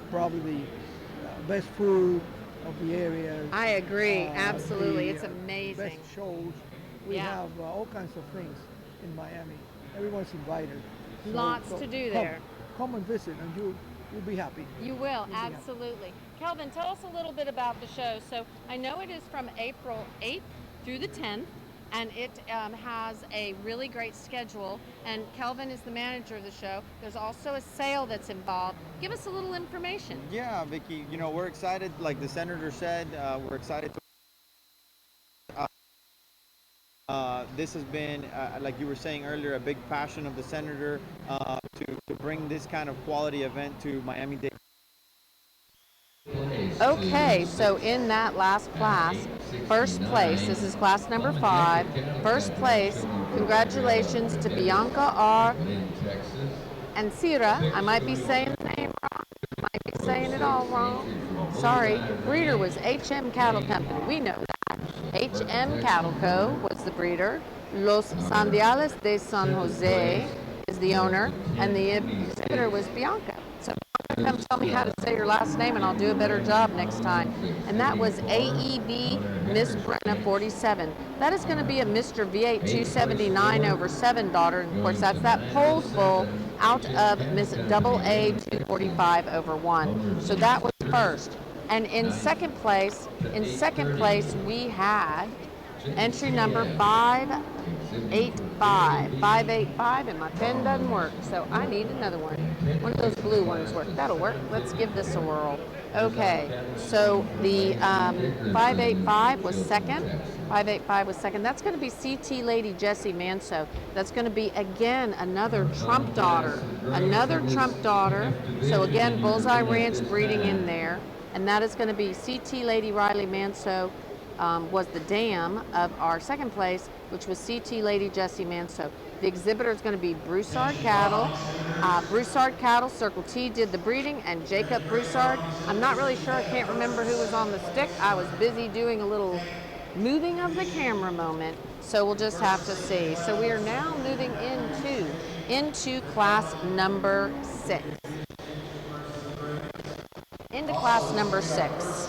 probably the best food of the area. I agree, absolutely. It's amazing. Best shows. We have all kinds of things in Miami. Everyone's invited. Lots to do there. Come and visit, and you'll be happy. You will, absolutely. Kelvin, tell us a little bit about the show. So I know it is from April 8th through the 10th, and it has a really great schedule, and Kelvin is the manager of the show. There's also a sale that's involved. Give us a little information. Yeah, Vicki, we're excited, like the senator said, we're excited to this has been, like you were saying earlier, a big passion of the senator to bring this kind of quality event to Miami-Dade. Okay, so in that last class, first place, this is class number 5, first place, congratulations to Bianca R. and Sira. I might be saying the name wrong, might be saying it all wrong. Sorry, breeder was HM Cattle Company, we know that. HM Cattle Co. was the breeder. Los Sandiales de San Jose is the owner, and the exhibitor was Bianca. So come tell me how to say your last name, and I'll do a better job next time. And that was AEB Miss Brenna 47. That is going to be a Mr. V8 279 over 7 daughter, and of course that's that polled bull out of Miss AA 245 over 1. So that was first. And in second place we had Entry number 585. 585, and my pen doesn't work, so I need another one. One of those blue ones work. That'll work. Let's give this a whirl. Okay, so the 585 was second. 585 was second. That's going to be CT Lady Jessie Manso. That's going to be, again, another Trump daughter. Another Trump daughter. So again, Bullseye Ranch breeding in there. And that is going to be CT Lady Riley Manso, was the dam of our second place, which was CT Lady Jessie Manso. The exhibitor is going to be Broussard Cattle. Broussard Cattle, Circle T did the breeding, and Jacob Broussard. I'm not really sure, I can't remember who was on the stick. I was busy doing a little moving of the camera moment, so we'll just have to see. So we are now moving into class number 6. Into class number 6.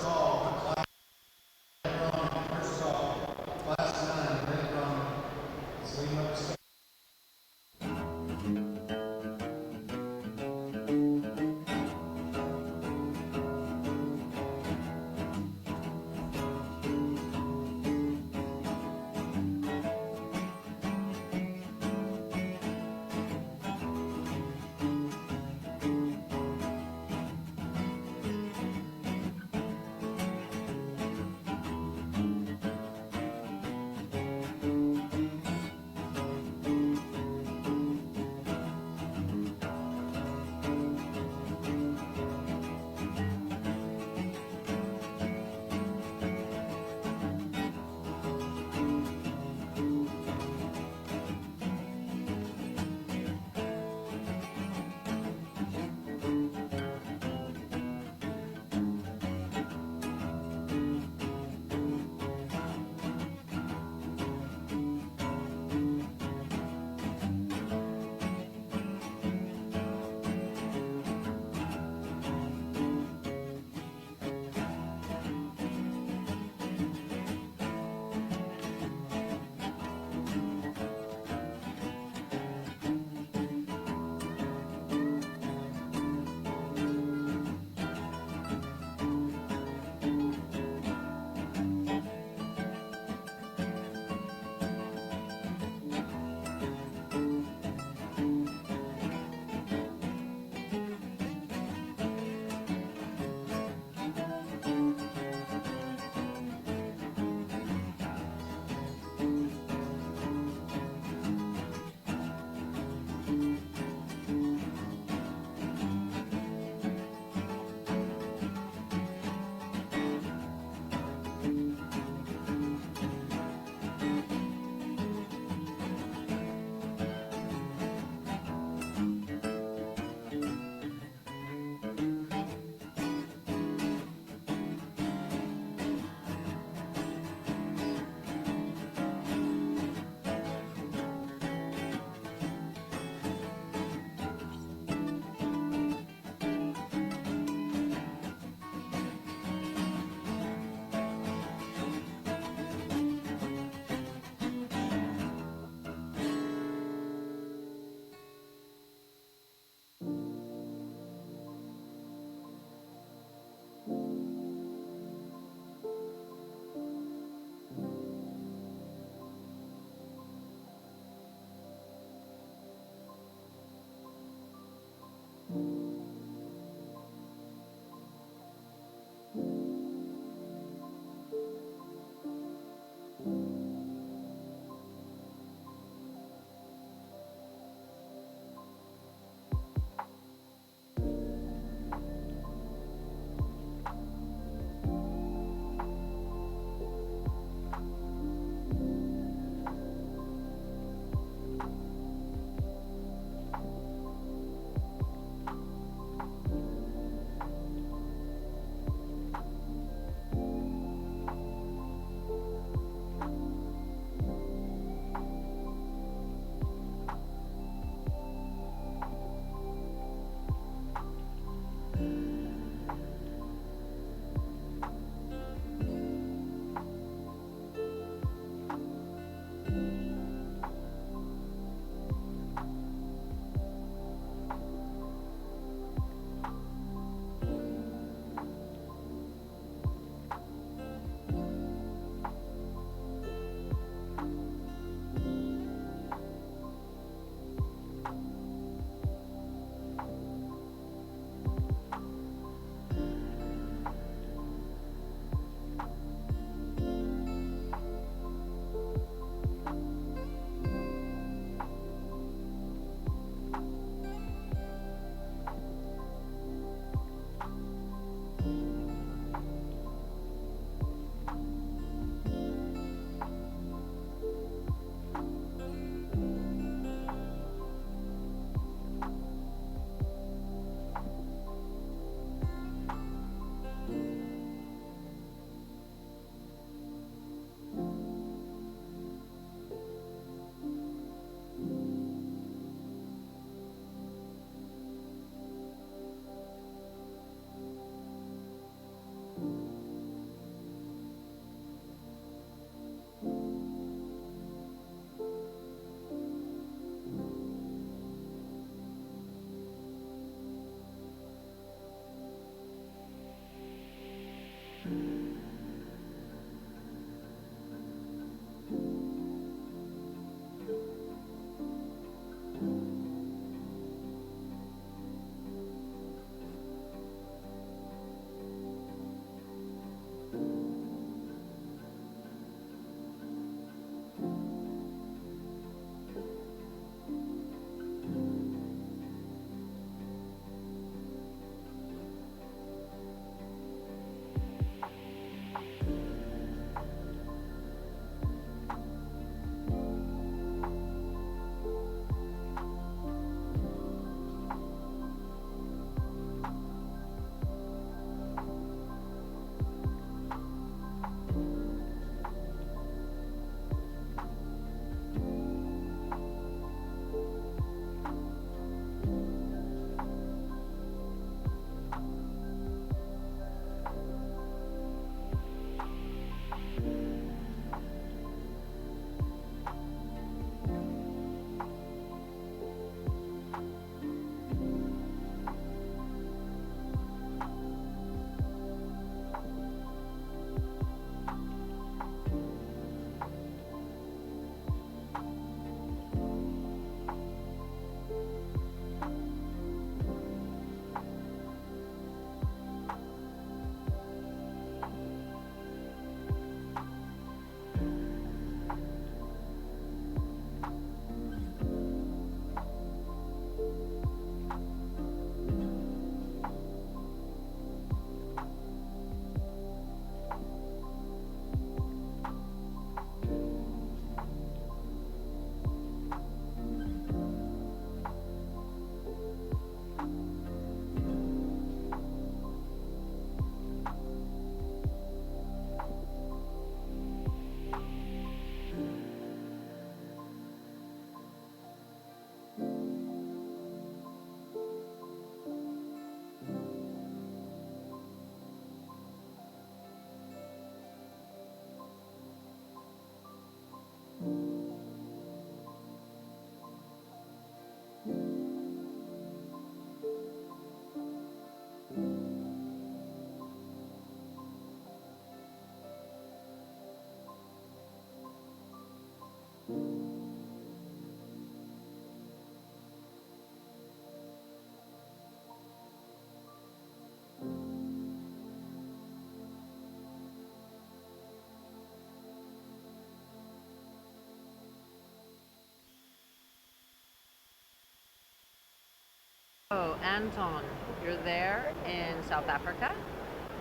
Anton, you're there in South Africa.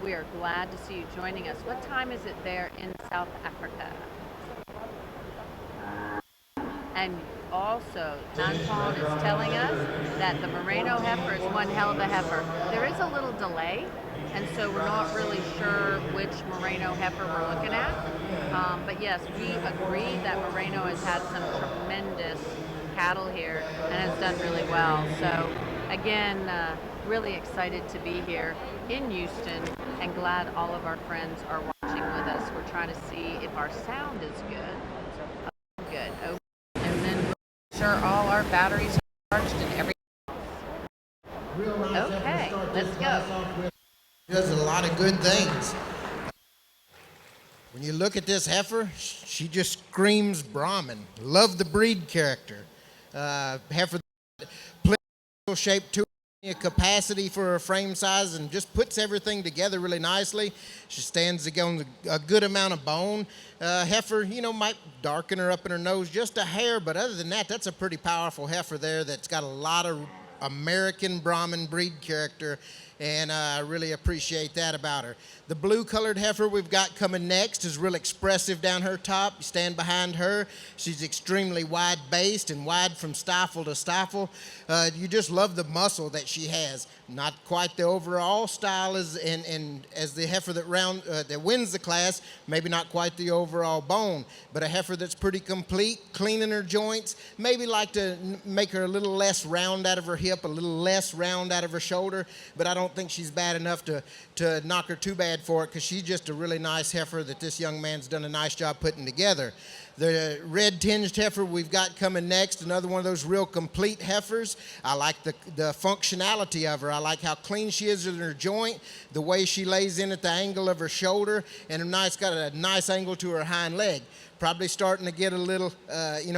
We are glad to see you joining us. What time is it there in South Africa? And also, Anton is telling us that the Moreno heifer is one hell of a heifer. There is a little delay, and so we're not really sure which Moreno heifer we're looking at. But yes, we agree that Moreno has had some tremendous cattle here and has done really well. So again, really excited to be here in Houston and glad all of our friends are watching with us. We're trying to see if our sound is good. Oh, good. Okay. And then we'll sure all our batteries are charged and everything else. Okay, let's go. Does a lot of good things. When you look at this heifer, she just screams Brahman. Love the breed character. Heifer, plenty shape to her, capacity for her frame size, and just puts everything together really nicely. She stands on a good amount of bone. Heifer, might darken her up in her nose just a hair, but other than that, that's a pretty powerful heifer there that's got a lot of American Brahman breed character, and I really appreciate that about her. The blue-colored heifer we've got coming next is real expressive down her top. You stand behind her. She's extremely wide-based and wide from stifle to stifle. You just love the muscle that she has. Not quite the overall style as the heifer that wins the class, maybe not quite the overall bone, but a heifer that's pretty complete, clean in her joints, maybe like to make her a little less round out of her hip, a little less round out of her shoulder, but I don't think she's bad enough to knock her too bad for it, because she's just a really nice heifer that this young man's done a nice job putting together. The red tinged heifer we've got coming next, another one of those real complete heifers. I like the functionality of her. I like how clean she is in her joint, the way she lays in at the angle of her shoulder, and got a nice angle to her hind leg. Probably starting to get a little,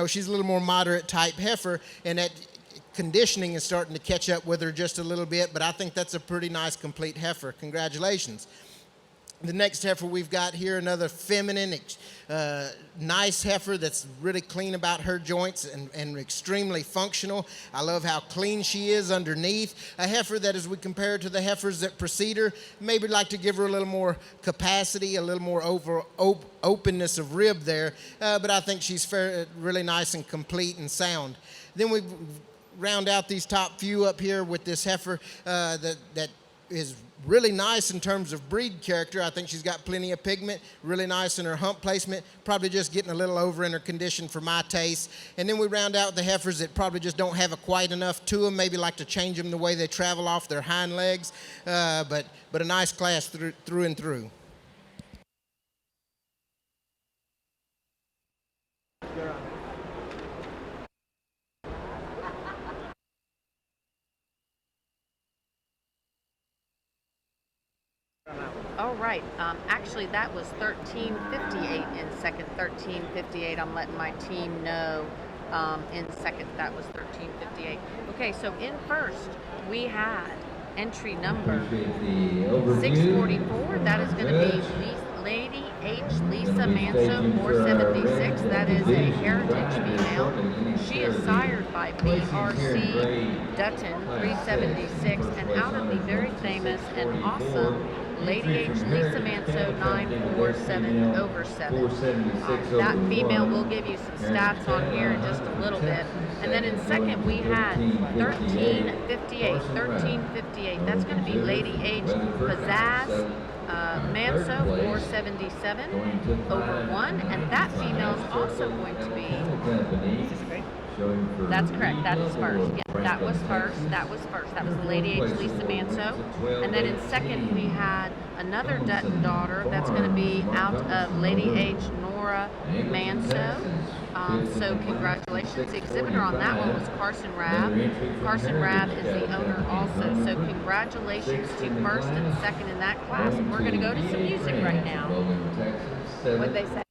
she's a little more moderate type heifer, and that conditioning is starting to catch up with her just a little bit, but I think that's a pretty nice complete heifer. Congratulations. The next heifer we've got here, another feminine, nice heifer that's really clean about her joints and extremely functional. I love how clean she is underneath. A heifer that, as we compare to the heifers that precede her, maybe like to give her a little more capacity, a little more openness of rib there, but I think she's really nice and complete and sound. Then we round out these top few up here with this heifer that is really nice in terms of breed character. I think she's got plenty of pigment, really nice in her hump placement, probably just getting a little over in her condition for my taste. And then we round out the heifers that probably just don't have quite enough to them, maybe like to change them the way they travel off their hind legs, but a nice class through and through. All right. Actually, that was 13:58 in second. 13:58. I'm letting my team know in second. That was 13:58. Okay, so in first, we had entry number 644. That is going to be Lady H. Lisa Manso, 476. That is a heritage female. She is sired by BRC Dutton, 376, and out of the very famous and awesome Lady H. Lisa Manso, 947 over 7. That female will give you some stats on here in just a little bit. And then in second, we had 1358. 1358. That's going to be Lady H. Pizzazz Manso, 477 over 1. And that female is also going to be. That's correct. That is first. Yeah, that was first. That was first. That was the Lady H. Lisa Manso. And then in second, we had another Dutton daughter. That's going to be out of Lady H. Nora Manso. So congratulations. The exhibitor on that one was Carson Rabb. Carson Rabb is the owner also. So congratulations to first and second in that class. And we're going to go to some music right now. What'd they say?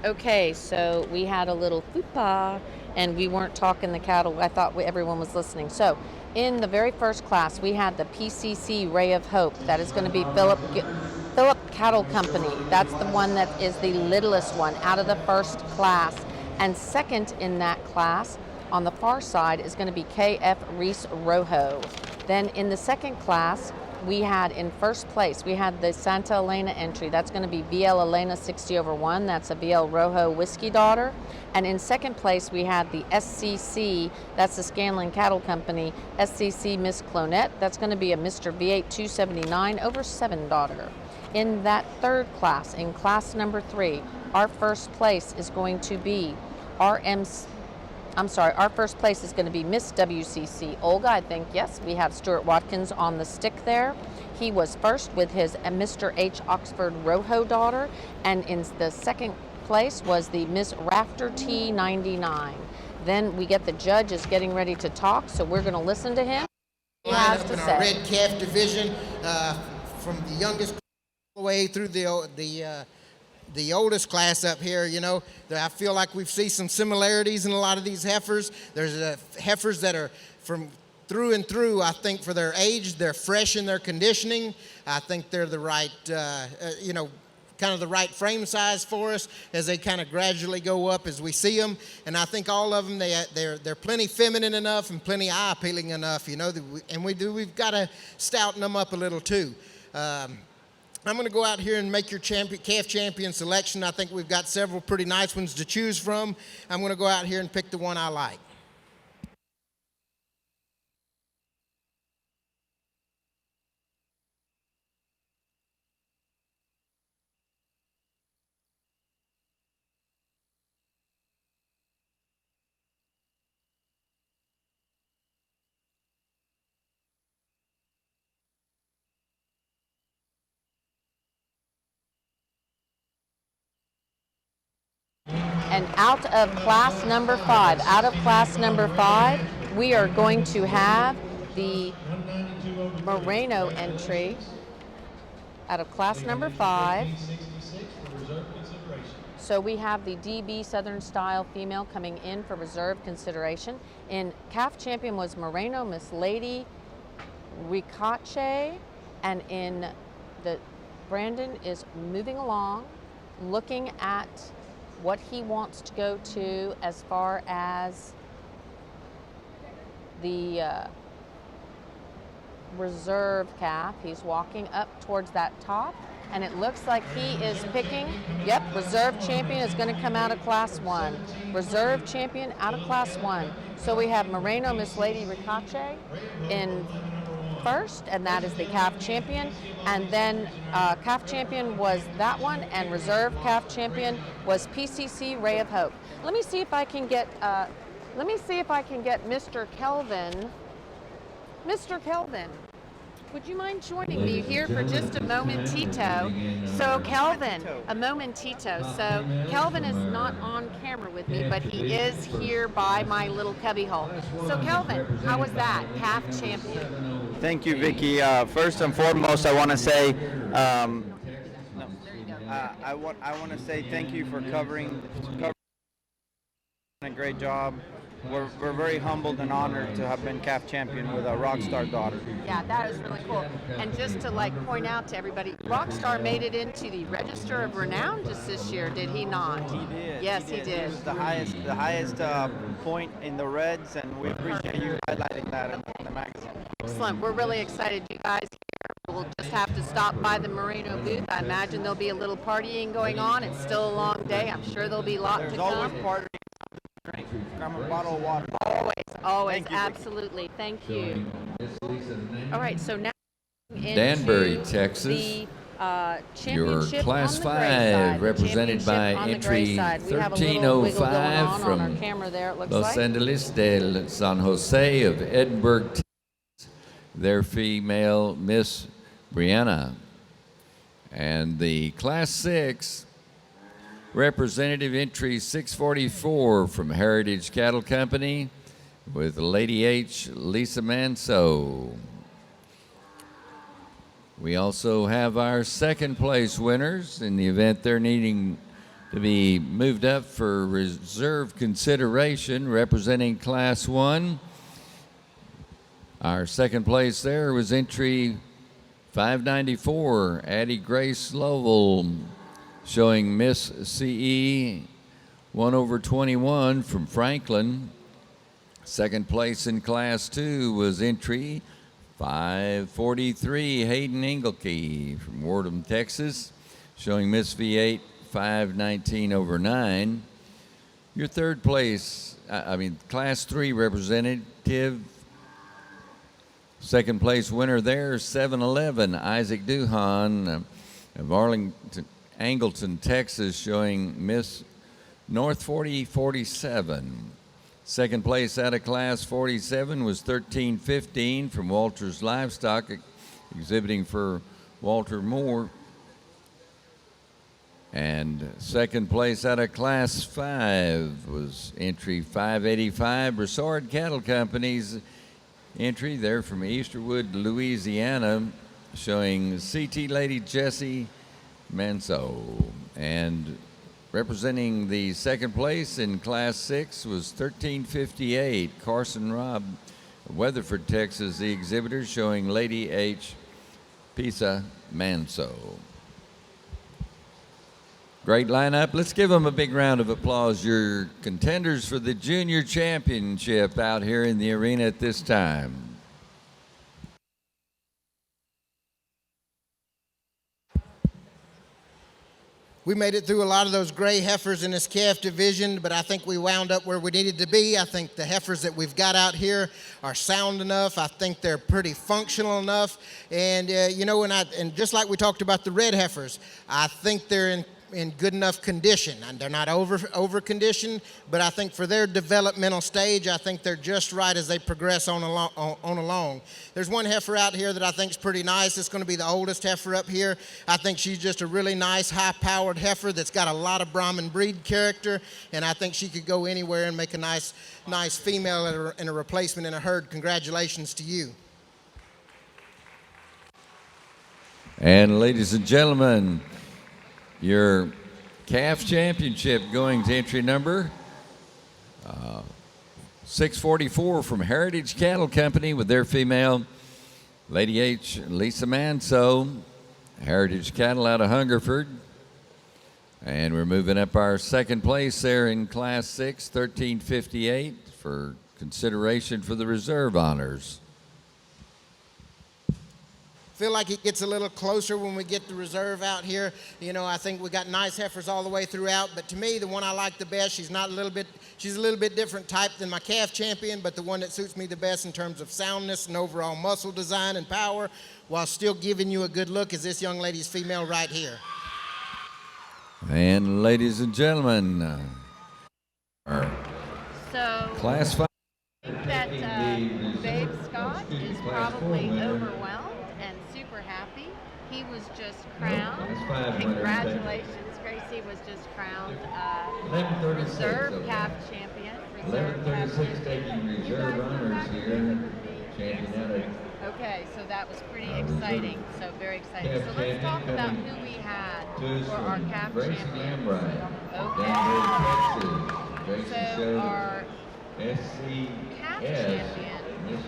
Okay, so we had a little fupa and we weren't talking the cattle. I thought everyone was listening. So in the very first class, we had the PCC Ray of Hope. That is going to be Philip Cattle Company. That's the one that is the littlest one out of the first class. And second in that class on the far side is going to be KF Reese Rojo. Then in the second class, we had in first place, we had the Santa Elena entry. That's going to be VL Elena 60/1. That's a VL Rojo Whiskey Daughter. And in second place, we had the SCC, that's the Scanlon Cattle Company, SCC Miss Clonette. That's going to be a Mr. V8 279/7 daughter. In that third class, in class number 3, our first place is going to be our first place is going to be Miss WCC Olga, I think. Yes, we have Stuart Watkins on the stick there. He was first with his Mr. H. Oxford Rojo daughter, and in the second place was the Miss Rafter T99. Then we get the judge is getting ready to talk, so we're going to listen to him. He has to in say. our red calf division, from the youngest all the way through the oldest class up here. You know, I feel like we've seen some similarities in a lot of these heifers. There's heifers that are from through and through. I think for their age, they're fresh in their conditioning. I think they're the right, kind of the right frame size for us as they kind of gradually go up as we see them. And I think all of them, they're plenty feminine enough and plenty eye appealing enough, you know, we've got to stouten them up a little too. I'm going to go out here and make your calf champion selection. I think we've got several pretty nice ones to choose from. I'm going to go out here and pick the one I like. And out of class number 5, we are going to have the Moreno entry out of class number 5. So we have the DB Southern Style female coming in for reserve consideration. In calf champion was Moreno, Miss Lady Ricache, and in the Brandon is moving along, looking at what he wants to go to as far as the reserve calf. He's walking up towards that top, and it looks like he is picking, yep, reserve champion is going to come out of class 1. Reserve champion out of class 1. So we have Moreno, Miss Lady Ricache in first, and that is the calf champion. And then calf champion was that one, and reserve calf champion was PCC Ray of Hope. Let me see if I can get Mr. Kelvin. Mr. Kelvin, would you mind joining me here for just a momentito? So Kelvin, a momentito. So Kelvin is not on camera with me, but he is here by my little cubby hole. So Kelvin, how was that? Calf champion. Thank you, Vicki. First and foremost, I want to say, I want to say thank you for covering a great job. We're very humbled and honored to have been calf champion with a Rockstar daughter. Yeah, that was really cool. And just to point out to everybody, Rockstar made it into the Register of Renown just this year, did he not? He did. Yes, he did. It was the highest point in the Reds, and we appreciate you highlighting that in the magazine. Excellent. We're really excited, you guys. We'll just have to stop by the Moreno booth. I imagine there'll be a little partying going on. It's still a long day. I'm sure there'll be lots to come. There's always partying. Drink. Grab a bottle of water. Always, Thank you, absolutely. Thank you. All right, so now Danbury, Texas. The Your championship class on the gray side. 5, represented by On the entry gray side. We have a little wiggle going 1305 on from our camera there, it looks Los like. Angeles del San Jose of Edinburgh, Texas. Their female, Miss Brianna. And the class 6, representative entry 644 from Heritage Cattle Company with Lady H, Lisa Manso. We also have our second place winners in the event they're needing to be moved up for reserve consideration, representing Class 1. Our second place there was entry 594, Addie Grace Lovell, showing Miss CE 1/21 from Franklin. Second place in Class 2 was entry 543, Hayden Engelke from Wardham, Texas, showing Miss V8 519/9. Your third place, Class 3 representative, second place winner there, 711, Isaac Duhan of Angleton, Texas, showing Miss North 4047. Second place out of Class 47 was 1315 from Walters Livestock, exhibiting for Walter Moore. And second place out of Class 5 was entry 585, Broussard Cattle Company's entry there from Easterwood, Louisiana, showing CT Lady Jessie Manso. And representing the second place in Class 6 was 1358, Carson Robb of Weatherford, Texas, the exhibitor, showing Lady H. Pisa Manso. Great lineup. Let's give them a big round of applause. Your contenders for the Junior Championship out here in the arena at this time. We made it through a lot of those gray heifers in this calf division, but I think we wound up where we needed to be. I think the heifers that we've got out here are sound enough. I think they're pretty functional enough. And, and just like we talked about the red heifers, I think they're in good enough condition. And they're not over conditioned, but I think for their developmental stage, I think they're just right as they progress on along. There's one heifer out here that I think is pretty nice. It's going to be the oldest heifer up here. I think she's just a really nice, high-powered heifer that's got a lot of Brahman breed character, and I think she could go anywhere and make a nice female and a replacement in a herd. Congratulations to you. And ladies and gentlemen, your calf championship going to entry number 644 from Heritage Cattle Company with their female, Lady H. Lisa Manso, Heritage Cattle out of Hungerford. And we're moving up our second place there in Class 6, 1358, for consideration for the reserve honors. Feel like it gets a little closer when we get the reserve out here. I think we got nice heifers all the way throughout, but to me, the one I like the best, she's a little bit different type than my calf champion, but the one that suits me the best in terms of soundness and overall muscle design and power, while still giving you a good look, is this young lady's female right here. And ladies and gentlemen, our Class 5. I think that Babe Scott is probably overwhelmed and super happy. He was just crowned. Congratulations, Gracie was just crowned reserve calf champion. 11:36 taking reserve honors here. Champion out of. Okay, so that was pretty exciting. So very exciting. So let's talk about who we had for our calf champion. Okay. So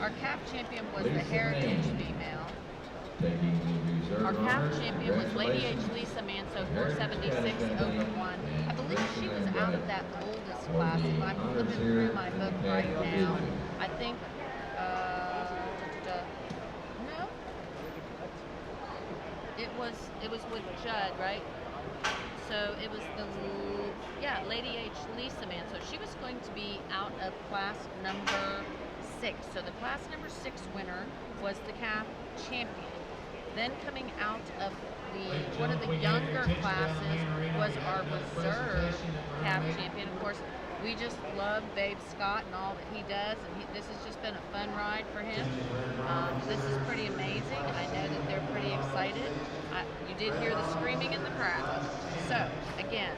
our calf champion was the Heritage female. Our calf champion was Lady H. Lisa Manso, 476/1. I believe she was out of that oldest class. I'm flipping through my book right now. I think, no. It was with Judd, right? So it was Lady H. Lisa Manso. She was going to be out of class number 6. So the class number 6 winner was the calf champion. Then coming out of one of the younger classes was our reserve calf champion. Of course, we just love Babe Scott and all that he does, and this has just been a fun ride for him. This is pretty amazing. I know that they're pretty excited. You did hear the screaming in the crowd. So, again,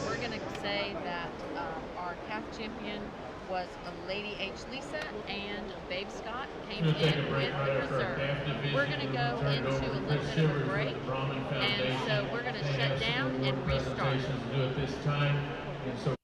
we're going to say that our calf champion was Lady H. Lisa and Babe Scott came We'll take in a break with right the after our reserve. calf division. We're going to go Turn it into over a to little Chris bit of a Shivers with break, the Brahman and Foundation. so we're going to They shut have some down award and restart. presentations to do at this time. And so